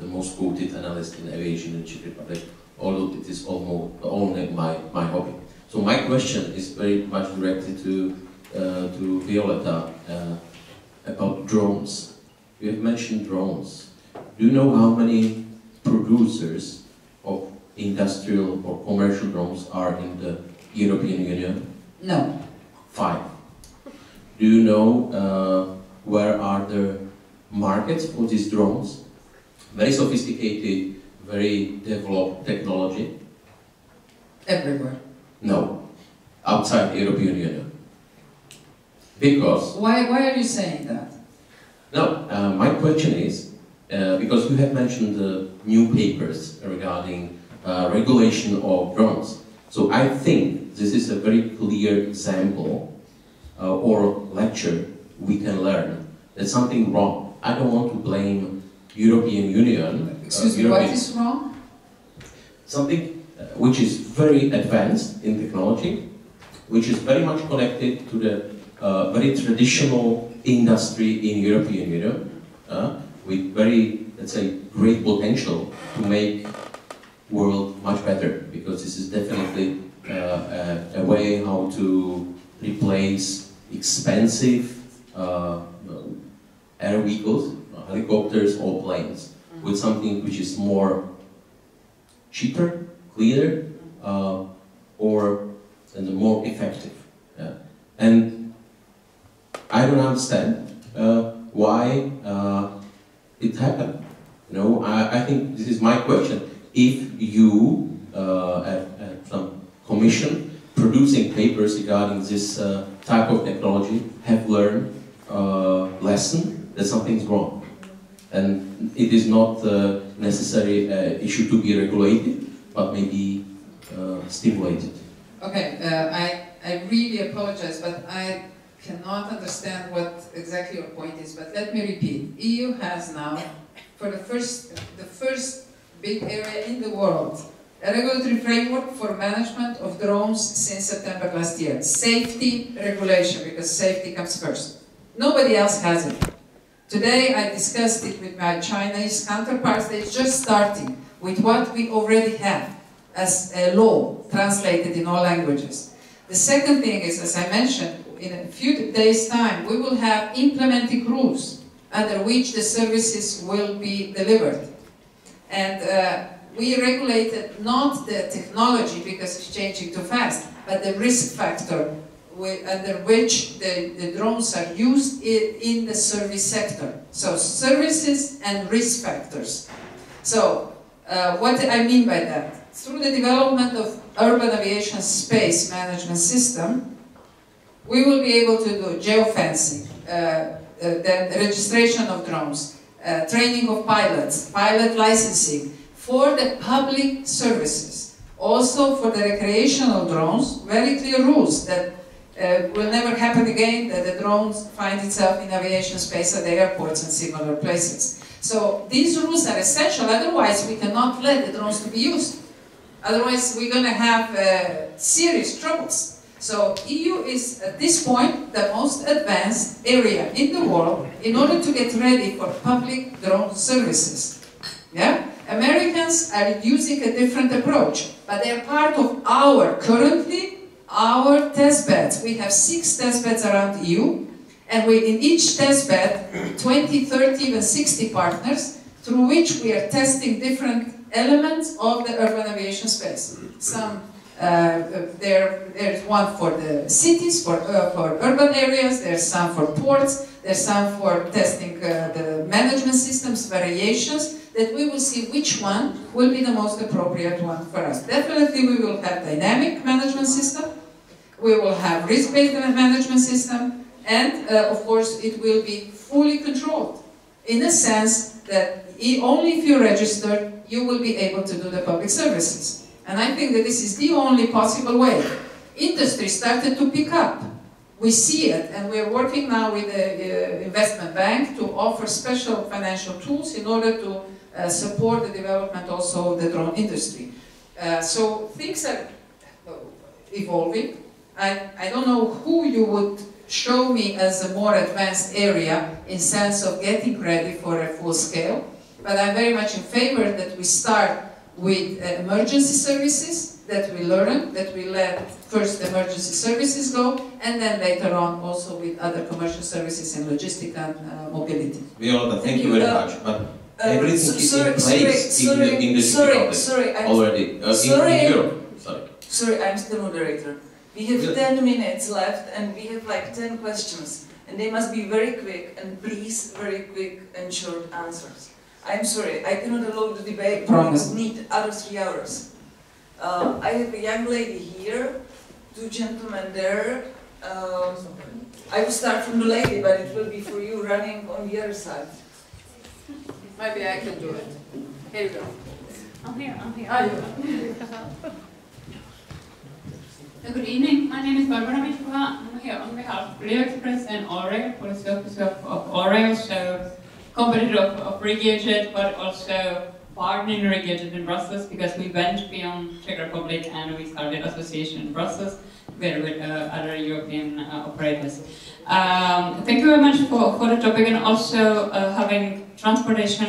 the most quoted analyst in aviation in Czech Republic, although it is almost only my hobby. So my question is very much directed to Violeta about drones. You have mentioned drones. Do you know how many producers of industrial or commercial drones are in the European Union? No. 5. Do you know where are the markets for these drones? Very sophisticated, very developed technology? Everywhere. No, outside the European Union. Because... Why are you saying that? No, my question is, because you have mentioned the new papers regarding regulation of drones. So I think this is a very clear example or lecture we can learn. There's something wrong. I don't want to blame European Union. Excuse me, what is wrong? Something which is very advanced in technology, which is very much connected to the very traditional industry in European Union, with very let's say, great potential to make world much better, because this is definitely a way how to replace expensive air vehicles, helicopters or planes, with something which is more cheaper, cleaner, and more effective. Yeah. And I don't understand why it happened. You know, I think this is my question. If you at some commission producing papers regarding this type of technology have learned lesson that something's wrong, and it is not necessary issue to be regulated, but maybe stimulated. Okay, I really apologize, but I cannot understand what exactly your point is. But let me repeat: EU has now, for the first big area in the world, a regulatory framework for management of drones since September last year. Safety regulation, because safety comes first. Nobody else has it. Today I discussed it with my Chinese counterparts. They're just starting with what we already have as a law translated in all languages. The second thing is, as I mentioned, in a few days' time we will have implementing rules under which the services will be delivered. And we regulated not the technology because it's changing too fast, but the risk factor under which the drones are used in the service sector. So services and risk factors. So what I mean by that? Through the development of urban aviation space management system, we will be able to do geofencing, then registration of drones, training of pilots, pilot licensing for the public services. Also for the recreational drones, very clear rules that will never happen again, that the drones find itself in aviation space at the airports and similar places. So these rules are essential, otherwise we cannot let the drones to be used. Otherwise we're going to have serious troubles. So EU is at this point the most advanced area in the world in order to get ready for public drone services. Yeah? Americans are using a different approach, but they are part of currently our test beds. We have 6 test beds around EU, and in each test bed 20, 30, even 60 partners through which we are testing different elements of the urban aviation space. Some there's one for the cities, for urban areas, there's some for ports, there's some for testing the management systems, variations, that we will see which one will be the most appropriate one for us. Definitely we will have dynamic management system, we will have risk-based management system, and of course it will be fully controlled, in a sense that only if you register, you will be able to do the public services. And I think that this is the only possible way. Industry started to pick up. We see it, and we're working now with the investment bank to offer special financial tools in order to support the development also of the drone industry. So things are evolving. I don't know who you would show me as a more advanced area in sense of getting ready for a full scale, but I'm very much in favor that we start with emergency services, that we learn, that we let first emergency services go, and then later on also with other commercial services and logistic and mobility. Violeta, thank you very much. But everything is in place in the industry already. In Europe. Sorry, I'm still moderator. We have 10 minutes left and we have like 10 questions. And they must be very quick, and please very quick and short answers. I'm sorry, I cannot allow the debate. Promise. We need other 3 hours. I have a young lady here, 2 gentlemen there. I will start from the lady, but it will be for you running on the other side. Maybe I can do it. Here you go. I'm here. Good evening. My name is Barbara Mishkova. I'm here on behalf of Blue Express and Oreo, policy officer of Oreo, so competitor of RegioJet, but also partner in RegioJet in Brussels, because we went beyond Czech Republic and we started association in Brussels. together with other European operators. Thank you very much for the topic, and also having Transportation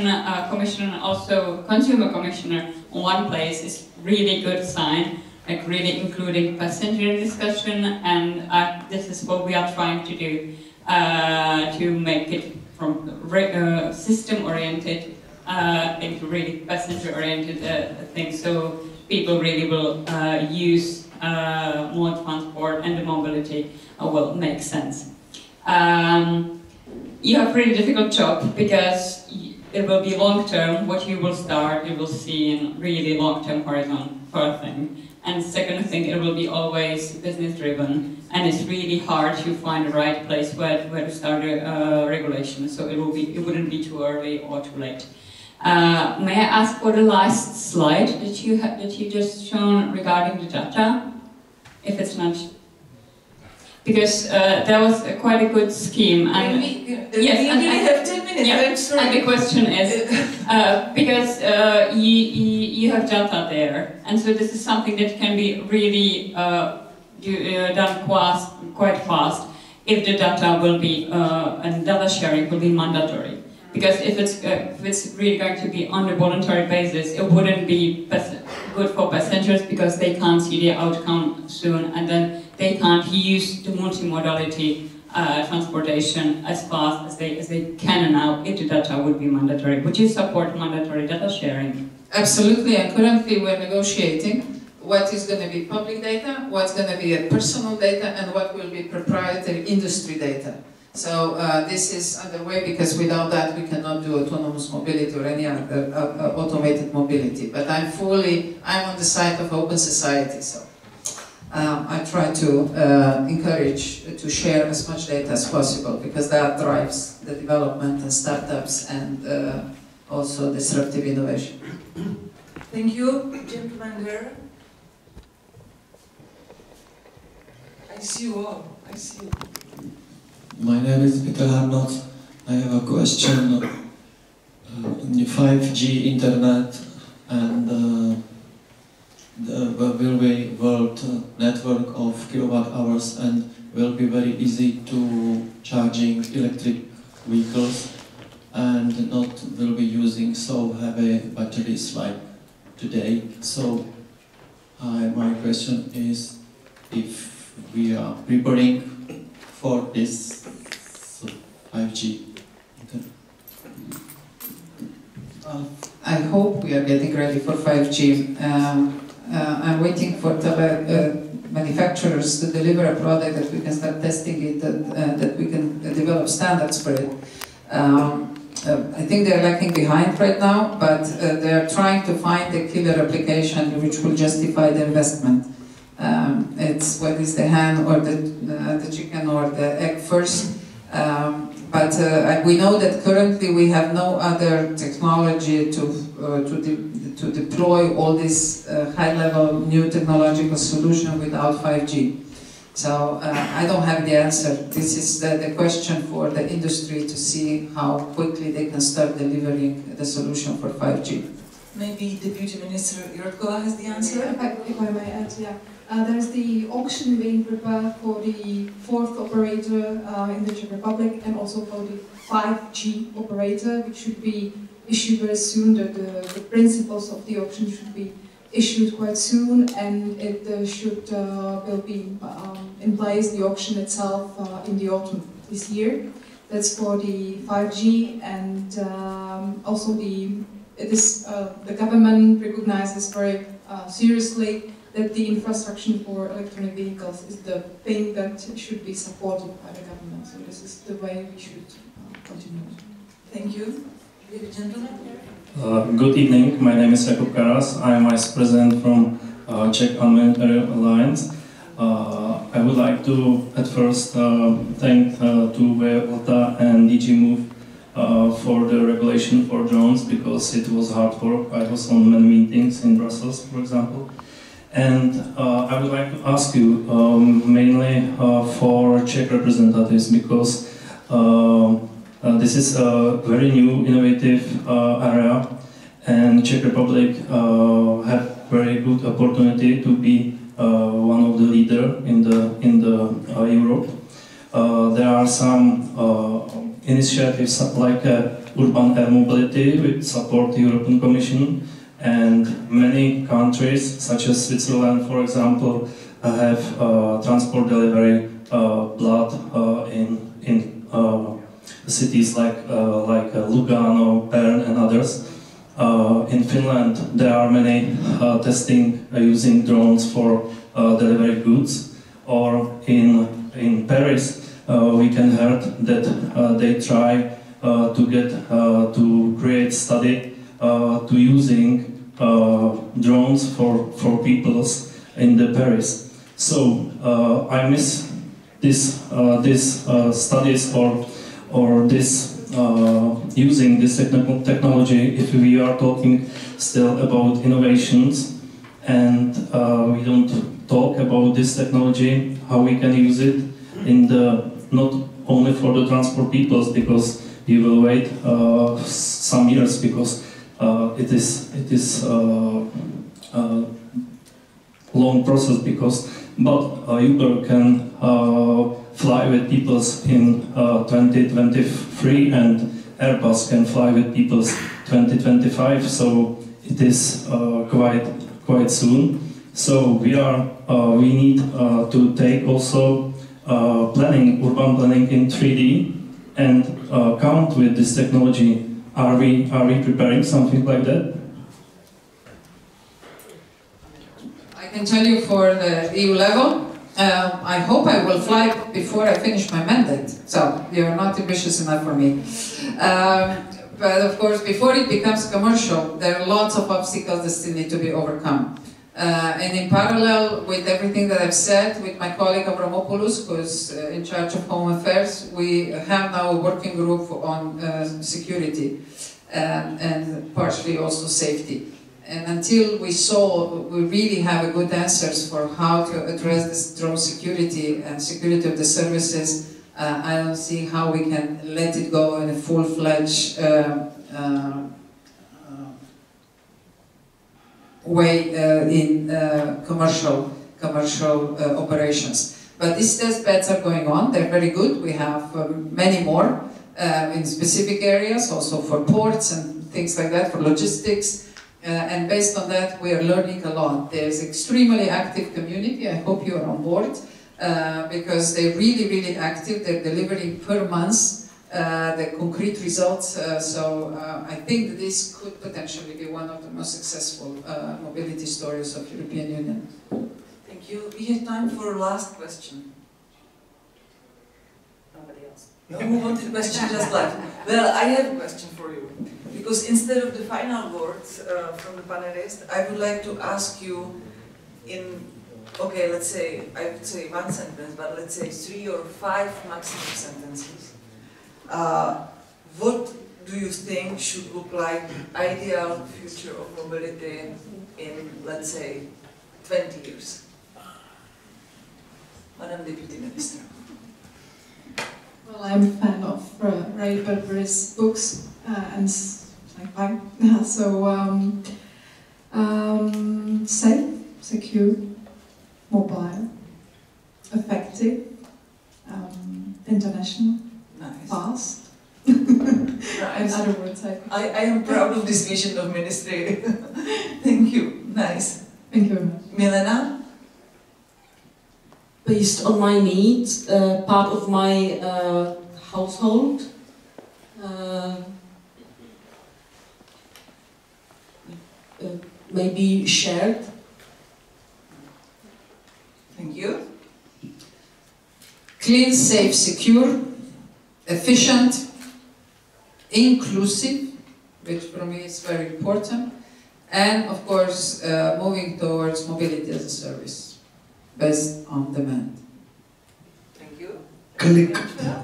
Commissioner and also Consumer Commissioner on one place is really good sign, like really including passenger discussion, and this is what we are trying to do to make it from system-oriented into really passenger-oriented things, so people really will use more transport, and the mobility will make sense. You have a really difficult job because it will be long-term. What you will start, you will see in really long-term horizon, first thing. And second thing, it will be always business-driven, and it's really hard to find the right place where to start a regulation. So it wouldn't be too early or too late. May I ask for the last slide that you just shown regarding the data, if it's not, because that was quite a good scheme. And yes, we only have 10 minutes. Yeah, and the question is because you have data there, and so this is something that can be really done quite fast if the data will be and data sharing will be mandatory. Because if it's really going to be on a voluntary basis, it wouldn't be good for passengers because they can't see the outcome soon, and then they can't use the multimodality transportation as fast as they can now if the data would be mandatory. Would you support mandatory data sharing? Absolutely, and currently we're negotiating what is going to be public data, what's going to be personal data, and what will be proprietary industry data. So this is underway, because without that we cannot do autonomous mobility or any other automated mobility. But I'm on the side of open society, so I try to encourage to share as much data as possible, because that drives the development and startups and also disruptive innovation. Thank you, gentleman there. I see you all. I see you. My name is Peter Harnot. I have a question in the 5G internet and will be world network of kilowatt hours, and will be very easy to charging electric vehicles and not will be using so heavy batteries like today. So my question is if we are preparing for this 5G. I hope we are getting ready for 5G. I'm waiting for manufacturers to deliver a product that we can start testing it, and that we can develop standards for it. I think they're lagging behind right now, but they're trying to find a killer application which will justify the investment. It's what is the hen or the chicken or the egg first. But we know that currently we have no other technology to deploy all this high-level new technological solution without 5G. So I don't have the answer. This is the question for the industry to see how quickly they can start delivering the solution for 5G. Maybe Deputy Minister Jourova has the answer? If I may add, yeah. There's the auction being prepared for the fourth operator in the Czech Republic, and also for the 5G operator, which should be issued very soon. The principles of the auction should be issued quite soon, and it will be in place, the auction itself, in the autumn this year. That's for the 5G, and also the government recognizes very seriously that the infrastructure for electronic vehicles is the thing that should be supported by the government. So this is the way we should continue. Thank you. Gentlemen. Good evening. My name is Jako. I am Vice President from Czech Parliamentary Alliance. I would like to at first thank to Violeta and DG Move for the regulation for drones, because it was hard work. I was on many meetings in Brussels, for example. And I would like to ask you, mainly for Czech representatives, because this is a very new, innovative area, and Czech Republic have very good opportunity to be one of the leaders in the Europe. There are some initiatives like urban air mobility, which support the European Commission, and many countries, such as Switzerland, for example, have transport delivery blood in cities like Lugano, Bern, and others. In Finland, there are many testing using drones for delivery goods, or in Paris, we can heard that they try to create study to using drones for peoples in the Paris. So I miss these studies or this using this technology if we are talking still about innovations, and we don't talk about this technology, how we can use it in the not only for the transport peoples, because we will wait some years, because it is long process, but Uber can fly with people in 2023, and Airbus can fly with people 2025. So it is quite soon. So we need to take also urban planning in 3D and count with this technology. Are we preparing something like that? I can tell you for the EU level, I hope I will fly before I finish my mandate. So you're not ambitious enough for me. But of course, before it becomes commercial, there are lots of obstacles that still need to be overcome. And in parallel with everything that I've said, with my colleague Avramopoulos, who's in charge of Home Affairs, we have now a working group on security and partially also safety. And until we really have a good answers for how to address this drone security and security of the services, I don't see how we can let it go in a full-fledged way in commercial operations. But these test beds are going on. They're very good. We have many more in specific areas, also for ports and things like that, for logistics. And based on that, we are learning a lot. There's extremely active community. I hope you are on board because they're really, really active. They're delivering per month the concrete results. So I think that this could potentially be one of the most successful mobility stories of European Union. Thank you. We have time for a last question. Nobody else? No. Who wanted a question just left? Well, I have a question for you. Because instead of the final words from the panelists, I would like to ask you in, okay, let's say, I would say one sentence, but let's say 3 or 5 maximum sentences. What do you think should look like ideal future of mobility in, let's say, 20 years? Madam Deputy Minister. Well, I'm a fan of Ray Bradbury's books and safe, secure, mobile, effective, international, nice. Fast. Nice. In other words, I am proud of this vision of ministry. Thank you. Nice. Thank you very much. Milena? Based on my needs, part of my household, maybe shared. Thank you. Clean, safe, secure, efficient, inclusive, which for me is very important, and of course moving towards mobility as a service, based on demand. Thank you. Click,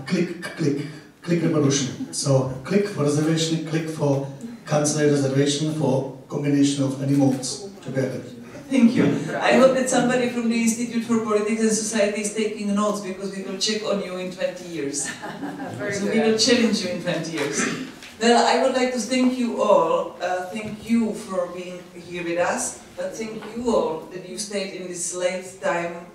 click, click, click revolution. So click for reservation, click for cancel reservation, for combination of any modes together. Thank you. I hope that somebody from the Institute for Politics and Society is taking notes, because we will check on you in 20 years. So we will challenge you in 20 years. Well, I would like to thank you all. Thank you for being here with us. but thank you all that you stayed in this late time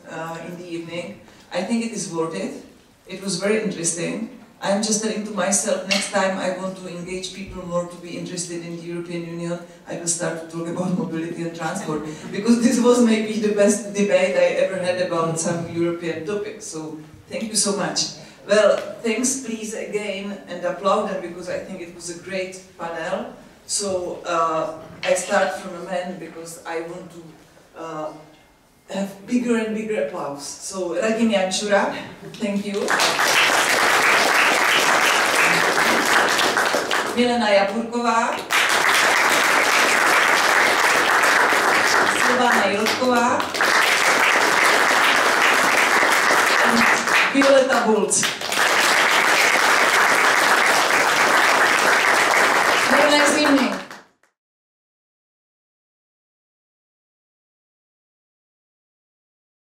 in the evening. I think it is worth it. It was very interesting. I'm just telling to myself, next time I want to engage people more to be interested in the European Union, I will start to talk about mobility and transport, because this was maybe the best debate I ever had about some European topic. So thank you so much. Well, thanks please again, and applaud them, because I think it was a great panel. So I start from a man, because I want to have bigger and bigger applause. So Radim Jančura, thank you. Milena Jaburková, Silvana Jilková, and Violeta Bulc.